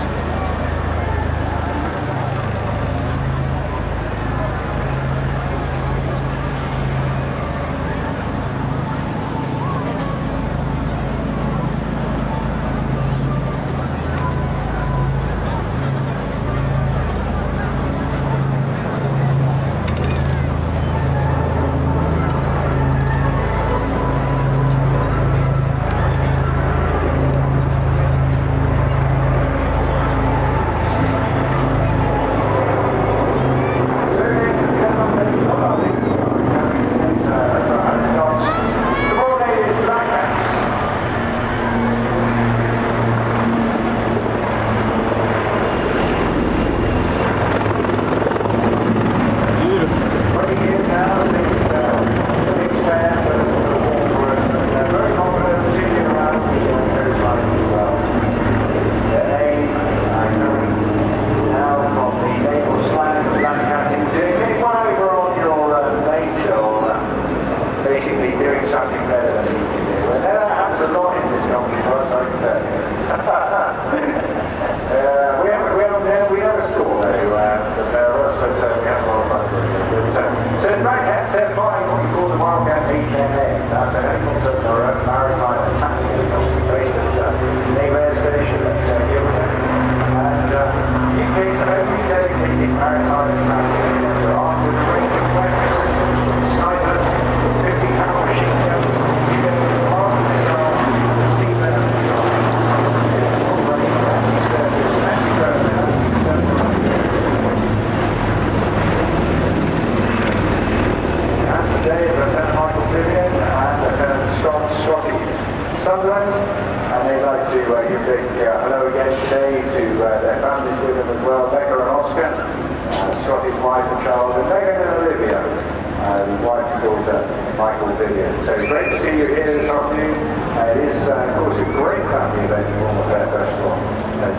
Speaker 3: Viggen. So great to see you here this afternoon. It is, of course, a great family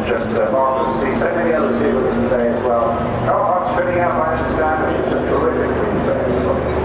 Speaker 3: just marvellous to see so many others here with us today as well. Car parks filling out, I understand, which is just terrific things there as well.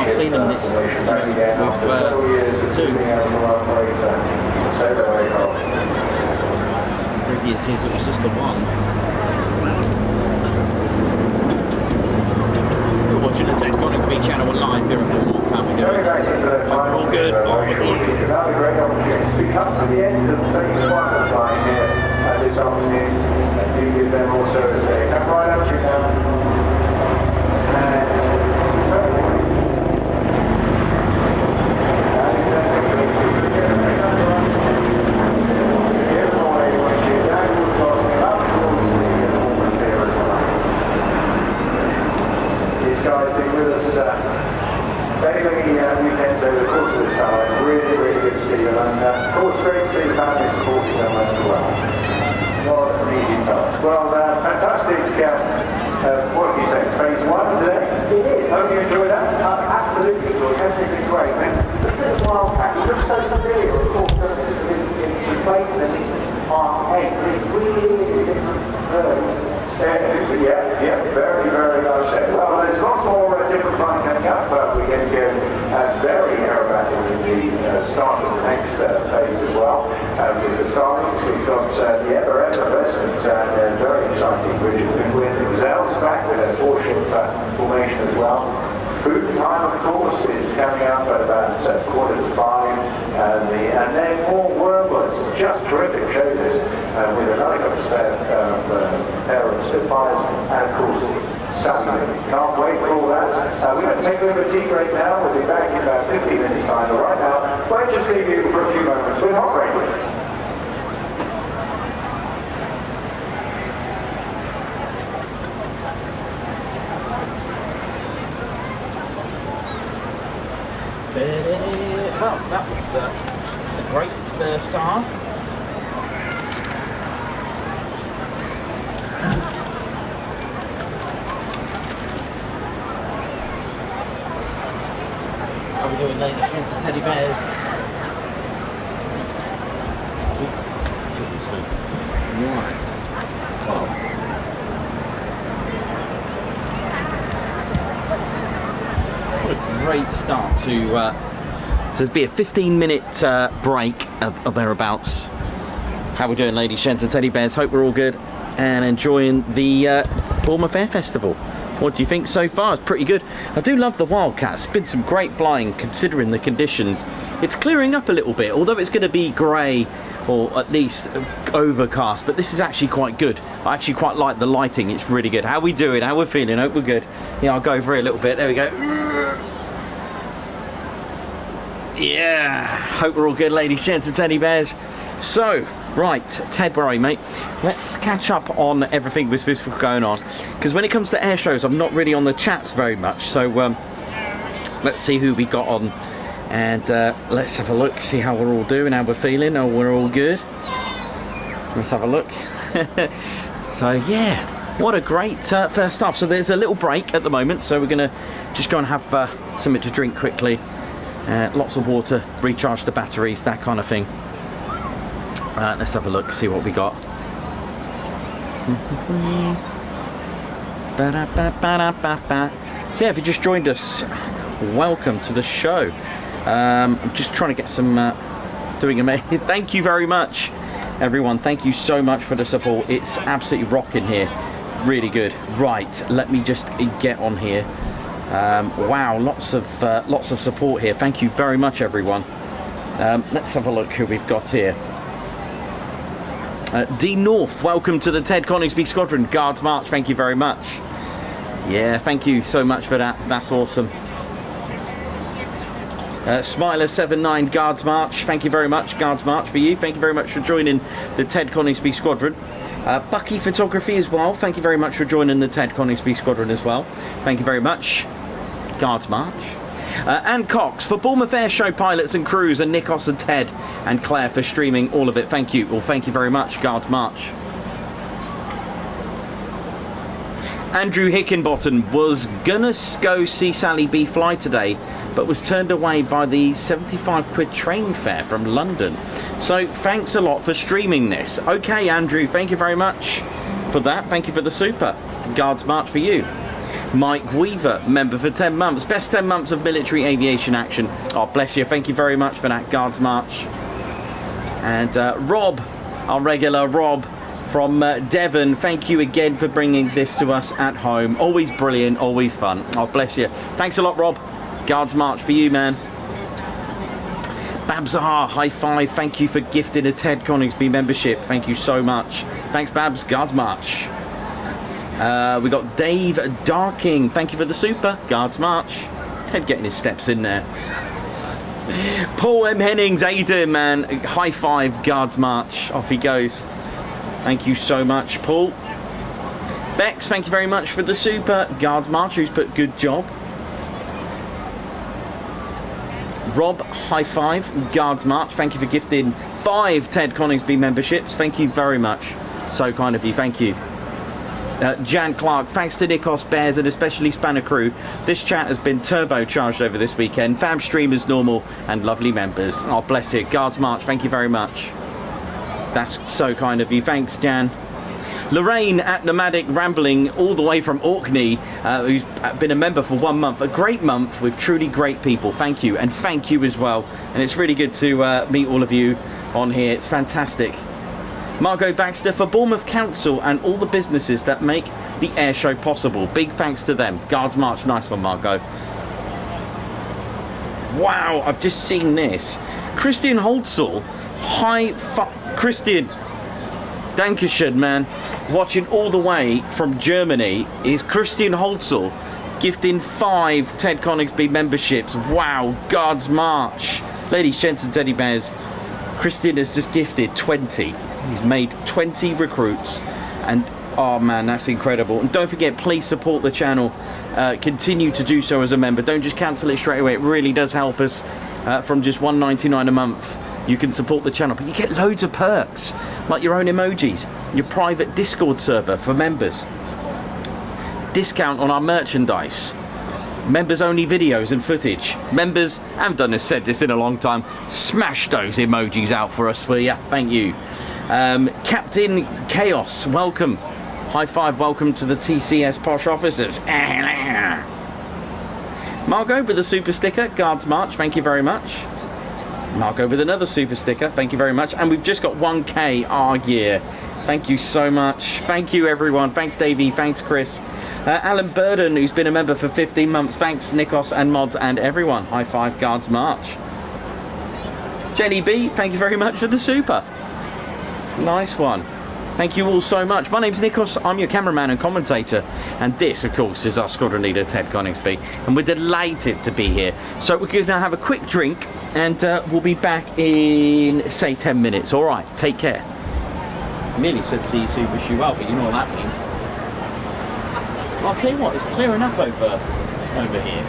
Speaker 1: I've seen them this with two. Previous years it was just the one. You're watching the Ted Coningsby channel live here at Bournemouth. How we doing? All good.
Speaker 3: Another great opportunity. We come to the end of phase one of flying here this afternoon. And do give them also a say. Come right up to you now. Weekends over the course of this summer. Really, really good to see them. And of course, great to see the family supporting them as well. Not an easy task. Well, fantastic. What do you say? Phase one today? It is. Hope you enjoyed that? Absolutely enjoyed. Everything's been great. The little Wildcat, he looks so familiar, of course, in replacement of Mark 8. It's really different birds. Yeah, very, very much so. Well, there's lots more different flying coming up, but we're going to get very aerobatic in the start of the next phase as well. With the Starlings, we've got the ever-effervescent and very exciting British Goodwin. Gazelle's back with a 4-ship formation as well. Food time, of course, is coming up at about 4:45, and then more warblers. Just terrific show this with another couple of pair of Spitfires, and of course, Saab. Can't wait for all that. We're going to take a little bit of tea break now. We'll be back in about 15 minutes' time. But right now, we'll just leave you for a few moments with hot break.
Speaker 1: Well, that was a great first half. How are we doing, ladies, gents and teddy bears? Goodness me. Right. Well. What a great start to so there's be a 15-minute break or thereabouts. How we doing, ladies, gents and teddy bears? Hope we're all good and enjoying the Bournemouth Air Festival. What do you think so far? It's pretty good. I do love the Wildcat. It's been some great flying considering the conditions. It's clearing up a little bit, although it's going to be grey or at least overcast, but this is actually quite good. I actually quite like the lighting. It's really good. How we doing? How we're feeling? Hope we're good. Yeah, I'll go over it a little bit. There we go. Yeah, hope we're all good, ladies, gents and teddy bears. So, right, Ted, where are you, mate? Let's catch up on everything we're supposed to be going on, because when it comes to air shows, I'm not really on the chats very much. So let's see who we got on, and let's have a look, see how we're all doing, how we're feeling. Oh, we're all good. Let's have a look. So yeah, what a great first half. So there's a little break at the moment, so we're gonna just go and have something to drink quickly. Lots of water, recharge the batteries, that kind of thing. Let's have a look, see what we got. So yeah, if you just joined us, welcome to the show. I'm just trying to get some doing amazing. Thank you very much, everyone. Thank you so much for the support. It's absolutely rocking here. Really good. Right, let me just get on here. Wow, lots of support here. Thank you very much, everyone. Let's have a look who we've got here. D North, welcome to the Ted Coningsby Squadron. Guards March, thank you very much. Yeah, thank you so much for that. That's awesome. Smiler79, Guards March, thank you very much. Guards March for you. Thank you very much for joining the Ted Coningsby Squadron. Bucky Photography as well, thank you very much for joining the Ted Coningsby Squadron as well. Thank you very much. Guards March. And Cox for Bournemouth Air Show pilots and crews, and Nikos and Ted and Claire for streaming all of it. Thank you. Well, thank you very much. Guards March. Andrew Hickenbottom was gonna go see Sally B fly today, but was turned away by the 75 quid train fare from London. So thanks a lot for streaming this. Okay, Andrew, thank you very much for that. Thank you for the super. Guards March for you. Mike Weaver, member for 10 months. Best 10 months of military aviation action. Oh, bless you. Thank you very much for that, Guards March. And Rob, our regular Rob from Devon, thank you again for bringing this to us at home. Always brilliant, always fun. Oh, bless you. Thanks a lot, Rob. Guards March for you, man. Babzar, high five. Thank you for gifting a Ted Coningsby membership. Thank you so much. Thanks, Babs. Guards March. We got Dave Darking. Thank you for the super. Guards March. Ted getting his steps in there. Paul M. Hennings, how you doing, man? High five. Guards March. Off he goes. Thank you so much, Paul. Bex, thank you very much for the super. Guards March, who's put good job. Rob, high five. Guards March, thank you for gifting 5 Ted Coningsby memberships. Thank you very much. So kind of you, thank you. Jan Clark, thanks to Nikos, Bears and especially Spanner Crew. This chat has been turbocharged over this weekend. Fab streamers normal and lovely members. Oh, bless you. Guards March, thank you very much. That's so kind of you. Thanks, Jan. Lorraine at Nomadic Rambling, all the way from Orkney, who's been a member for 1 month. A great month with truly great people. Thank you, and thank you as well. And it's really good to meet all of you on here. It's fantastic. Margot Baxter for Bournemouth Council and all the businesses that make the air show possible. Big thanks to them. Guards March, nice one, Margot. Wow, I've just seen this. Christian Holzel, Christian, Dankeschön, man. Watching all the way from Germany is Christian Holzel, gifting 5 Ted Coningsby memberships. Wow, Guards March. Ladies, gents and teddy bears, Christian has just gifted 20. He's made 20 recruits, and oh man, that's incredible. And don't forget, please support the channel. Continue to do so as a member. Don't just cancel it straight away. It really does help us. From just $1.99 a month, you can support the channel, but you get loads of perks, like your own emojis, your private Discord server for members, discount on our merchandise, members only videos and footage. Members, I haven't said this in a long time, smash those emojis out for us, will ya? Thank you. Captain Chaos, welcome. High five, welcome to the TCS Posh Officers. Margot with a super sticker, Guards March, thank you very much. Margot with another super sticker, thank you very much. And we've just got 1K our year. Thank you so much. Thank you, everyone. Thanks, Davey. Thanks, Chris. Alan Burden, who's been a member for 15 months. Thanks, Nikos and Mods and everyone. High five, Guards March. Jenny B, thank you very much for the super. Nice one. Thank you all so much. My name's Nikos, I'm your cameraman and commentator, and this, of course, is our squadron leader, Ted Coningsby, and we're delighted to be here. So we're going to have a quick drink, and we'll be back in, say, 10 minutes. All right, take care. I nearly said see you super shoe out, but you know what that means. Well, I'll tell you what, it's clearing up over here.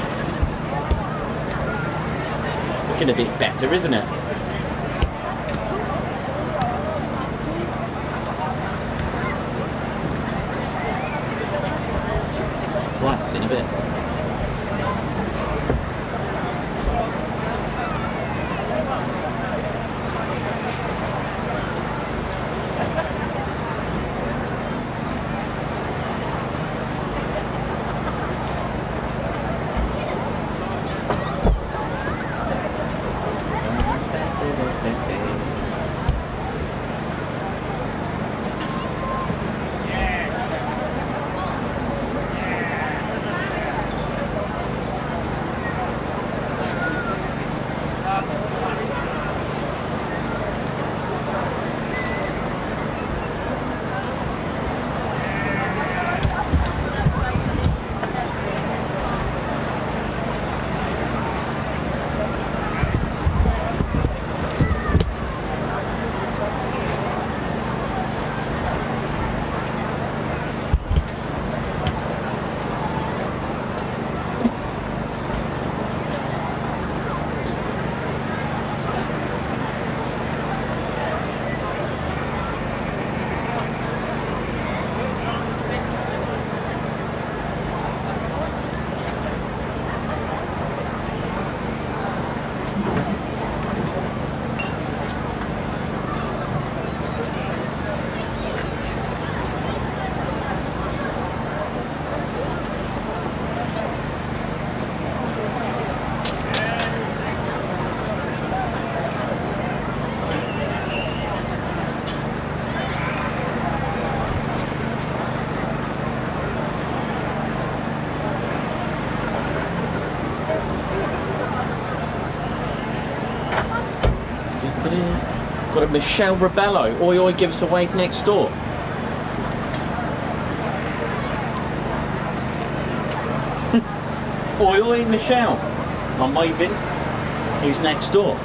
Speaker 1: Looking a bit better, isn't it? Right, see you in a bit. Got a Michelle Rebello. Oi, oi, give us a wave next door. Oi, oi, Michelle. I'm waving. Who's next door?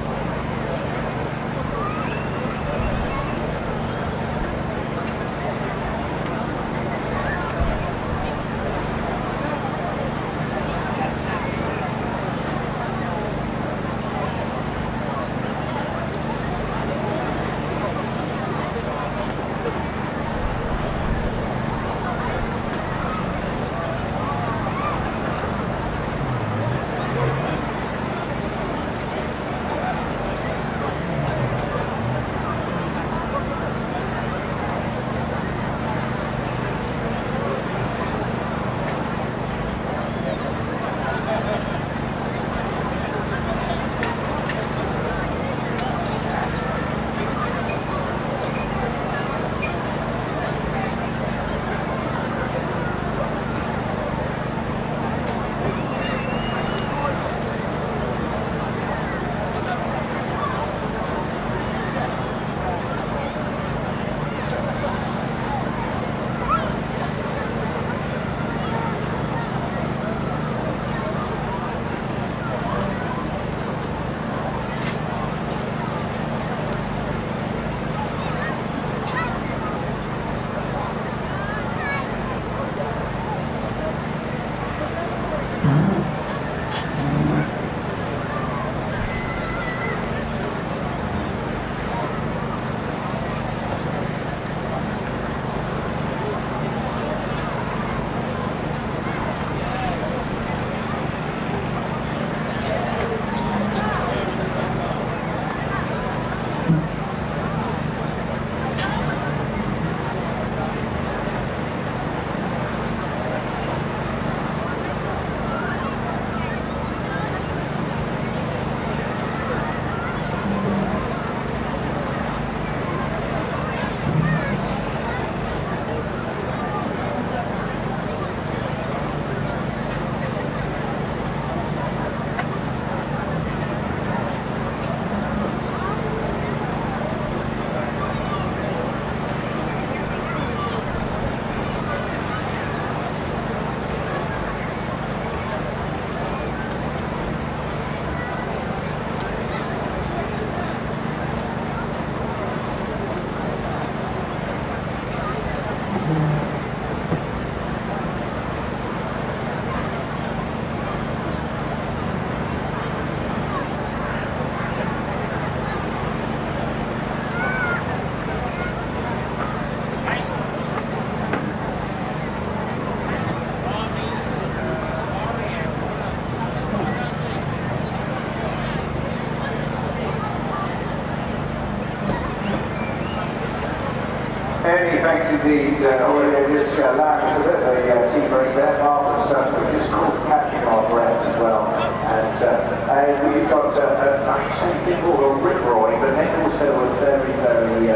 Speaker 3: Thanks indeed, this lounge is a bit of a team break there, marvellous stuff, which is called catching our breath as well. And we've got, I say people who are rip-roaring, but then also a very, very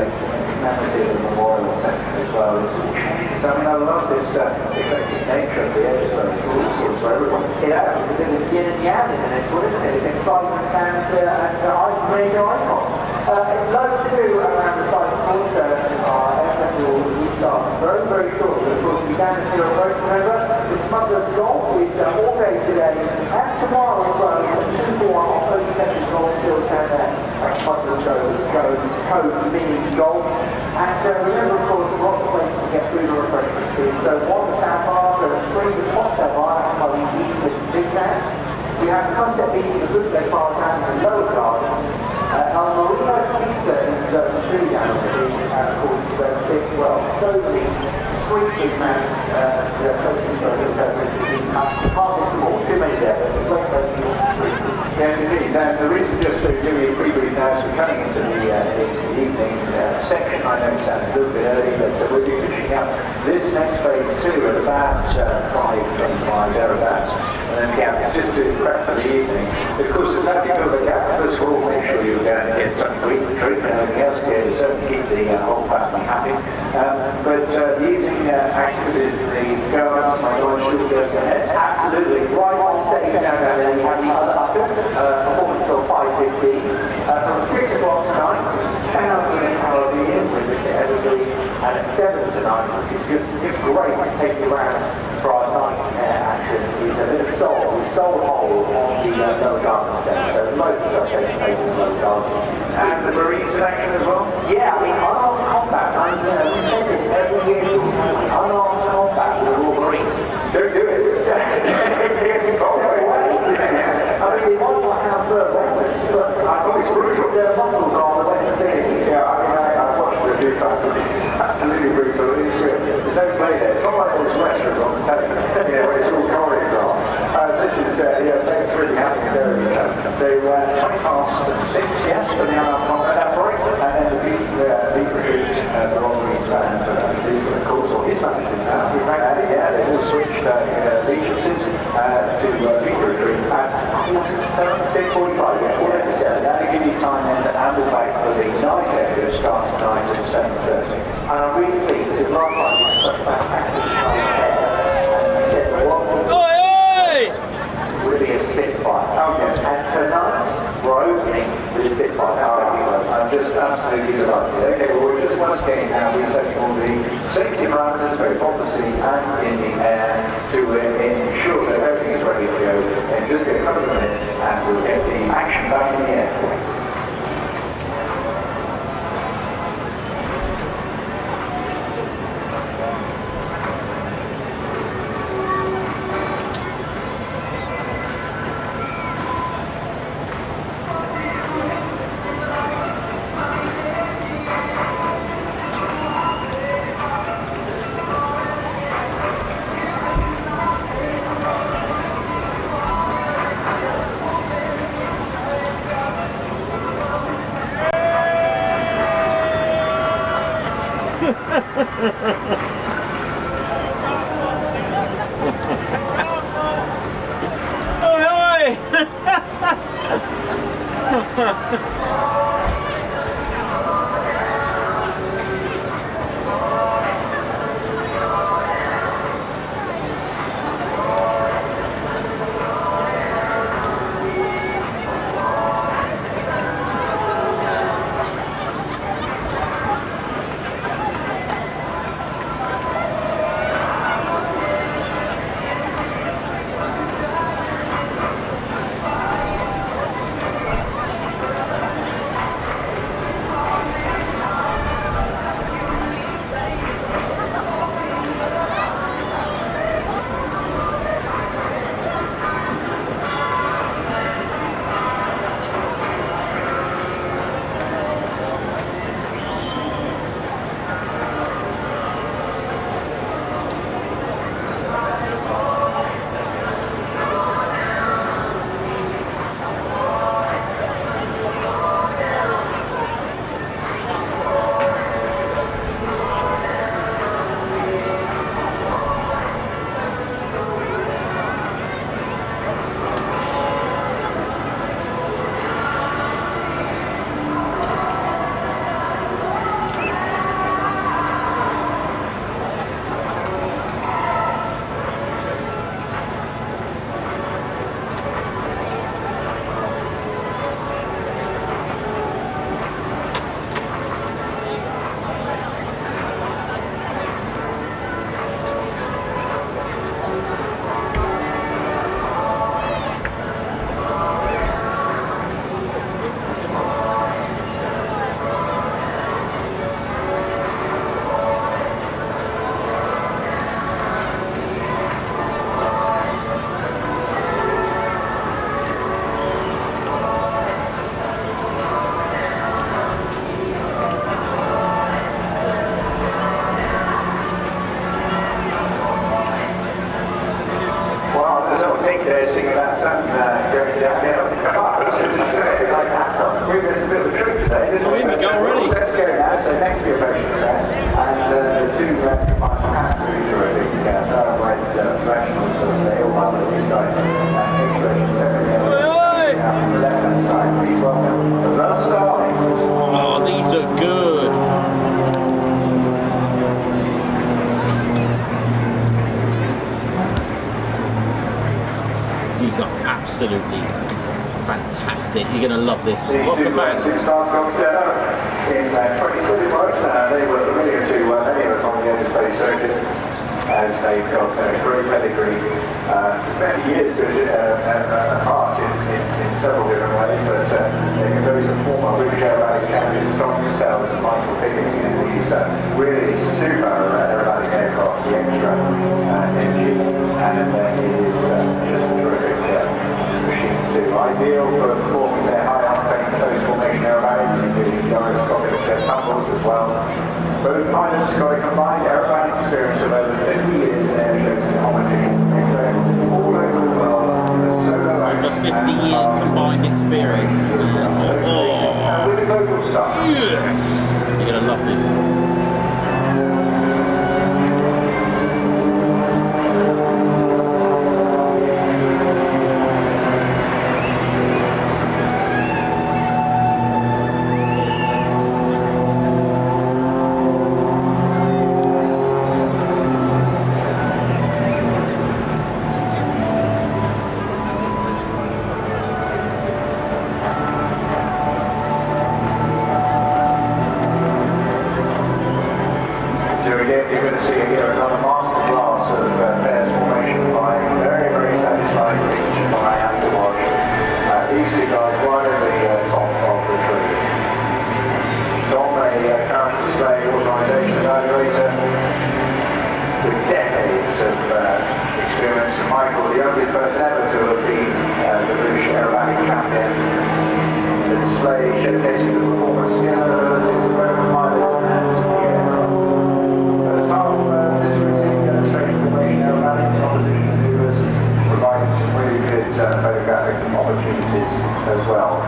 Speaker 3: commemorative and memorial section as well. It's all changes. I mean, I love this eclectic nature of the Airshow. It's all sorts for everyone.
Speaker 4: Yeah, it's a bit of yin and yang in it, isn't it? It's excitement and radio icons. It's loads to do around the site, of course. Our Air Festival will start very, very shortly. Of course, we can see our road, remember. The Smugglers Golf is all day today and tomorrow as well. 2 for 1 on 32nd Golf Field down there. Smugglers Cove meaning golf. And remember, of course, lots of places to get food or refreshments to. So one sandbar, there's 3 the cocktail bar, that's how we eat with big man. We have concept meeting the good day bar down in the lower garden. Our Marino Pizza in Zone 2 down there, of course, Zone 6 well. So the sweet big man, the coaching service, you can't miss them all, too many there, but it's great coaching on the street.
Speaker 3: Yes, indeed. And the reason just to give you a brief now, so coming into the evening section, I know it sounds a little bit early, but we'll be finishing up this next phase 2 at about 5:25, thereabouts. And then just to prep for the evening. Of course, there's nothing over the gap. First of all, make sure you're going to get something to eat, drink, and everything else here to certainly keep the whole family happy. But the evening activities, the go-outs, my lunch, will go ahead. Absolutely. Right on stage down there, you have the other uckers, performance till 5:15. From 6 o'clock tonight,
Speaker 4: and at 7 tonight, it's great to take you around for our night air action. It's a bit of soul hole on the lower garden set, so loads of our taking in the lower garden.
Speaker 3: And the Marines in action as well?
Speaker 4: Yeah, I mean, unarmed combat, we say this every year, unarmed combat with the Royal Marines.
Speaker 3: Don't do it.
Speaker 4: I mean, they might not have weapons, but
Speaker 3: I thought it's brutal.
Speaker 4: their muscles are the way to be.
Speaker 3: Yeah, I mean, I've watched it a few times. It's absolutely brutal. There's no play there. It's not like those wrestlers on the television, where it's all choreographed. This is, things really happening there. So, 20 past 6, yes, for the unarmed combat, that's right. And then the beat recruits, the Royal Marines band, of course, all his managers now. They all switched allegiances to beat recruit at 6:45, yeah, 4:07. That'll give you time then to amble back for the night area, which starts tonight at 7:30. And I'm really pleased because last night was such a fantastic night there. And we said, well, really a Spitfire. And tonight, we're opening with a Spitfire. I'm just absolutely delighted. Okay, well, we're just once again now resetting all the safety parameters, both on the sea and in the air, to ensure that everything is ready to go. In just a couple of minutes, and we'll get the action back in the air.
Speaker 1: Oh, these are good. These are absolutely fantastic. fantastic. You're going to love this.
Speaker 3: These
Speaker 1: Welcome back.
Speaker 3: two stars got together in 2021. They were familiar to many of us on the Airspace circuit, as they've got a great pedigree, many years apart in several different ways, but they can very former British aerobatic champions, Tom themselves and Michael Viggen in these really super aerobatic aircraft, the extra engine, and it is just a terrific machine too. Ideal for performing their high octane close formation aerobatics, including gyroscopic tumbles as well. Both pilots got a combined aerobatic experience of over 50 years in airshows and competitions all over the world.
Speaker 1: Over 50 years combined experience.
Speaker 3: And with a global star.
Speaker 1: Yes! You're going to love this.
Speaker 3: You're going to see here another masterclass of pairs formation flying. Very, very satisfying for each fly and to watch. These two guys right at the top of the tree. Tom, a current display organisation evaluator with decades of experience. And Michael, the only person ever to have been the British aerobatic champion. The display showcasing the performance, skill and abilities of both pilots and the aircraft. Providing some really good photographic opportunities as well.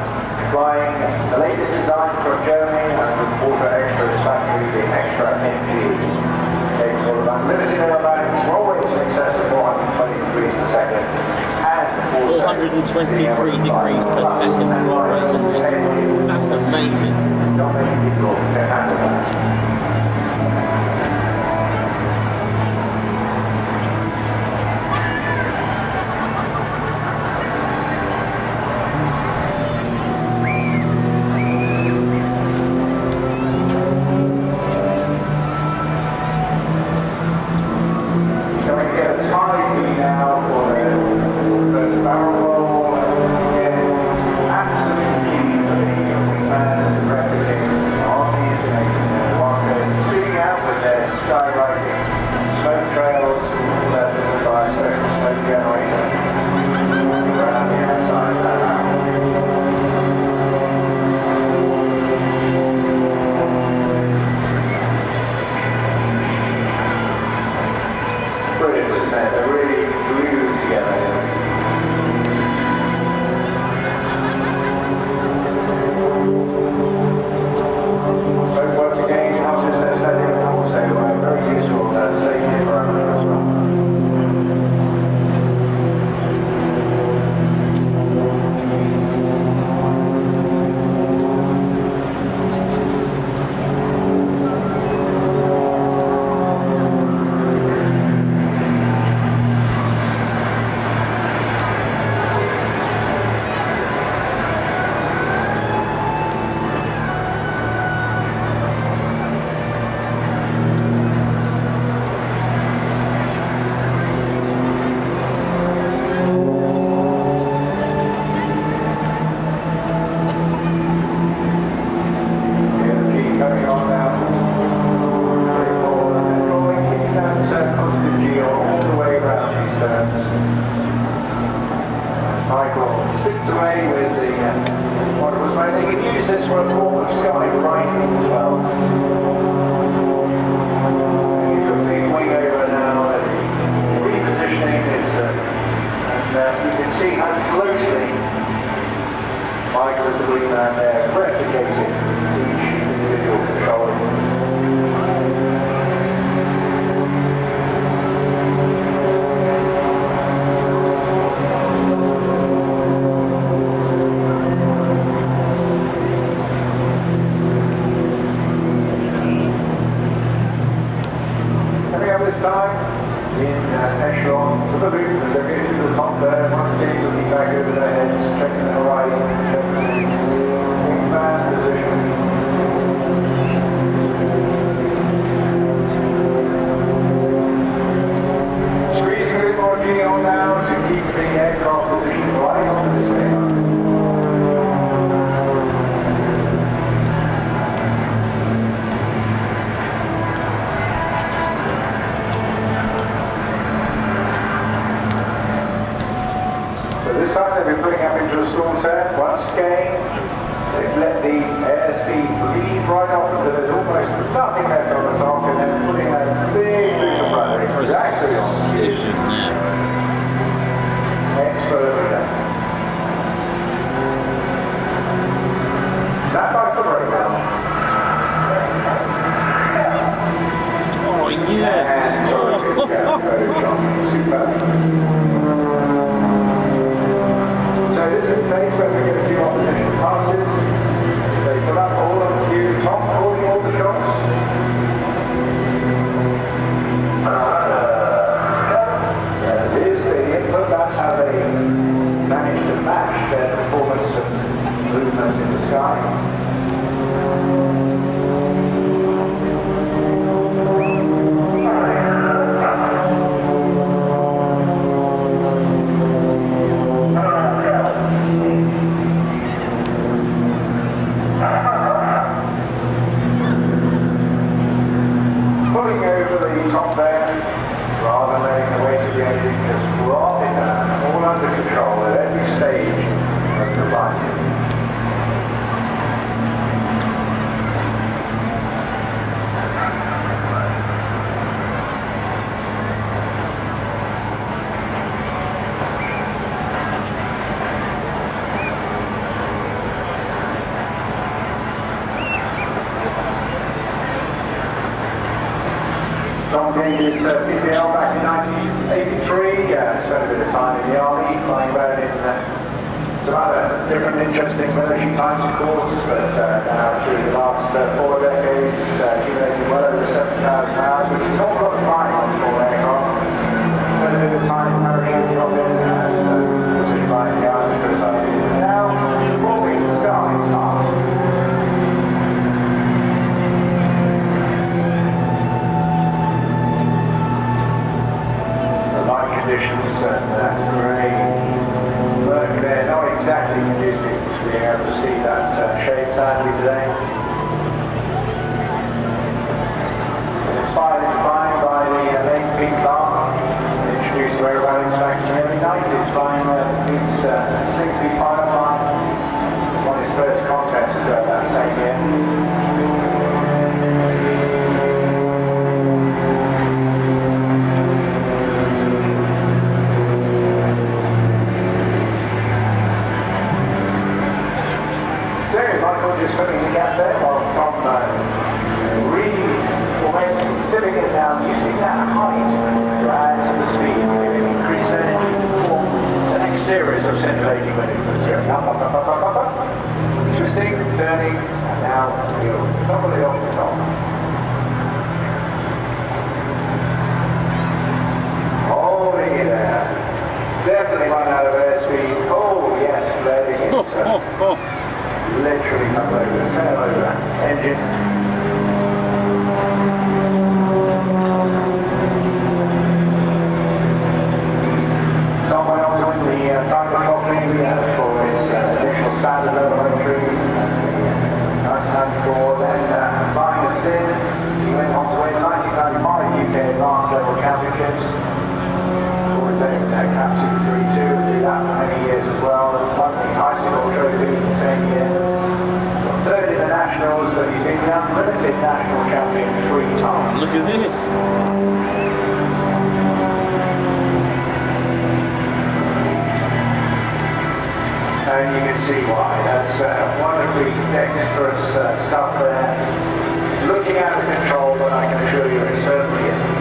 Speaker 3: Flying the latest design from Germany and with water extra factory, the extra Mk. Capable of unlimited aerobatics, always in excess of 420 degrees per second, and
Speaker 1: 423 degrees per second. That's amazing.
Speaker 3: Not many people can handle that. echelon to the loop and looking to the top there, once again looking back over their heads, checking the horizon, gain. They've let the airspeed bleed right off until there's almost nothing left on the top, and then putting a big boost of rudder exactly on the
Speaker 1: Precision, yeah.
Speaker 3: Exposure. Stand by for breakdown.
Speaker 1: Oh, yes.
Speaker 3: So this is the place where we get a few opposition passes. So you pull up all of you top, holding all the shots. Here's the input. That's how they manage to match their performance and movements in the sky. Pulling over the top there, rather than letting the weight of the engine just drop it down, all under control at every stage of the flight. Tom Ging's PPL back in 1983, spent a bit of time in the army, flying around in some other different interesting military types of course, but now through the last 4 decades, accumulating well over 7,000 hours, which is not a lot of flying on small aircraft. Spent a bit of time parachuting up in precision flying the army for some years. Now, performing the Starlings task. Conditions and grey work there, not exactly conducive to being able to see that shade sadly today. Inspired and defined by the late Pete Clark, introduced to aerobatic back in the early 90s, flying Pete's 6-speed Firefly, won his first contest that same year. Just putting the gap there whilst Tom really almost sitting it down, using that height to add to the speed, to increase energy to perform the next series of scintillating maneuvers. Going up, up, up, up, up, up, up. Twisting, turning, and now you're probably off the top. Holding it there. Definitely run out of airspeed. Oh yes, letting it. Literally come over, tail over that engine. Tom went on to win the Typhoon for his additional standard level entry in 1994. Then Fying a stint, he went on to win the 1995 UK Advanced Level Championships. For his own Captain 3-2, did that for many years as well. And won the Icicle Trophy the same year. Third in the Nationals, but he's been the unlimited national champion 3 times.
Speaker 1: Look at this.
Speaker 3: And you can see why. That's wonderfully dexterous stuff there. Looking out of control, but I can assure you it certainly isn't.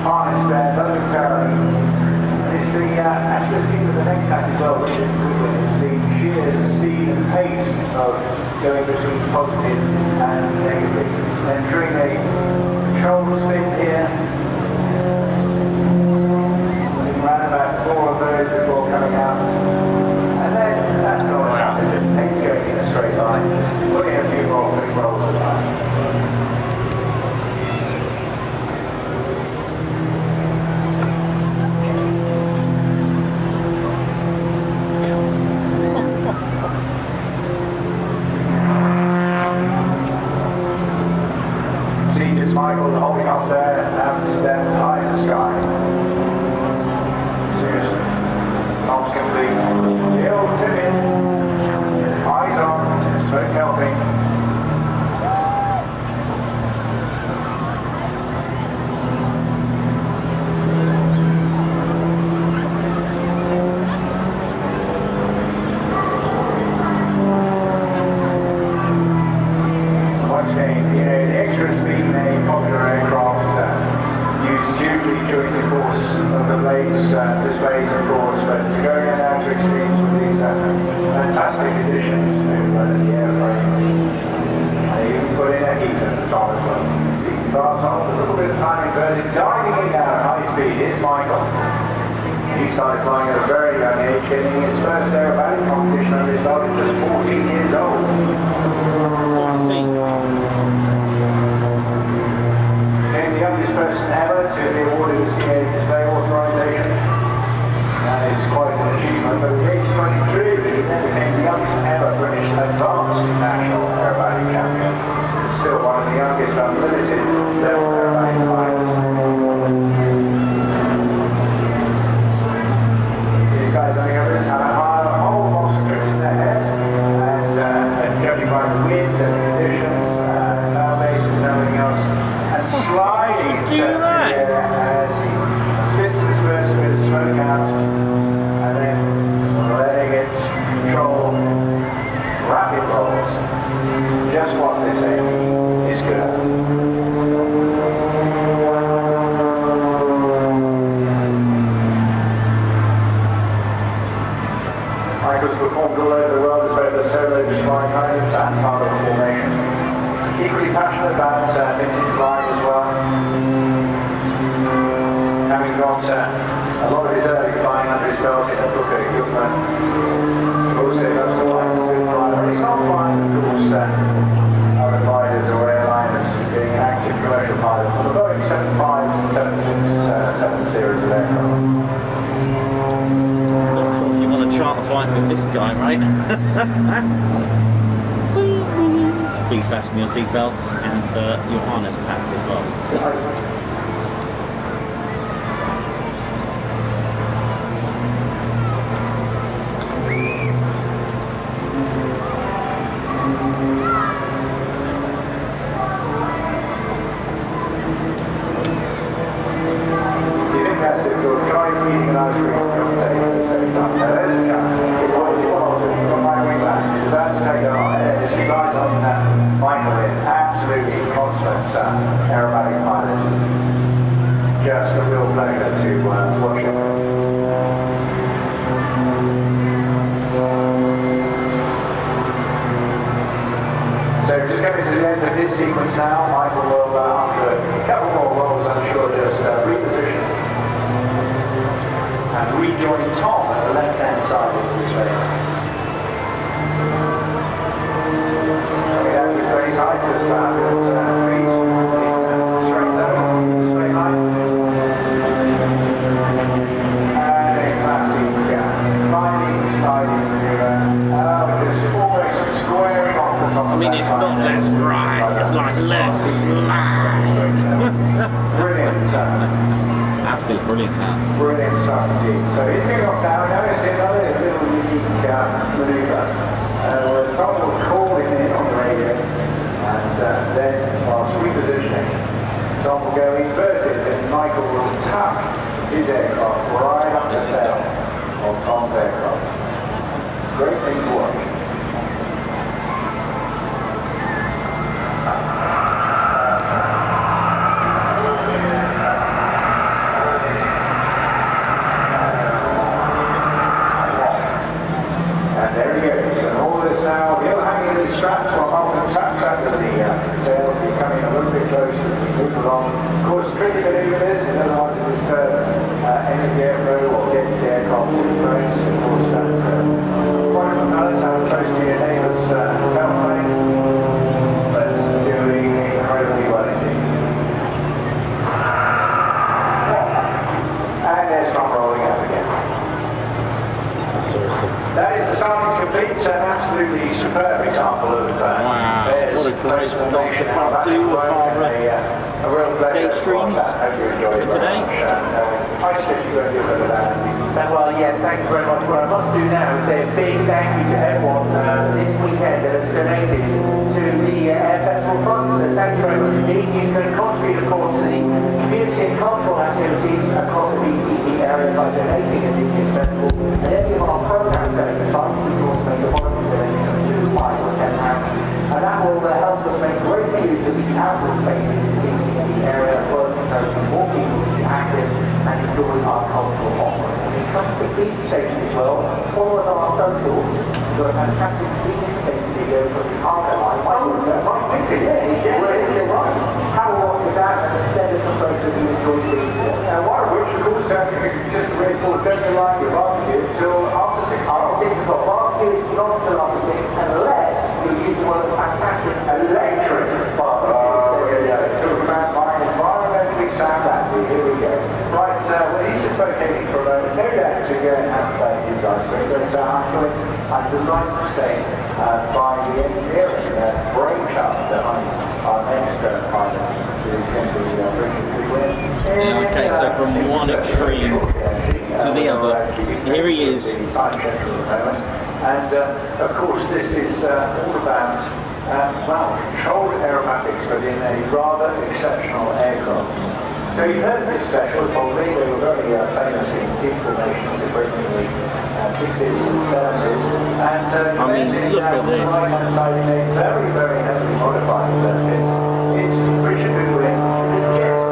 Speaker 3: Harness there, momentarily. And it's the, as you'll see with the next act as well, which is Goodwin, it's the sheer speed and pace of going between positive and negative. Then during a controlled spin here, around about 4 of those before coming out. And then that's not what happens, it takes going in a straight line, just putting a few more quick rolls at that. dropping. Once again, you know, the extras being a popular aircraft used hugely during the course of the blades displays, of course, but to go down to extremes with these fantastic additions to the airframe. They even put in a heater at the top as well. See the bars on, a little bit of time inverted, diving in now at high speed. Here's Michael. He started flying at a very young age, getting his first aerobatic competition under his belt at just 14 years old.
Speaker 1: 14.
Speaker 3: Became the youngest person ever to be awarded a CA display authorization. That is quite an achievement, but at age 23, he then became the youngest ever British advanced national aerobatic champion. Still one of the youngest unlimited level aerobatic pilots. These guys only have a whole box of tricks in their head, and judging by the wind and the conditions, power bases and everything else, and sliding
Speaker 1: Do that?
Speaker 3: as he spits his first bit of smoke out, and then letting it control rapid rolls. Just what they say is good at. Michael's performed all over the world as both a solo flying pilots and part of a formation. Equally passionate about vintage flying as well. Having got a lot of his early flying under his belt in a book at Goodwin. Also loves to fly as a Spitfire. He's not flying, of course, other gliders or airliners, being an active commercial pilot on the Boeing 75s and 767 series of aircraft.
Speaker 1: Not sure if you want to charter flight with this guy, right? Please fasten your seatbelts and your harness packs as well. Aerobatic pilot. Just a real pleasure to watch him. So just coming to the end of this sequence now, Michael will, after a couple more rolls, I'm sure, just reposition and rejoin Tom at the left-hand side of the space. Coming down to his very high this time, I mean, it's not less right, it's like less slide.
Speaker 3: Brilliant.
Speaker 1: Absolutely brilliant, that.
Speaker 3: Brilliant stuff indeed. So he's going off now. Now it's another little unique manoeuvre. Where Tom will call him in on the radio, and then whilst repositioning, Tom will go inverted, and Michael will tap his aircraft right up the tail of Tom's aircraft. Great thing to watch. Straps while Malcolm taps under the tail, becoming a little bit closer as we move along. Of course, tricky manoeuvres in order not to disturb any of the airflow or get the aircraft to the brakes. Of course, that's quite a balance how close to your neighbour's tailplane, but doing incredibly well indeed. And there's Tom rolling out again.
Speaker 1: That's awesome.
Speaker 3: That is the Starlings complete, an absolutely superb example of
Speaker 1: Wow, what a great start to part 2 of our day streams for today.
Speaker 4: Well, yes, thank you very much. What I must do now is say a big thank you to everyone this weekend that has donated to the Air Festival Fund. So thank you very much indeed. You can contribute, of course, to the community and cultural activities across the BCP area by donating at this year's festival. And any of our programs that are funds, we can also make a voluntary donation of £2, £5 or £10. And that will help us make great use of the outdoor spaces in the BCP area, as well as encouraging more people to be active and enjoy our cultural offerings. When it comes to beach station as well, follow us on our socials. We've got a fantastic beach station video from the Cargo Line. You're right. Have a walk with that and send us some photos of you enjoying the beach.
Speaker 3: And one of which, of course, just to reinforce, don't rely on your barbecue until after 6 o'clock.
Speaker 4: After 6 o'clock. Barbecue is not until after 6, unless you're using one of the fantastic electric barbecues.
Speaker 3: Talk about my environmentally sound battery. Here we go. Right, well, he's just vacating for a moment. No doubt to go and have you guys. But I'm delighted to say by the engineering brainchild behind our next pilot, who is going to be Goodwin.
Speaker 1: Yeah, okay, so from one extreme to the other, here he is.
Speaker 3: And of course, this is all about controlled aerobatics, but in a rather exceptional aircraft. So you've heard of this special, probably. They were very famous in team formations in Britain in the 60s and 70s. And
Speaker 1: I mean, look at this.
Speaker 3: Very, very heavily modified. It's Richard Goodwin, the gents.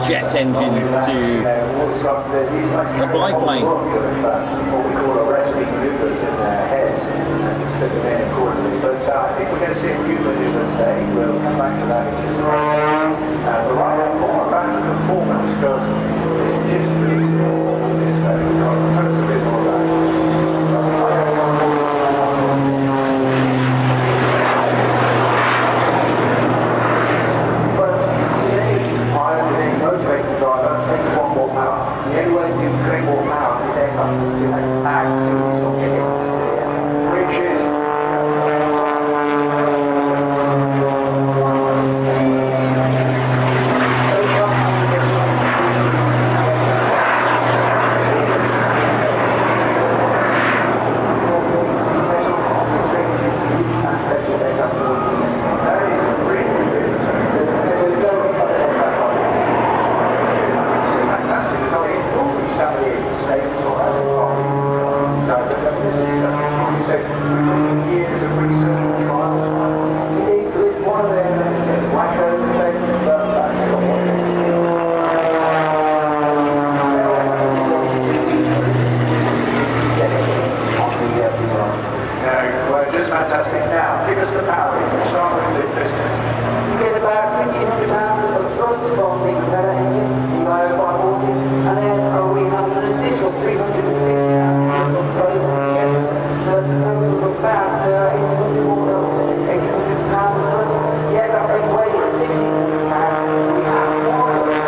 Speaker 1: jet engines to a biplane.
Speaker 3: What we call arresting maneuvers in their heads and split them in accordingly. But I think we're going to see a new maneuver today. We'll come back to that in just a moment. But right now, more about the performance, because it's just really cool. Tell us a bit more about it.
Speaker 4: The only way to create more power is aircraft to act to stop getting bridges.
Speaker 3: That's fantastic. Now, give us the power. Start with the piston.
Speaker 4: You get about 1,500 pounds of thrust from the propeller engine, the IO540, and then we have an additional 350 pounds of thrust on the end. So it's a total of about 800 pounds of thrust. The aircraft brings weight at 1,600 pounds. We have one of them.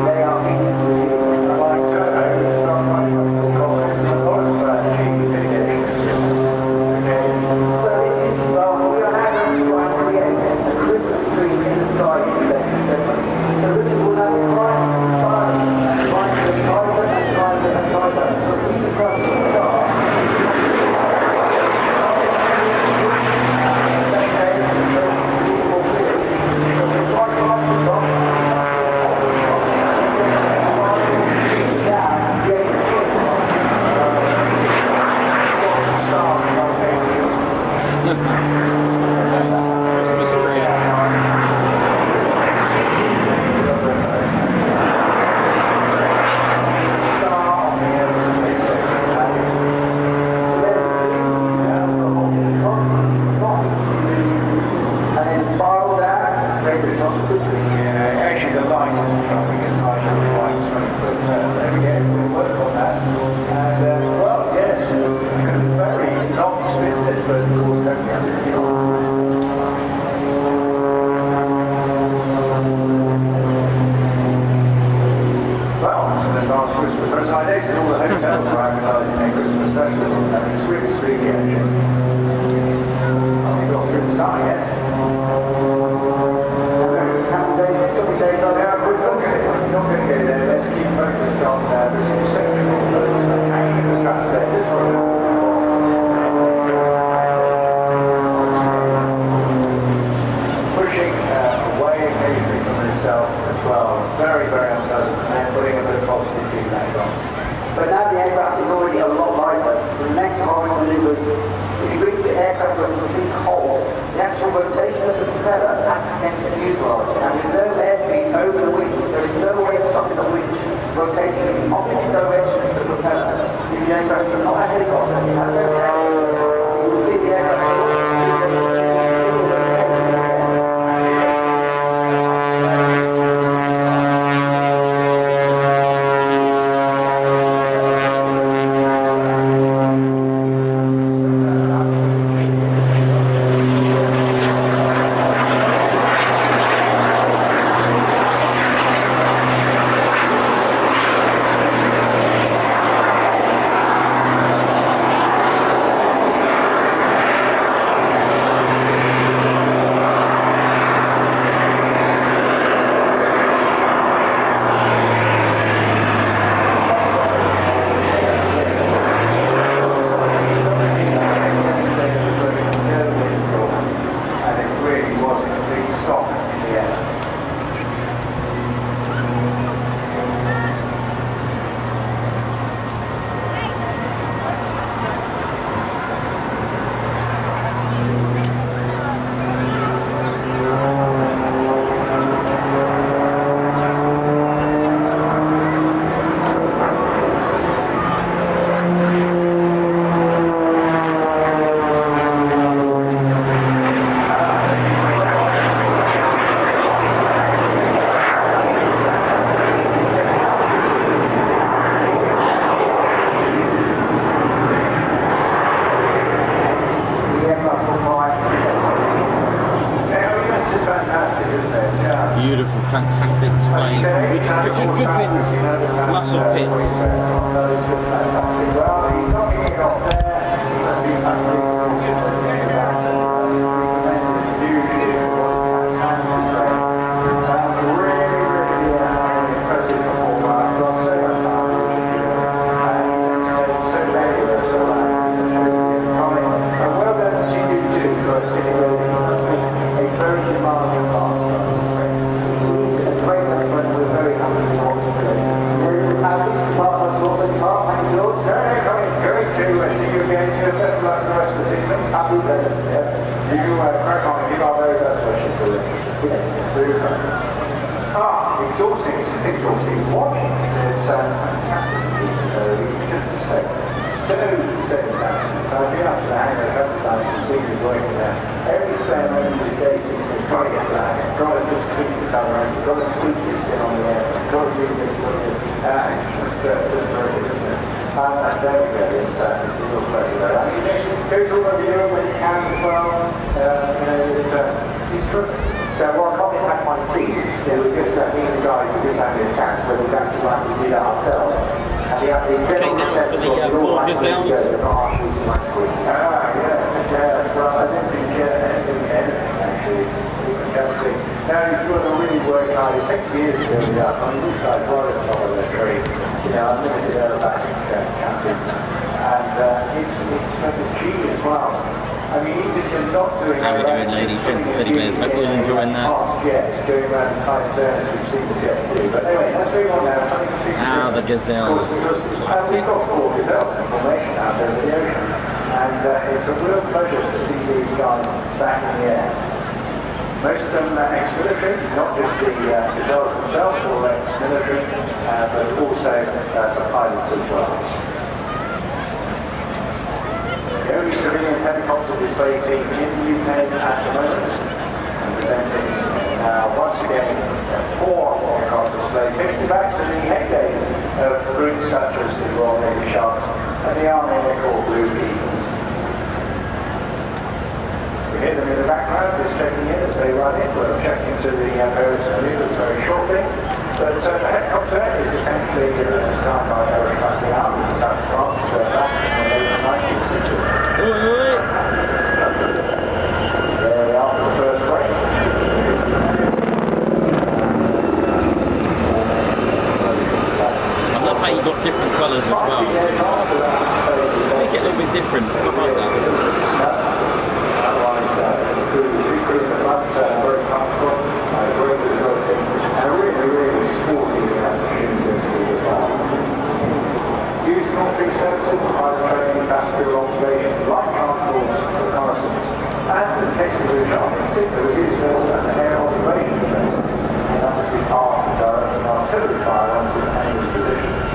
Speaker 4: They are
Speaker 3: There we go, we'll work on that. And, well, yes, very long spin this, but of course, don't get it. Well, it's an advanced Christmas present. I noticed all the hotels are advertising their Christmas special and Swedish aviation. I've got through the start yet. Not going to go there, let's keep focused on this exceptional birds hanging in the straps there. This one. Pushing away occasionally from himself as well. Very, very unpleasant, and then putting a bit of positive feedback on.
Speaker 4: But now the aircraft is already a lot lighter. So the next harmonic manoeuvre, if you reach the aircraft with a complete halt, the actual rotation of the propeller acts against the fuselage. And with no airspeed over the wing, there is no way of stopping the wing rotating in opposite direction to the propeller. If the aircraft is not a helicopter, it has no tail. You will see the aircraft
Speaker 1: Beautiful, fantastic display from Richard Goodwin's muscle pits.
Speaker 3: Exhausting watching. It's fantastic. It's just so steady back. So I've been up to the hangar a couple of times and seen him working there. Every ceremony these days he's got to get back. Got to just tweak his around. Got to tweak his spin on the air. Got to do this. It's just very good, isn't it? And there we go. It's a real pleasure. I mean, goes all over Europe when you can as well. It's good. So while coming back my seat, it was just me and the guys who just having a chat, but it was actually like we did it ourselves. And the
Speaker 1: Okay, now for the four Gazelles.
Speaker 3: that's right. I didn't think anything actually. No, he's doing a really work hard. It takes years to build it up. I mean, these guys right at the top of the tree. I've limited aerobatic champions. And it's a G as well. I mean, even if you're not doing
Speaker 1: How are we doing, ladies, gents and teddy bears? Hope you're all enjoying that.
Speaker 3: Jets, doing around the time turns, we see the jets do. But anyway, let's move on now.
Speaker 1: The Gazelles.
Speaker 3: We've got 4 Gazelles in formation out there in the ocean. And it's a real pleasure to see these guys back in the air. Most of them ex-military, not just the Gazelles themselves, or ex-military, but also the pilots as well. The only civilian helicopter display team in the UK at the moment, and presenting once again 4 aircraft displays. we'll check into the various maneuvers very shortly. But the helicopter is essentially designed by Aerosuperbatics Wingwalkers out of France back in the late 1960s. There we are for the first break.
Speaker 1: I love how you got different colours as well. Make it a little bit different. I like that.
Speaker 3: Otherwise, the crew in the front very comfortable, great visibility, and a really sporty machine as well. Use non-peak services, pilot training, passenger observation, light transport, reconnaissance, and in the case of the shop, in particular, was used as an air observation base, and that was the art of direct artillery fire onto the enemy's positions.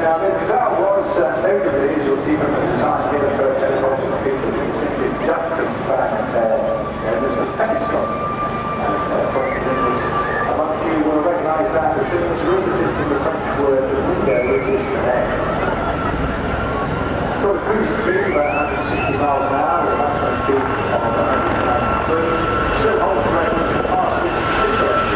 Speaker 3: Now, the Gazelle was notably, as you'll see from the design here, the first helicopter that people simply ducted back there's a telescope. Amongst you will recognise that as soon as derivative from the French word window, which is an air. So the cruise speed about 160 miles an hour, the maximum speed of 193, still holds the record for the past 56 years.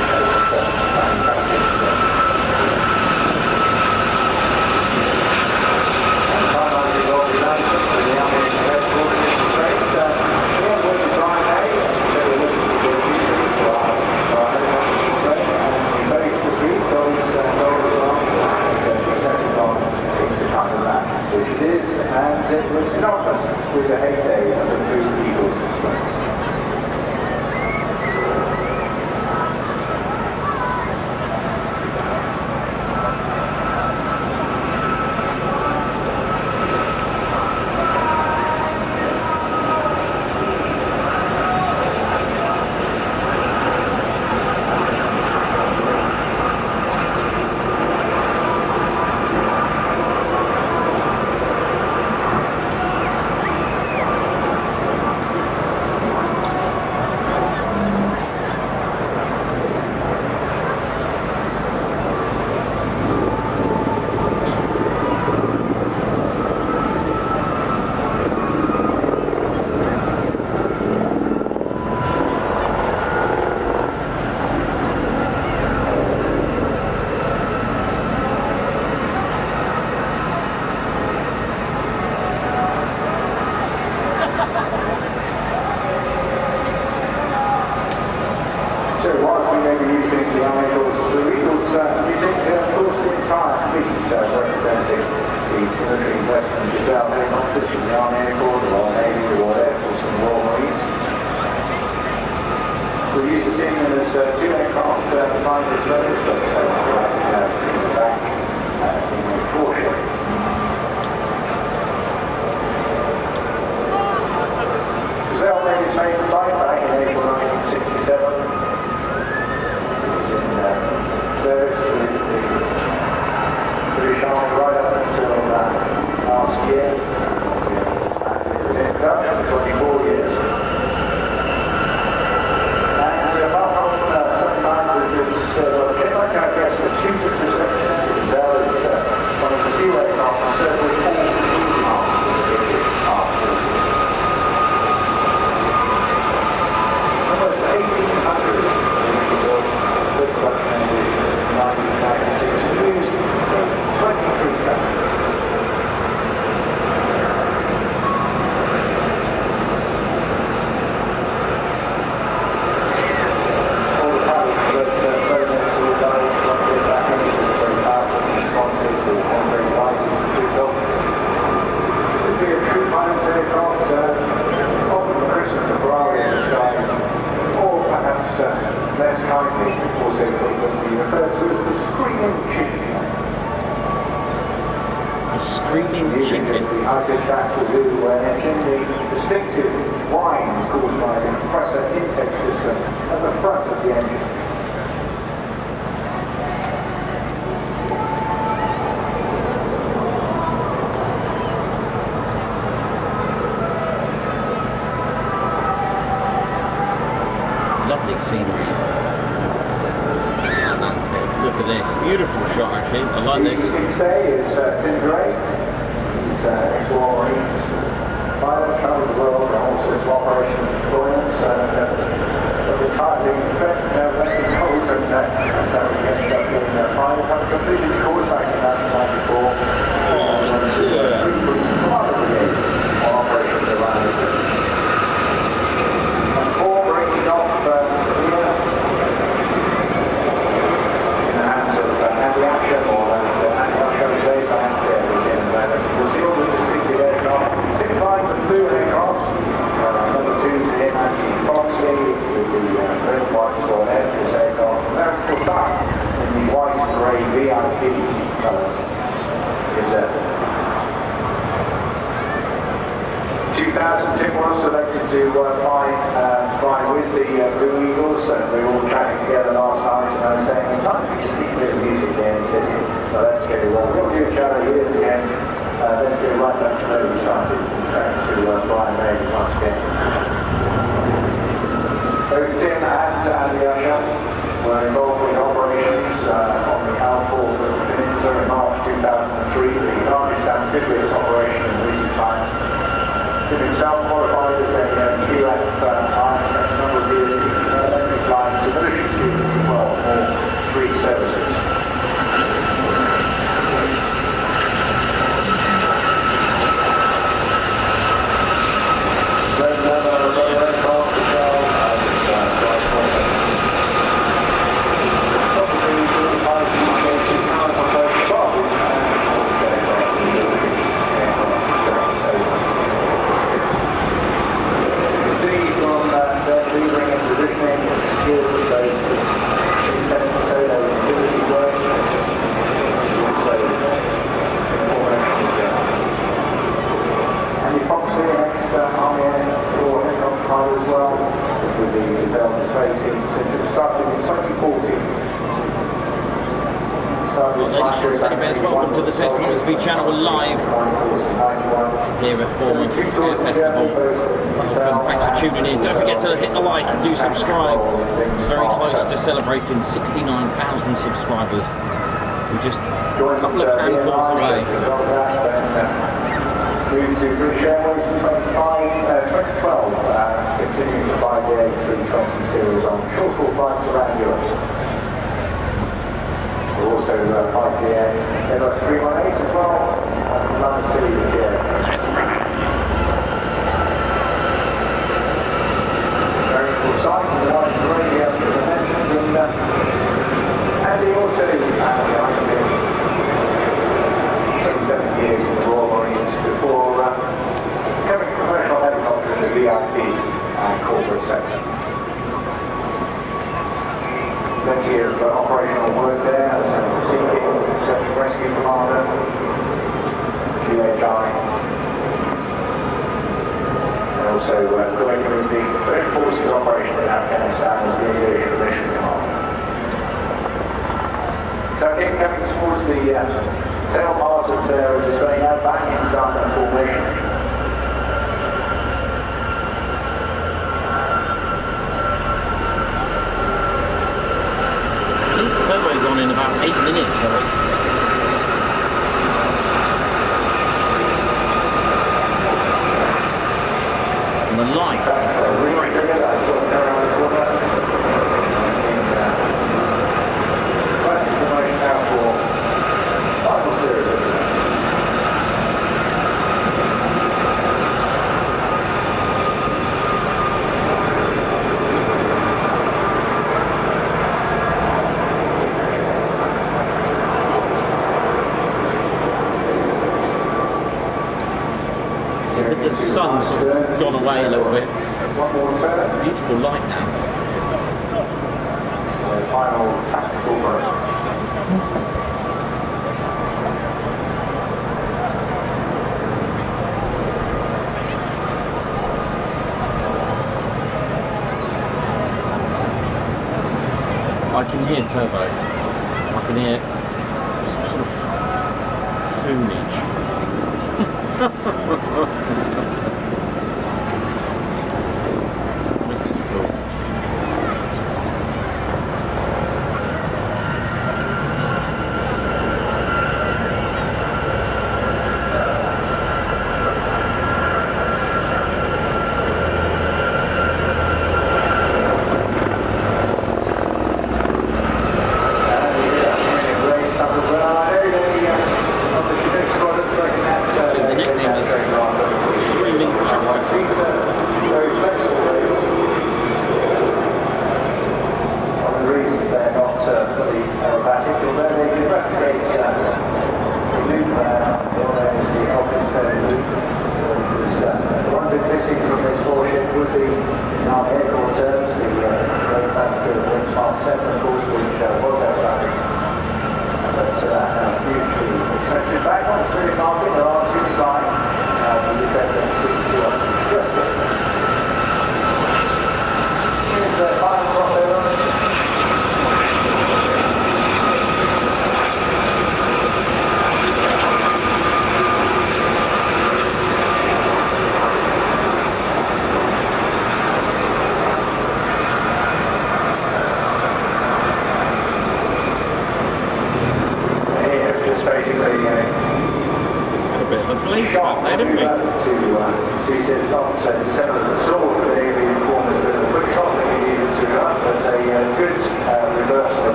Speaker 3: And it was synonymous with the heyday of the Blue Eagles displays.
Speaker 1: Screaming chicken.
Speaker 3: The Untitled Chapter engine, the distinctive whines caused by the compressor intake system at the front of the engine.
Speaker 1: Lovely scenery. And landscape. Look at this. Beautiful shot actually. I like this.
Speaker 3: Today is Ted Reggie. He's exploring pilot, traveled the world, and also his operations deployments. The tightly affected cold, and that's how we ended up doing pilot. Having completed the course back in 1994. On operations around the world. And before breaking off here, aviation or anti-aircraft days I have there was the order to see the aircraft, typified the blue aircraft, number 2 in Coningsby with the red white for Airshow aircraft, and then for Saab in the white and grey VIP Gazelle. 2000 Tim was selected to fly with the Blue Eagles, and we were all chatting together last night and saying, time to just speak a bit of music again. He said, so let's get it on. We'll do each other years again. Let's get right back to where we started. Thanks to Brian May once again. Both Tim and Aerosuperbatics were involved with operations on the Alport Peninsula in March 2003, the largest amphibious operation in recent times. Tim himself qualified as a QF a number of years, teaching flying to military students as well, or 3 services. as well, with the Gazelle Squadron since it started in 2014.
Speaker 1: Ladies and gentlemen, welcome to the Ted Coningsby channel. We're live here at Bournemouth Air Festival. Welcome, thanks for tuning in. Don't forget to hit the like and do subscribe. We're very close to celebrating 69,000 subscribers. We're just a couple of handfuls away.
Speaker 3: Moved to British Airways in 2012, continuing to fly the A320 series on short-haul flights around Europe. We're also flying the Airbus 318 as well, from London City this year.
Speaker 1: That's right.
Speaker 3: Very cool site, the one in Grey, as I mentioned, and he also behind me 27 years in the Royal Marines before becoming a commercial helicopter in the VIP and corporate sector. Plenty of operational work there as a seeking, search and rescue commander, QHI, and also coordinating the British Forces operation in Afghanistan as the aviation mission commander. So again, coming towards the tail part of their display now, back in Draken formation.
Speaker 1: Turbo's on in about 8 minutes, I think. And the light is great. The sun's sort of gone away a little bit. Beautiful light now.
Speaker 3: Final tactical break.
Speaker 1: I can hear turbo. I can hear some sort of foonage. This is cool.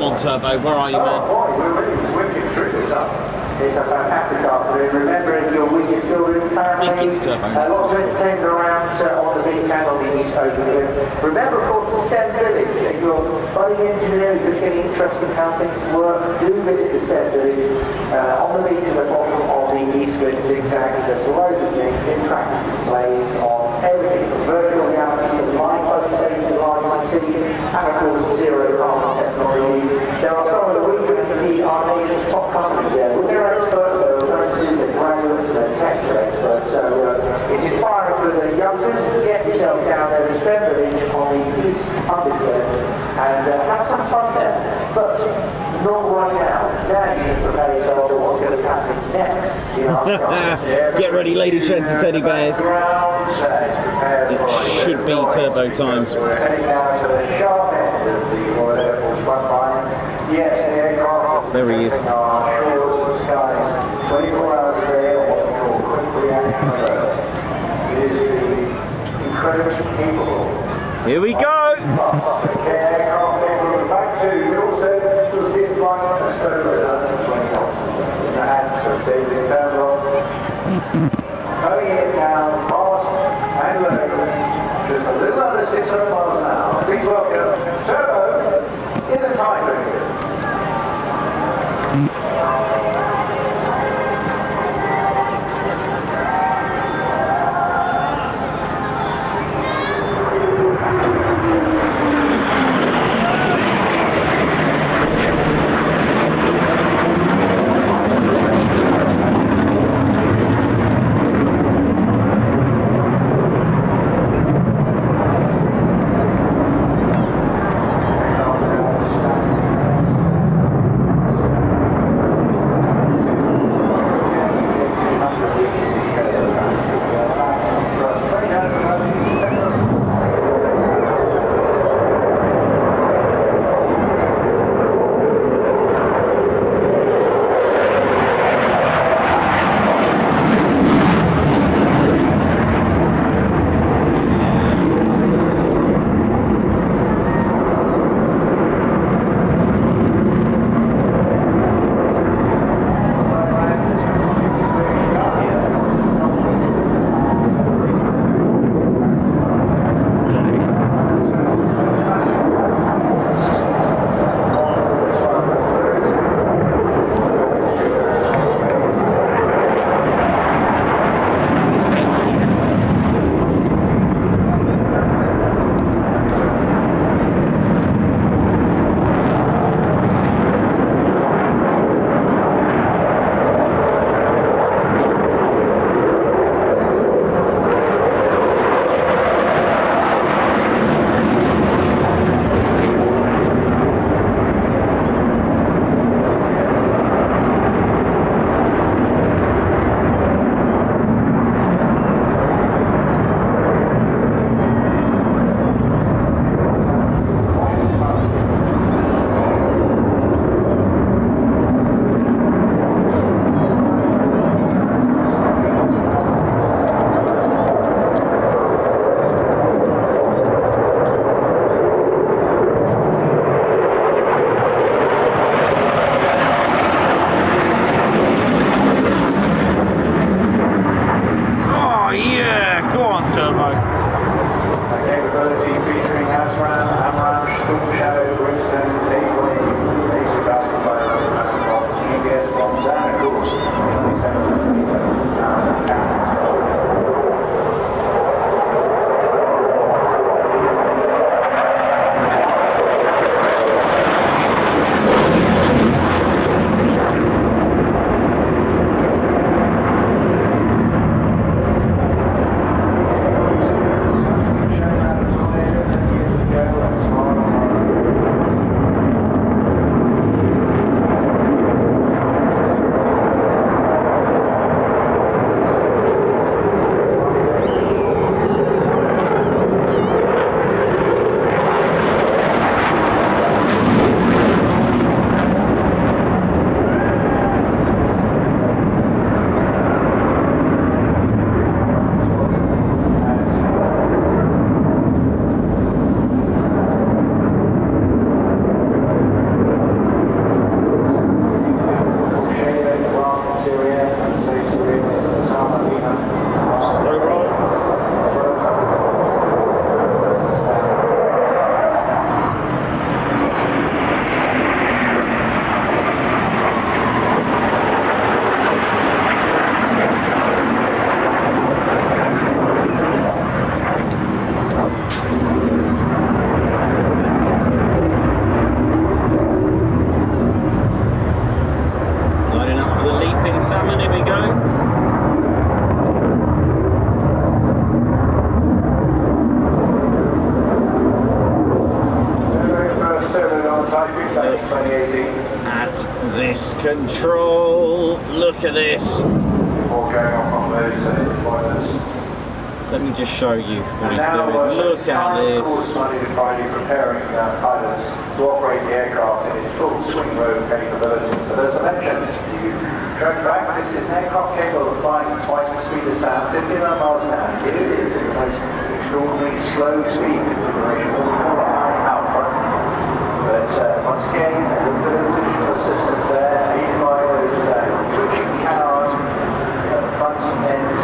Speaker 1: Come on, Turbo, where are you, man?
Speaker 3: Oh boy, we're really whipping through this up.
Speaker 4: It's a fantastic afternoon. Remember, if you're with your children, family,
Speaker 1: it's turbo.
Speaker 4: lots of entertainment around on the beach and on the east over here. Remember, of course, the STEM Village. If you're budding engineer, you're just getting interested in how things work, do visit the STEM Village. On the beach at the bottom of the eastern zigzag, there's loads of things, interactive displays on everything from virtual reality to live focusing to live IC, and of course, zero carbon technology. There are some of the regions of our nation's top companies there. With their experts, they're apprentices, they're graduates, they're tech experts. So it's inspiring for the youngsters. Get yourself down there to STEM Village on the East Underground and have some fun there. But not right now. Now you need to prepare yourself for what's going to happen next. You know,
Speaker 1: Get ready, ladies, gents, and teddy bears. It should be turbo time.
Speaker 3: So we're heading down to the sharp end of the Royal Air Force front line. Yes, the aircraft
Speaker 1: There he is.
Speaker 3: our shores and skies 24 hours a day on what we call quick reaction alert. It is the incredibly capable.
Speaker 1: Here we go!
Speaker 3: Okay, aircraft capable of back to also you'll see it flying on a stone at 20 knots in the hands of David Avro. Coming in now, fast and low, just a little under 600 miles an hour. Please welcome Turbo in the Typhoon.
Speaker 1: control. Look at this.
Speaker 3: Before going off on those deployments.
Speaker 1: Let me just show you what he's
Speaker 3: Now,
Speaker 1: doing. Look at this.
Speaker 3: Monday to Friday preparing pilots to operate the aircraft in its full swing mode capability. But as I mentioned, you track back, this is an aircraft capable of flying twice the speed of sound, 59 miles an hour. It is in the most extraordinary slow speed configuration, what we call a high output. But once again, a little bit of additional assistance there, aided by those switching canards, front and ends.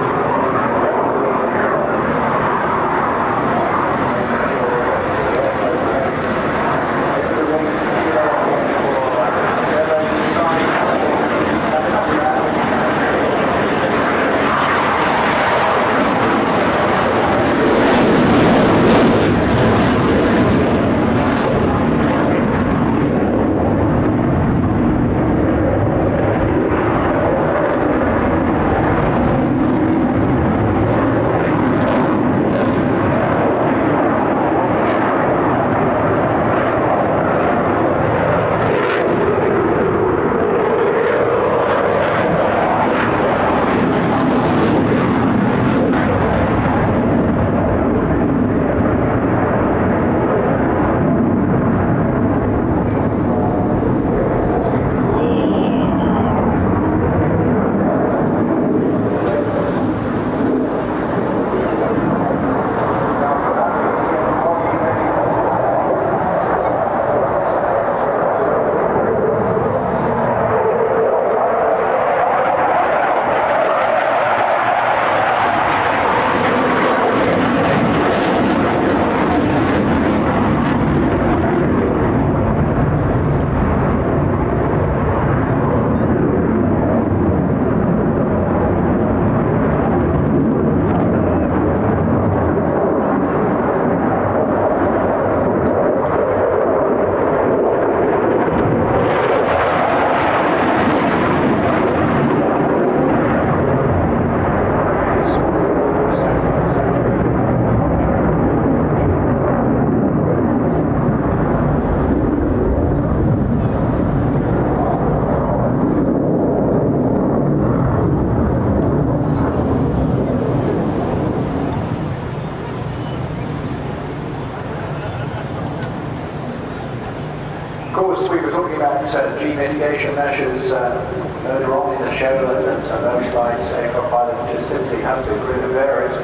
Speaker 3: G mitigation measures earlier on in the show, and those slides aircraft pilots just simply have to agree to vary it,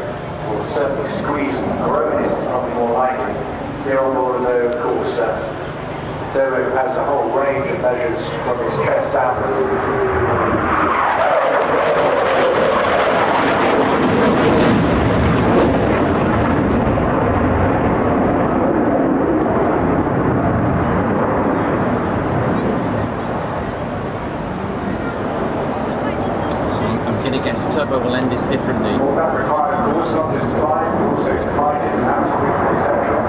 Speaker 3: or certainly squeeze and corrode is probably more likely. Here on board, though, of course, Turbo has a whole range of measures from his chest downwards.
Speaker 1: Turbo will end this differently.
Speaker 3: Well, that required, of course, not just flying, but also to fight it absolutely essential.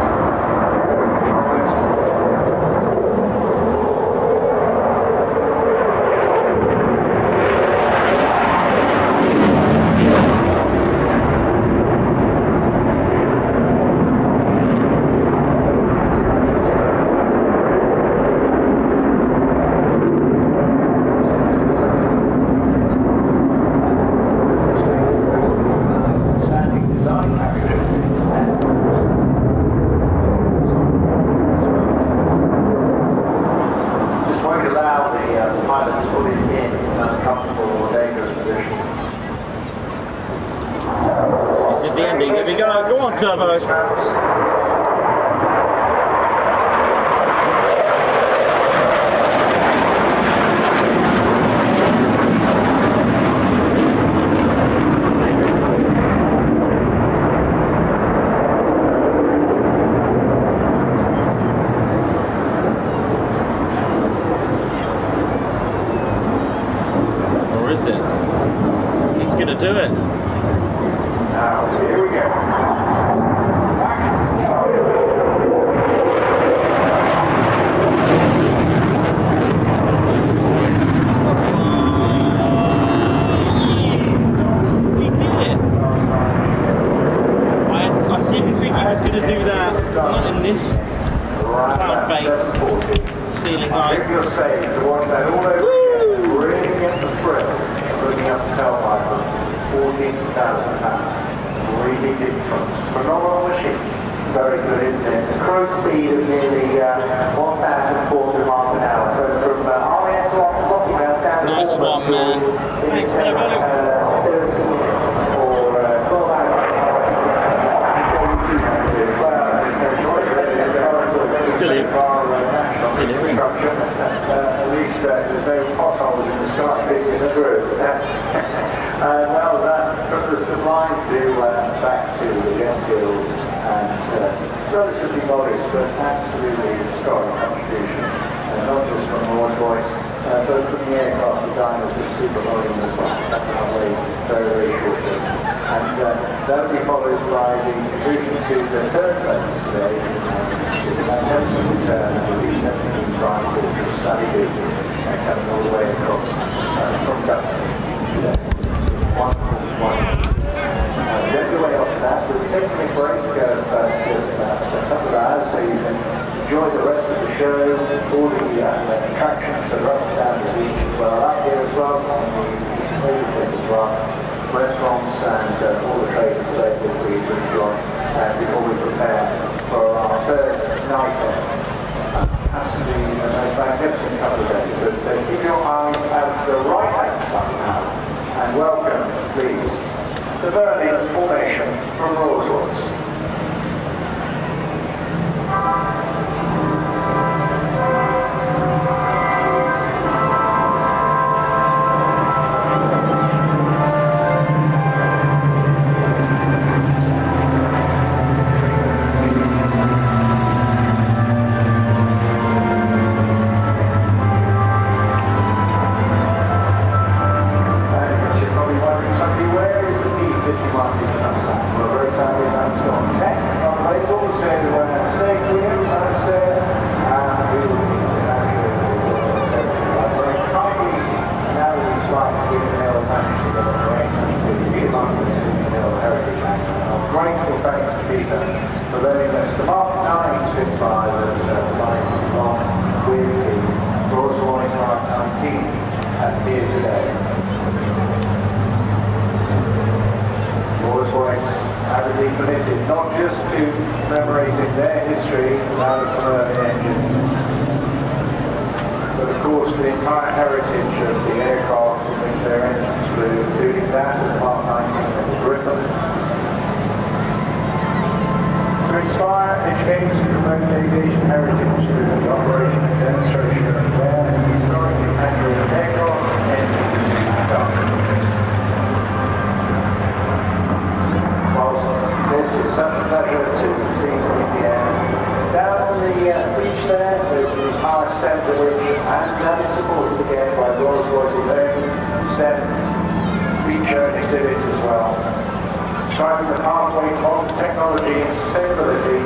Speaker 1: Turbo. Or is it? He's gonna do it.
Speaker 3: Now, here we go.
Speaker 1: This cloud base ceiling height.
Speaker 3: Woo! really get the thrill of bringing up the tailpipe of 14,000 pounds. Really different. Phenomenal machine. Very good, isn't it? The cruise speed of nearly 1,040 miles an hour. So from RAS Rockingham down to
Speaker 1: Nice one, man. Thanks, Devo.
Speaker 3: or 12 hours.
Speaker 1: Still here. Still here.
Speaker 3: At least there's no potholes in the sky in the group. Well, from the sublime to back to the gents guild, and relatively modest but absolutely historic contribution, not just from Rolls-Royce, but from the aircraft designers of Supermodern as well. That's our way very, very shortly. And that will be followed by the conclusion to the third phase today, with the magnificent return of the B-17 Prime Fortress Sally Viggen, coming all the way across from Goodwin. Wonderful. Then the way after that, we'll take a break of just a couple of hours so you can enjoy the rest of the show, all the attractions that are up and down the beach as well, up here as well, on the East as well, restaurants and all the trades available for you to enjoy before we prepare for our third night there. Absolutely the most magnificent couple of days. But keep your eyes out to the right hand side now, and welcome, please, the Berlin formation from Rolls-Royce. Grateful thanks to Peter for letting us the Mark 9 Spitfire flying along with the Rolls-Royce Mark 19 here today. Rolls-Royce avidly committed not just to commemorating their history without a converting engine, but of course the entire heritage of the aircraft in which their engines flew, including that of the Mark 19 and the Griffin. To inspire, educate, and promote aviation heritage through the operation and demonstration of rare and historically accurate aircraft, engines, and armaments. Whilst this is such a pleasure to see from the air, down on the beach there's the entire STEM village, and that is supported again by Rolls-Royce's own STEM feature exhibit as well. Striking the pathway to modern technology and sustainability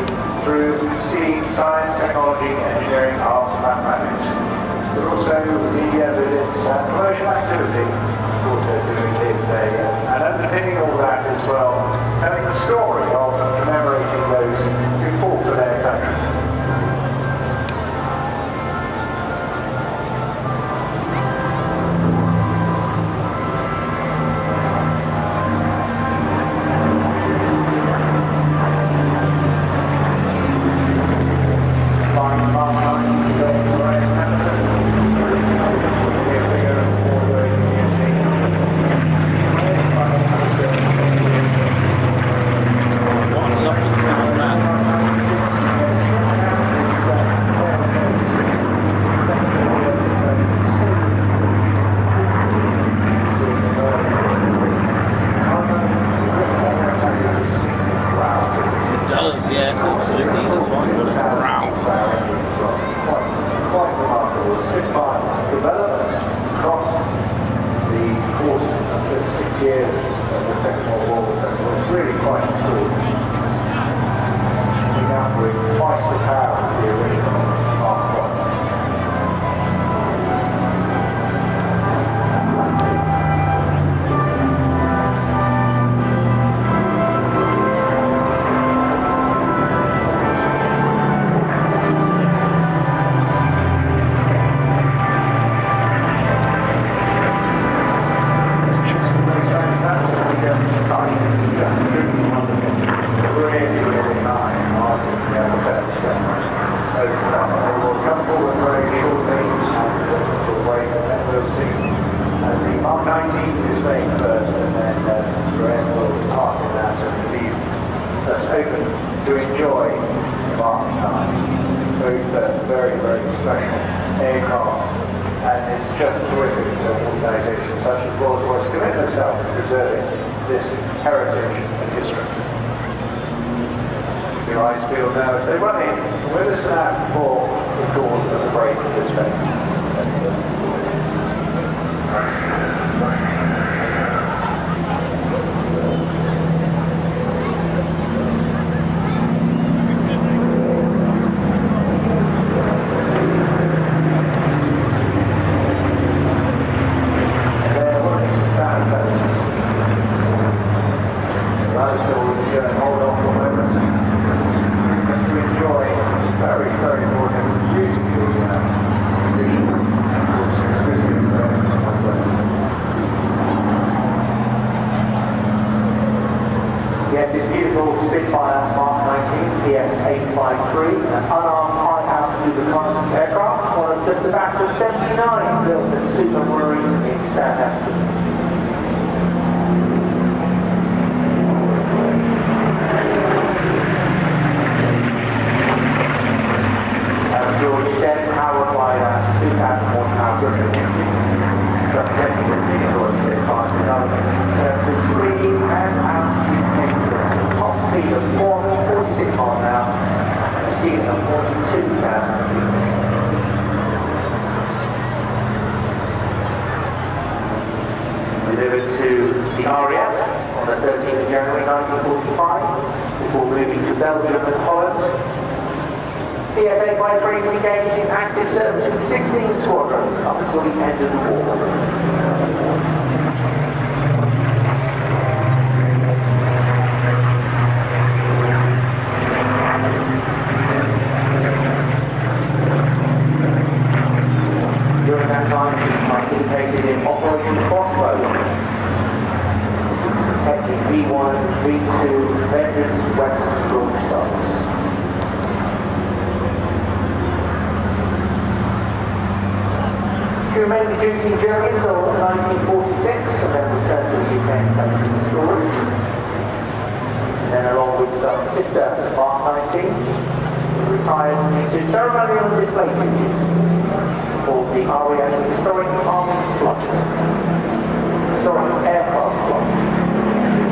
Speaker 3: through seeing science, technology, engineering, arts and mathematics. But also media visits and commercial activity, also doing here today. And underpinning all that as well, telling the story of commemorating those who fought for their country. open to enjoy Mark 9. Very, very, very special aircraft. And it's just terrific that organisations such as Rolls-Royce commit themselves to preserving this heritage and history. Your eyes feel now as they run in with us now for the cause of the break of this event. Yes, this beautiful Spitfire Mk PS853, an unarmed high-altitude reconnaissance aircraft, one of just a batch of 79 built at Tutor in Lancaster. As George said, powered by that 2,000 horsepower Draken engine, representing the vehicle of Spitfire development in terms of speed and altitude capability. Top speed of 446 miles an hour, and a ceiling of 42,000 feet. Delivered to the RAF on the 13th of January 1945, before moving to Belgium and Holland. PS853 was engaged in active service with the 16th Squadron up until the end of the war. During that time, he participated in Operation Crossbow, protecting V1 and V2 veterans' weapons launch sites. He remained with duty in Germany until 1946 and then returned to the UK and placed in storage. And then along with some sister Mark 19, he retired to ceremonial display duties for the RAF Historic Army Flight, Historic Aircraft Flight,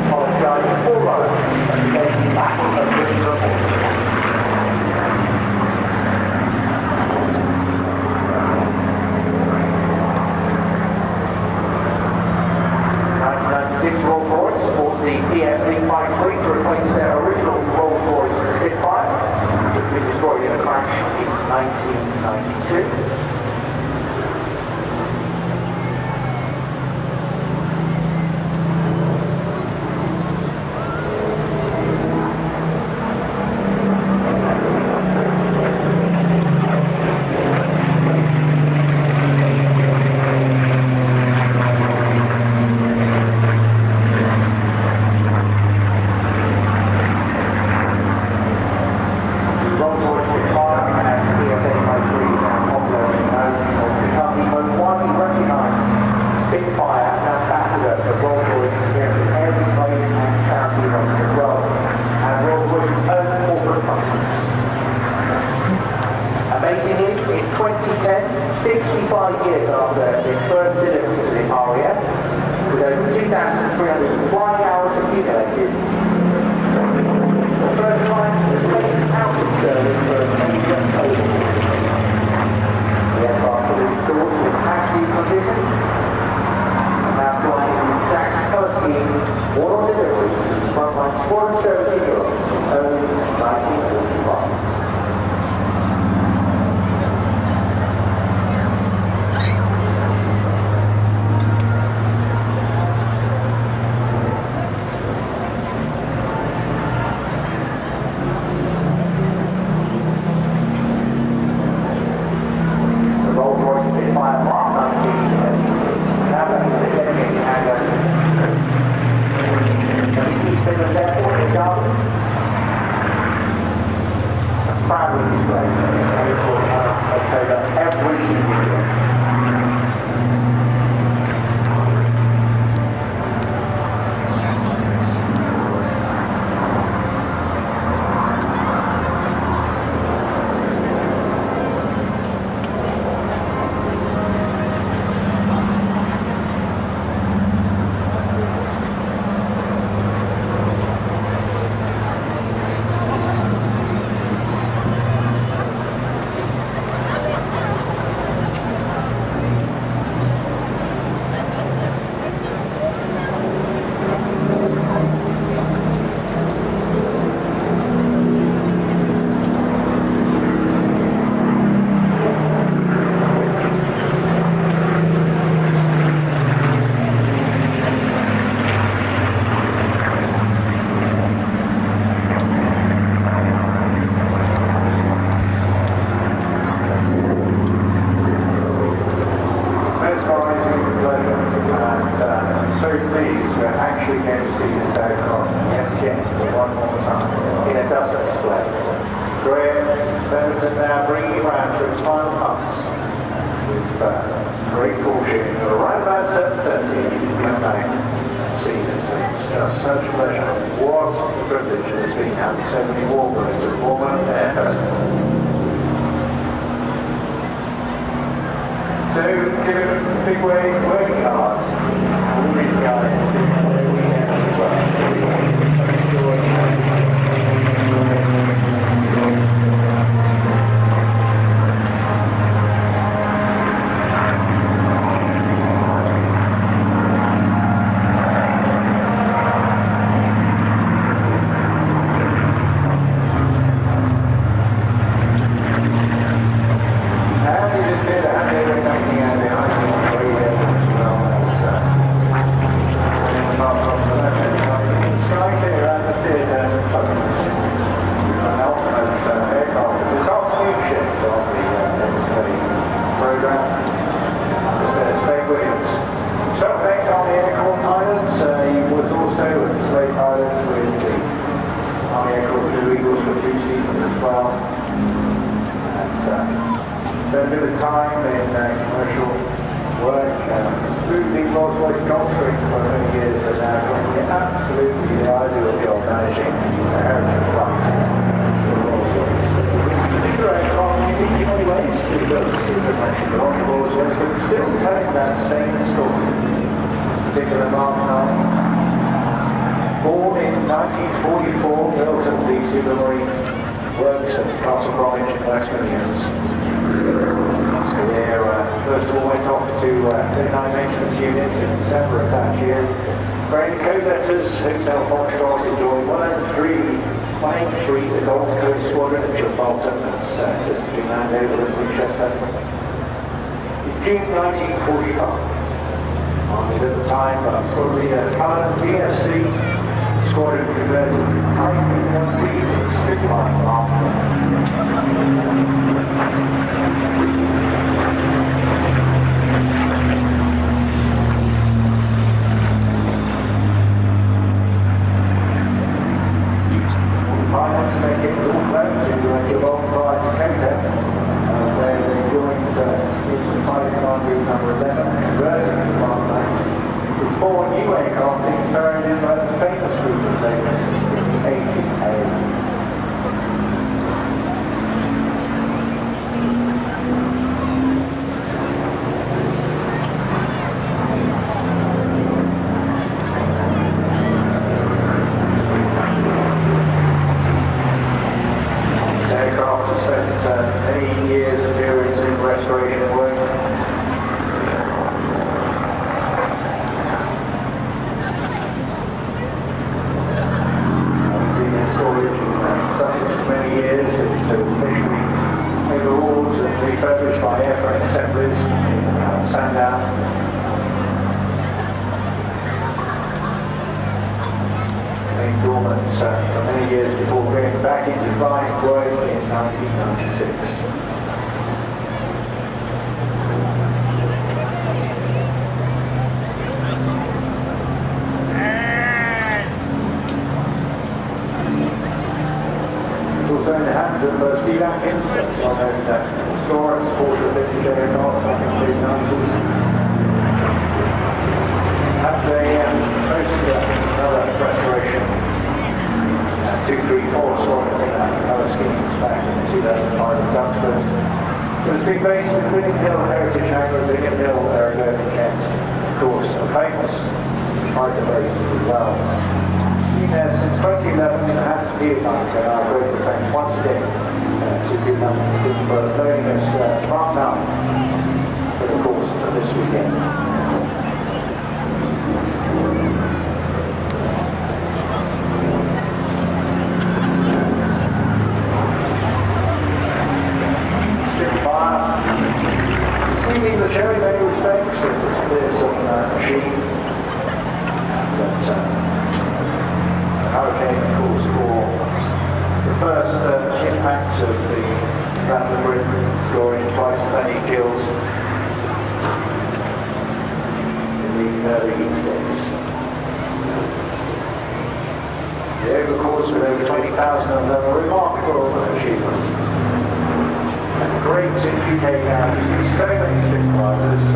Speaker 3: apologising for Rome and against the Battle of Wingy. Rolls-Royce bought the PS853 to replace their original Rolls-Royce Spitfire, which had been destroyed in a crash in 1992. just such a pleasure. What a privilege it has been having so many warblers at Bournemouth Air Festival. So, give it a big working hard. All these guys did their weekend as well. Spent a bit of time in commercial work, moved in Rolls-Royce Gulfstream for many years, and now doing absolutely the ideal job managing the heritage fund for Rolls-Royce. This particular aircraft unique in many ways because it's mentioned a lot of Rolls-Royce, but still telling that same story. This particular Mark 9, born in 1944, built at the Super Marine Works at Castle Bromwich in West Midlands. First of all went off to 39 Maintenance Unit in December of that year. Wearing co-letters, Hotel Foxtrot enjoyed 103, flying 3, the Gold Coast Squadron at Gibraltar, that's just between Landover and Winchester. In June 1945, armed at the time for the current BFC Squadron converted to Typhoon Mk Spitfire Mk. Pilots making all plans to Gazelle Squadron where they joined the Fighting Command Group number 11 and converted to Mark 9 with 4 new aircraft being carried in by the famous group of sailors, the 80A. Refurbished by airframe assemblies in Sandown. Remained dormant for many years before going back into flying growth in 1996. Also in the hands of Steve Atkins, well-known explorer, supporter of vintage aircraft back in the 90s. After another restoration, 234 Squadron color schemes back in 2005 in Duxford. It was big based in Viggen Hill Heritage Hangar, Viggen Hill Aerosuperbatics in Kent. Of course, a famous fighter base as well. Been there since 2011 and has to be a time, and our great thanks once again to Goodwin for loading us Mark 9 for the course of this weekend. Spitfire, receiving the cherry many respects, it's a clear sort of machine. But, Hurricane, of course, for the first impact of the Battle of Britain, scoring twice as many kills in the early days. The Avro course with over 20,000 of them, a remarkable achievement. And great in UK now, so many Spitfires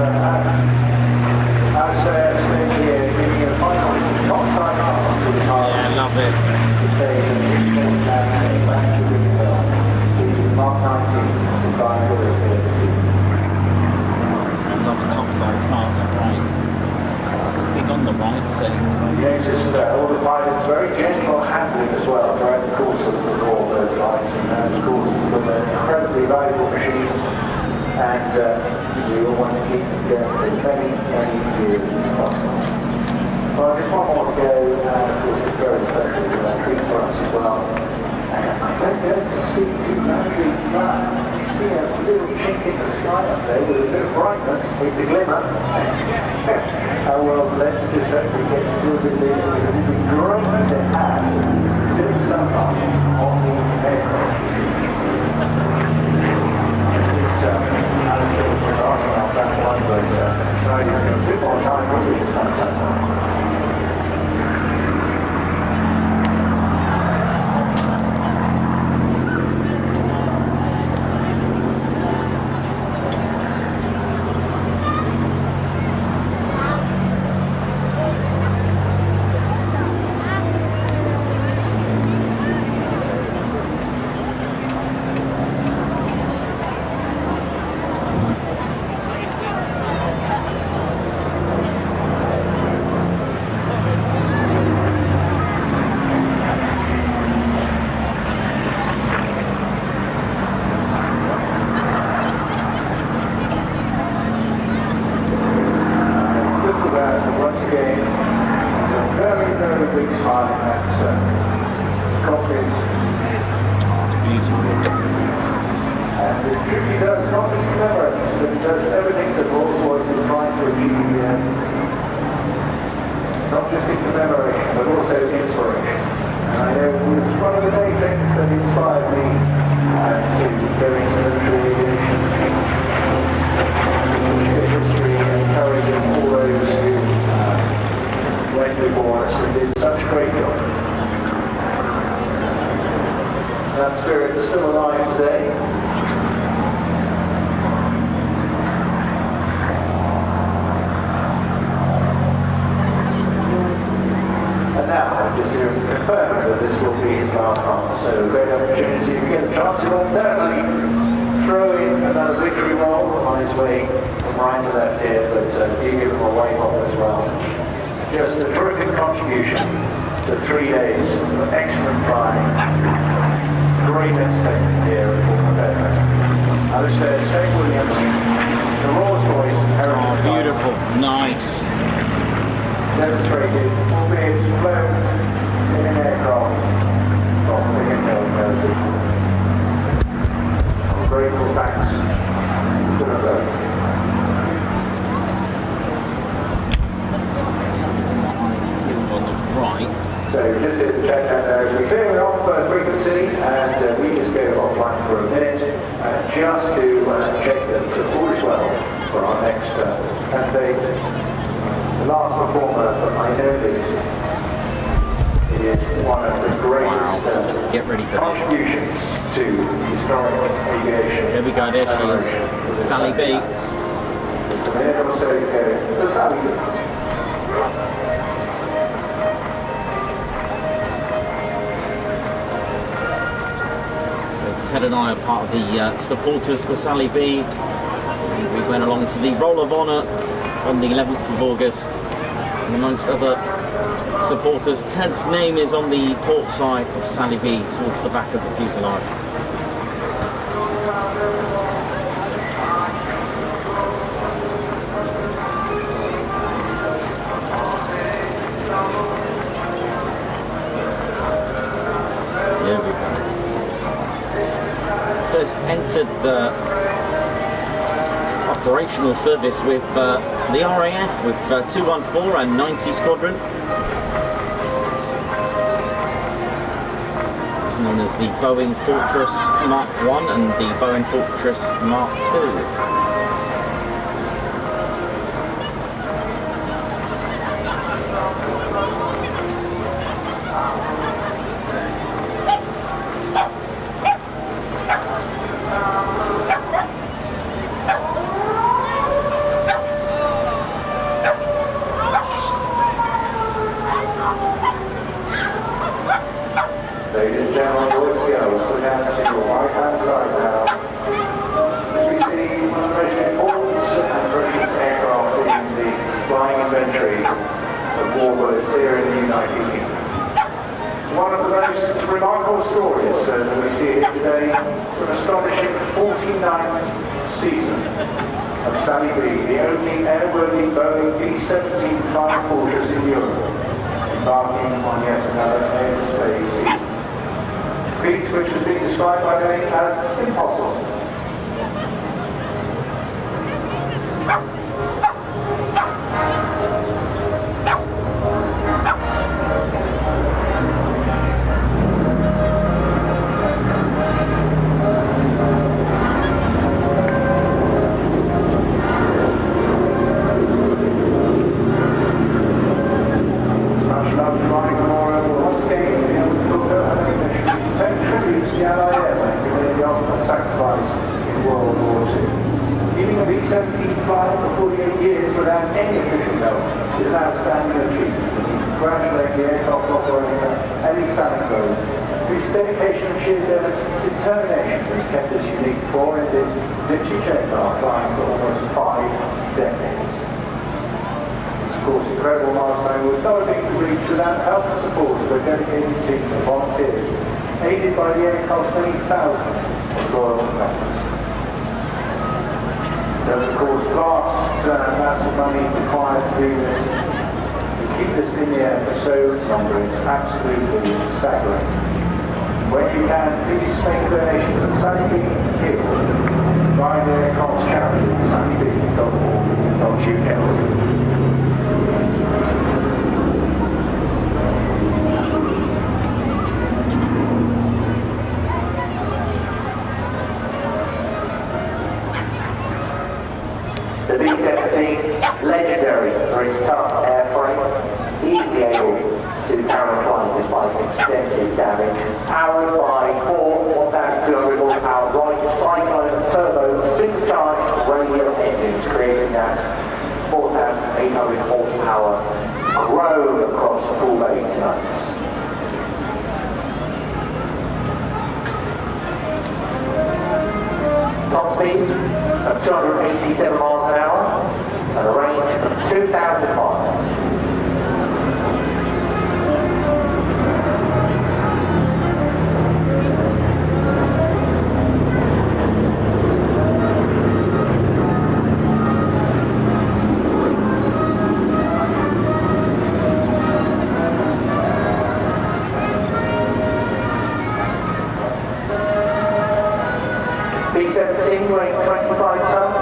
Speaker 3: out there staying here, giving a final top side
Speaker 1: it. Another topside pass, right. Something on the right saying.
Speaker 3: Yes, all the pilots very gentle handling as well throughout the course of the all those flights, and of course they're incredibly valuable machines, and we all want to keep them going for many, many years as possible. Well, just one more to go, and of course it's very special treat for us as well. And I don't get to see too much but see a little chink in the sky up there with a bit of brightness, it's a glimmer. Oh well, let's just hope we get through with it. It would be great to have this summer on the aircraft. It's Alistair was regarding our back one, but so you have a bit more time probably to come back on.
Speaker 1: Ted and I are part of the supporters for Sally B. We went along to the Roll of Honour on the 11th of August, and amongst other supporters, Ted's name is on the port side of Sally B towards the back of the fuselage. First entered operational service with the RAF with 214 and 90 Squadron. It's known as the Boeing Fortress Mark 1 and the Boeing Fortress Mark 2.
Speaker 3: that we see here today for an astonishing 49th season of Sally B, the only airworthy Boeing B-17 flying fortress in Europe, embarking on yet another airspace season. Feat which has been described by many as impossible. Determination has kept this unique four-ended vintage aircraft flying for almost 5 decades. It's of course incredible milestone was not being reached without help and support of a dedicated team of volunteers, aided by the aircraft's many thousands of loyal members. There's of course vast amounts of money required to do this. To keep this in the air for so long is absolutely staggering. When you can, please make a donation to the Sally B Hill by the aircraft's charity, sallyb.org.uk.
Speaker 4: The B-17, legendary for its tough airframe, easily able to counterclimb despite extensive damage, powered by 4 1,200 horsepower Wright Cyclone turbo supercharged radial engines, creating that 4,800 horsepower groan across full 8 tons. Top speed of 287 miles an hour and a range of 2,000 miles. B-17 weighing 25 tons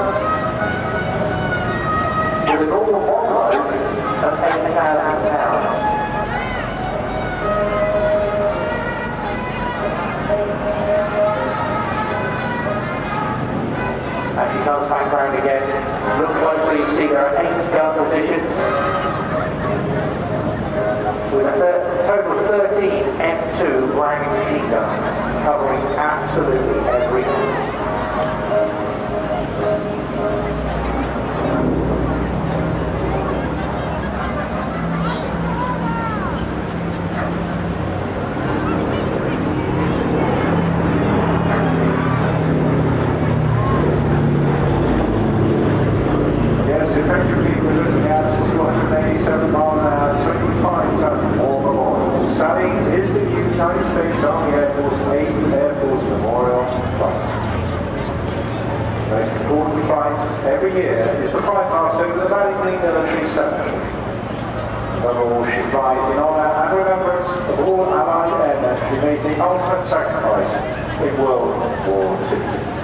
Speaker 4: with a normal bomb load of 8,000 pounds. As she comes back round again, look closely, you see there are 8 gun positions with a total of 13 M2 Lancaster machine guns covering absolutely everything.
Speaker 3: Yes, effectively we're looking at 287 miles an hour, 25 tons all the more. Sally is the United States Army Air Force 8th Air Force Memorial Flight. The most important flight every year is the flight past over the Biplane military cemetery. Above all, she flies in honour and remembrance of all Allied airmen who made the ultimate sacrifice in World War II.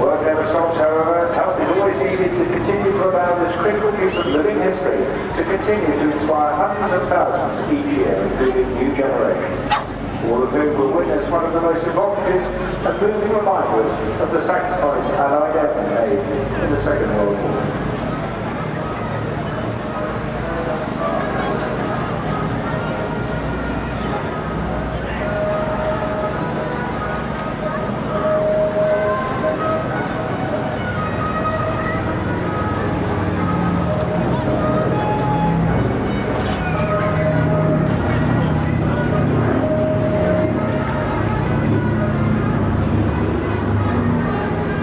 Speaker 3: Work never stops, however, help is always needed to continue to allow this critical piece of living history to continue to inspire hundreds of thousands each year, including new generations, all of whom will witness one of the most evocative and moving reminders of the sacrifice Allied airmen made in the Second World War.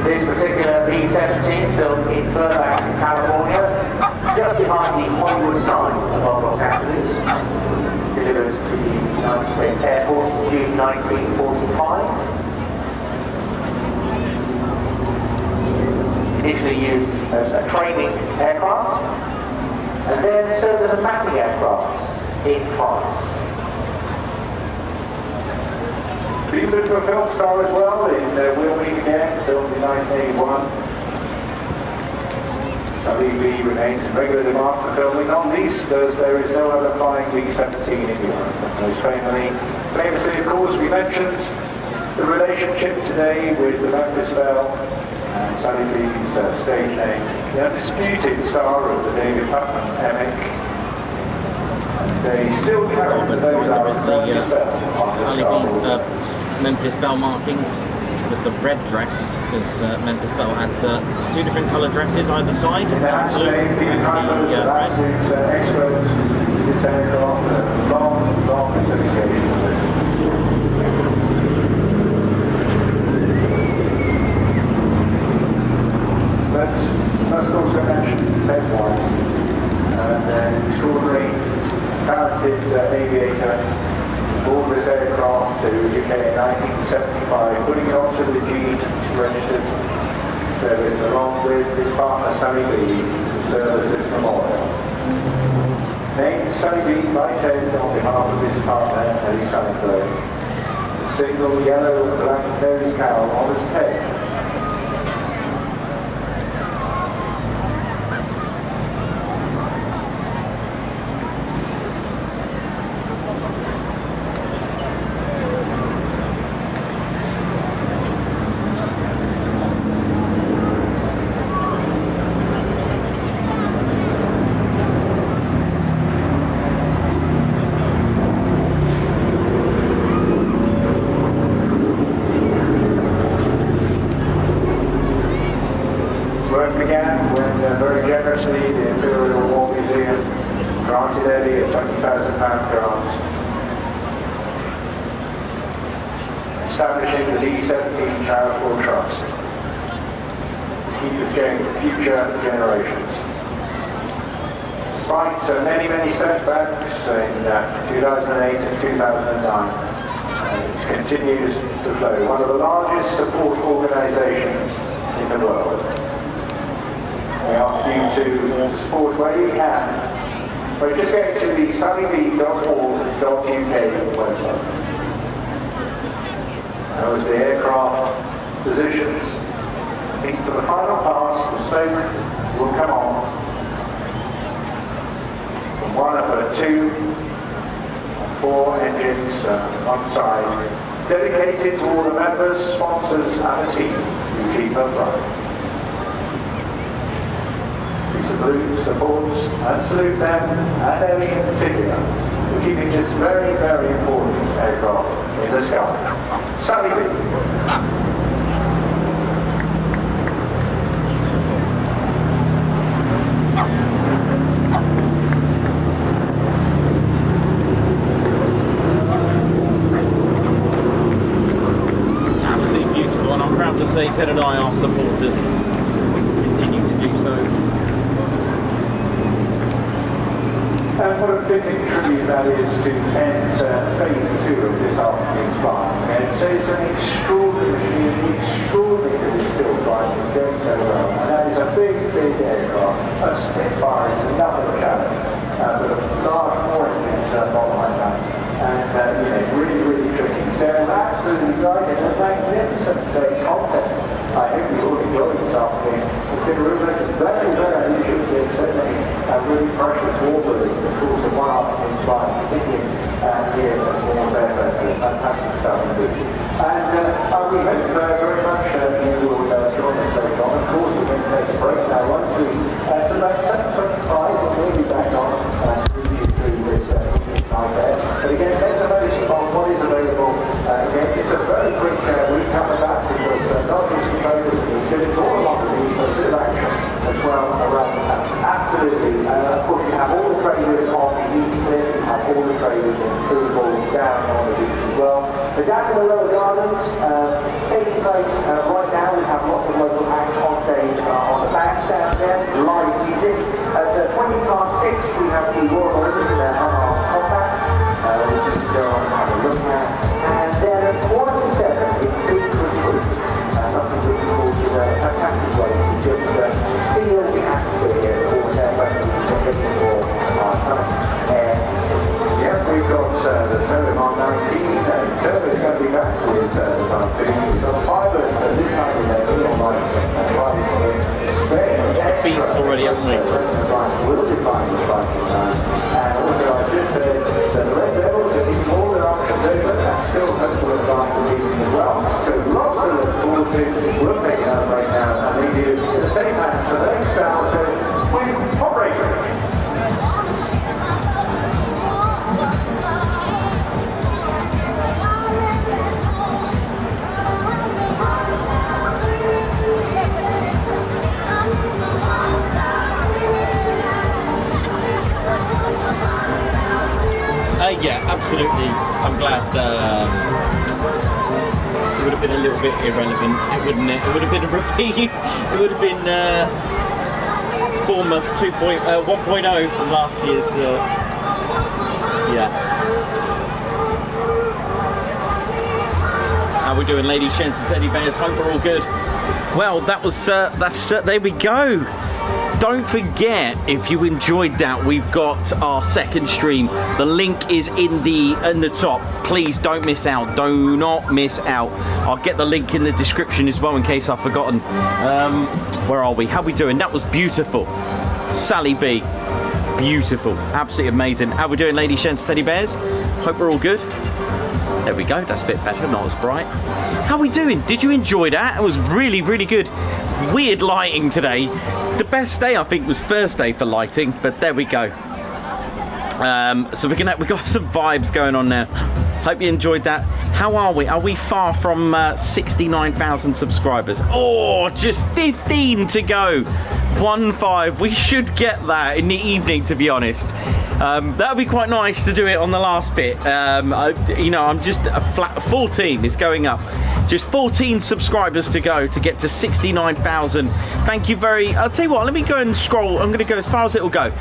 Speaker 4: This particular B-17 built in Burbank, California, just behind the Hollywood sign above Los Angeles, delivered to the United States Air Force in June 1946. 45. Initially used as a training aircraft, and then served as a mapping aircraft in France.
Speaker 3: Been to a film star as well in Wingy again, filmed in 1981. WB remains in regular demand for filming on these, as there is no other flying B-17 in Europe. Most famously, of course, we mentioned the relationship today with the Memphis Belle and Sally B's stage name, the undisputed star of the David Mk. They still carry those
Speaker 1: Sally B Memphis Belle markings with the red dress, because Memphis Belle had two different colour dresses either side, blue and the red.
Speaker 3: Experts in this aircraft, long association with it. But must also mention Ted Reggie, an extraordinary, talented aviator. Aboard this aircraft to UK in 1975, putting it onto the G registered service along with his partner Sally B to serve as this memorial. Named Sally B by Ted on behalf of his partner Eddie Sally. The single yellow and black nose cowl on his head. Establishing the D-17 charitable trust to keep this going for future generations. Despite many setbacks in 2008 and 2009, it continues to flow. One of the largest support organisations in the world. We ask you to support where you can. But just go to the sunnybeat.org.uk website. As the aircraft positions, I think for the final pass, the smoke will come on from one of the 2 and 4 engines on side, dedicated to all the members, sponsors and the team who keep us running. We salute, support and salute them, and Ellie in particular, for keeping this very important aircraft in the sky. Sally B.
Speaker 1: Absolutely beautiful, and I'm proud to say Ted and I are supporters. Continue to do so.
Speaker 3: And what a fitting tribute that is to end phase 2 of this afternoon's flight. And so it's an extraordinary machine, extraordinary that it's still flying and going so well. And that is a big aircraft. A Spitfire is another challenge, but a large more engines not like that. And really tricky. So absolutely right, and a magnificent content. I hope you all enjoyed this afternoon. It's been very interesting, certainly really precious water in the course of one afternoon flight, particularly here at the Bournemouth Air Festival. Fantastic stuff indeed. And we hope very much you will join us later on. Of course, we're going to take a break now, right, to about 7:25, and we'll be back on and review through this night there. But again, there's a notice on what is available. Again, it's a very quick recap of that, because not just the trailer, it's all along the route, but a bit of action as well around the town. Absolutely. Of course, you have all the trailers on the east cliff, you have all the trailers in Liverpool down on the beach as well. But down in the lower gardens, taking place right now, we have lots of local acts on stage on the bandstand there, live music. At 6:20, we have the Royal Olympic on our compact, which you can go and have a look at. And then at 1:30, Jack with the Typhoon. We've got Firebirds at this time of day,
Speaker 1: Beats already, haven't we?
Speaker 3: Will be flying the fighting time. And also I just heard that the Red Devils are keeping all their options open and still hopeful of flying the season as well. So lots to look forward to. We'll take it up right now and leave you in the same hands for the next hour with Top Racing.
Speaker 1: Yeah, absolutely. I'm glad it would have been a little bit irrelevant, wouldn't it? It would have been a repeat. It would have been Bournemouth 1.0 from last year's. Yeah. How we doing, ladies, gents, and teddy bears? Hope we're all good. Well, that was there we go. Don't forget, if you enjoyed that, we've got our second stream. The link is in the top. Please don't miss out. Do not miss out. I'll get the link in the description as well in case I've forgotten. Where are we? How we doing? That was beautiful. Sally B. Beautiful. Absolutely amazing. How we doing, ladies, gents, teddy bears? Hope we're all good. There we go. That's a bit better. Not as bright. How we doing? Did you enjoy that? It was really, really good. Weird lighting today. The best day I think was Thursday for lighting, but there we go. So we've got some vibes going on now. Hope you enjoyed that. How are we? Are we far from 69,000 subscribers? Oh, just 15 to go. 1-5. We should get that in the evening, to be honest. That would be quite nice to do it on the last bit. I'm just a flat 14. It's going up. Just 14 subscribers to go to get to 69,000. Thank you I'll tell you what, let me go and scroll. I'm going to go as far as it will go.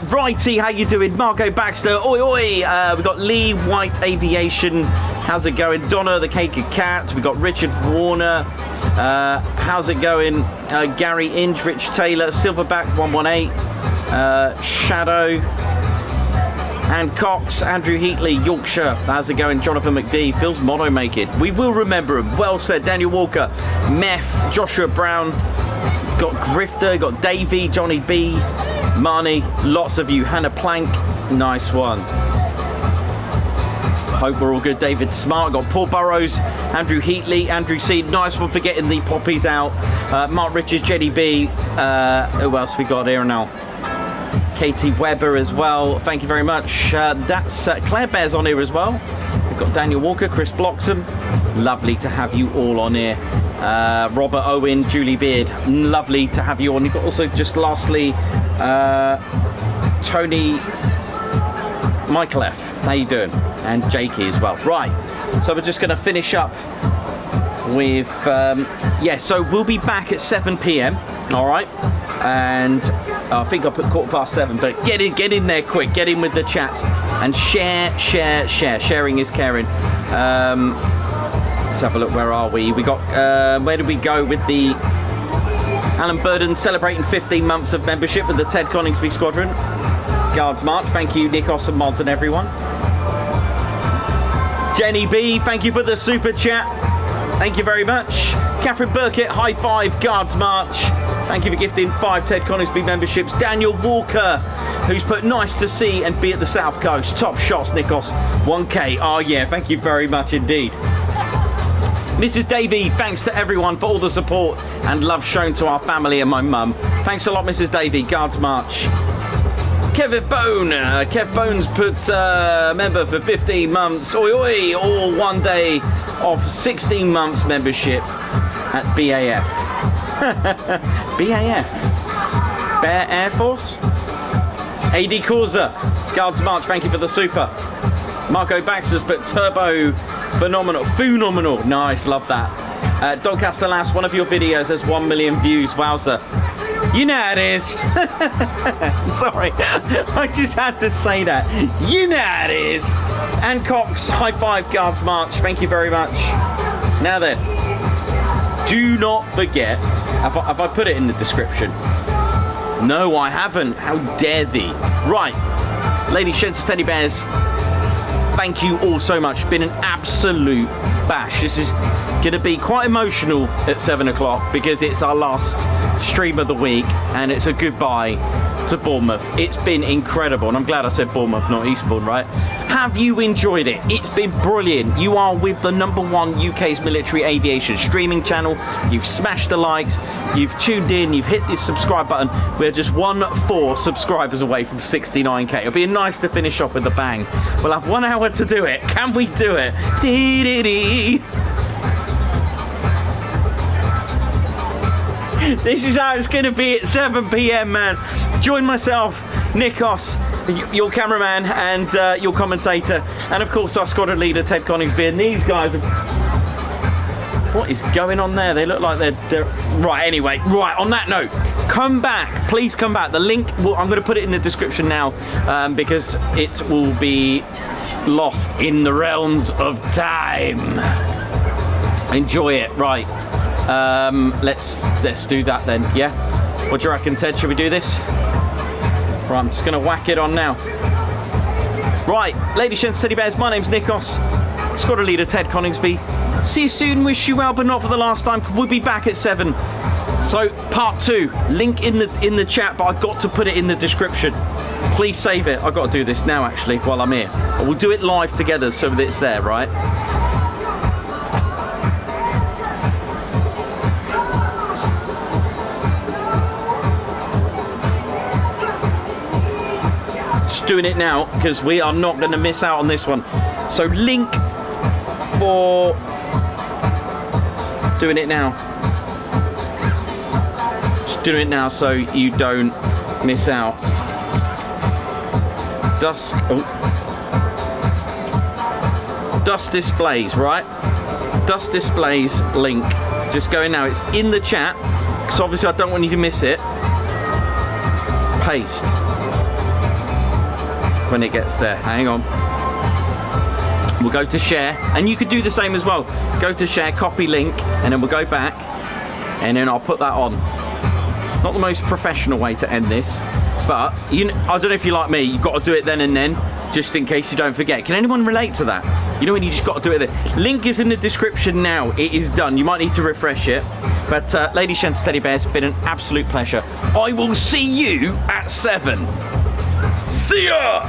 Speaker 1: Righty, how you doing? Margot Baxter, oi oi. We've got Lee White Aviation. How's it going? Donna the Cake of Cat. We've got Richard Warner. How's it going? Gary Inge, Rich Taylor, Silverback 118. Shadow. And Cox, Andrew Heatley, Yorkshire. How's it going? Jonathan McD, Phil's motto make it. We will remember him. Well said. Daniel Walker, Meth, Joshua Brown, got Grifter, got Davey, Johnny B, Marnie, lots of you. Hannah Plank, nice one. Hope we're all good. David Smart, got Paul Burrows, Andrew Heatley, Andrew C, nice one for getting the poppies out. Mark Richards, Jenny B, who else we got here now? Katie Webber as well, thank you very much. That's Claire Bear's on here as well. We've got Daniel Walker, Chris Bloxham, lovely to have you all on here. Robert Owen, Julie Beard, lovely to have you on. You've got also just lastly Tony Michael F, how you doing? And Jakey as well. Right, so we're just going to finish up with so we'll be back at 7 p.m. all right, and I think I put 7:15, but get in there quick, get in with the chats and share. Sharing is caring. Let's have a look. Where are we? We got where did we go with the Alan Burden celebrating 15 months of membership with the Ted Coningsby Squadron Guards March? Thank you, Nikos and Mods and everyone. Jenny B, thank you for the super chat. Thank you very much. Catherine Burkett, high five, Guards March. Thank you for gifting 5 Ted Coningsby memberships. Daniel Walker, who's put nice to see and be at the South Coast. Top shots, Nikos. 1K. Oh yeah, thank you very much indeed. Mrs. Davey, thanks to everyone for all the support and love shown to our family and my mum. Thanks a lot, Mrs. Davey. Guards March. Kevin Bone. Kev Bones put member for 15 months. Oi oi, all 1 day of 16 months membership at BAF. BAF. Bear Air Force. AD Causa. Guards March, thank you for the super. Marco Baxter's put turbo phenomenal. Nice, love that. Doncaster Lass, one of your videos has 1 million views. Wowza. You know how it is. Sorry, I just had to say that. You know how it is. And Cox, high five, Guards March. Thank you very much. Now then, do not forget. Have I put it in the description? No, I haven't. How dare thee? Right, ladies, gents, teddy bears. Thank you all so much. It's been an absolute bash. This is going to be quite emotional at 7 o'clock because it's our last stream of the week and it's a goodbye to Bournemouth. It's been incredible, and I'm glad I said Bournemouth, not Eastbourne, right? Have you enjoyed it? It's been brilliant. You are with the #1 UK's military aviation streaming channel. You've smashed the likes, you've tuned in, you've hit the subscribe button. We're just 4 subscribers away from 69k. It'll be nice to finish off with a bang. We'll have 1 hour to do it. Can we do it? Dee-dee-dee. This is how it's going to be at 7 PM, man. Join myself, Nikos, your cameraman, and your commentator, and of course our squadron leader, Ted Coningsby, and these guys. What is going on there? They look like they're... Right, anyway, right, on that note, come back. Please come back. The link, I'm going to put it in the description now because it will be lost in the realms of time. Enjoy it, right. Let's do that then, yeah? What do you reckon, Ted? Should we do this? Right, I'm just going to whack it on now. Right, ladies, gents, teddy bears, my name's Nikos, squadron leader Ted Coningsby. See you soon, wish you well, but not for the last time. We'll be back at 7. So, part 2, link in the chat, but I've got to put it in the description. Please save it. I've got to do this now, actually, while I'm here. We'll do it live together so that it's there, right? Doing it now because we are not going to miss out on this one. So link for doing it now. Just doing it now so you don't miss out. Dust displays, right? Dust displays link. Just go in now. It's in the chat because obviously I don't want you to miss it. Paste. When it gets there, hang on. We'll go to share, and you could do the same as well. Go to share, copy link, and then we'll go back, and then I'll put that on. Not the most professional way to end this, but I don't know if you're like me, you've got to do it then and then, just in case you don't forget. Can anyone relate to that? You know when you just got to do it there? Link is in the description now. It is done. You might need to refresh it. But ladies, gents, teddy bears, it's been an absolute pleasure. I will see you at 7. See ya!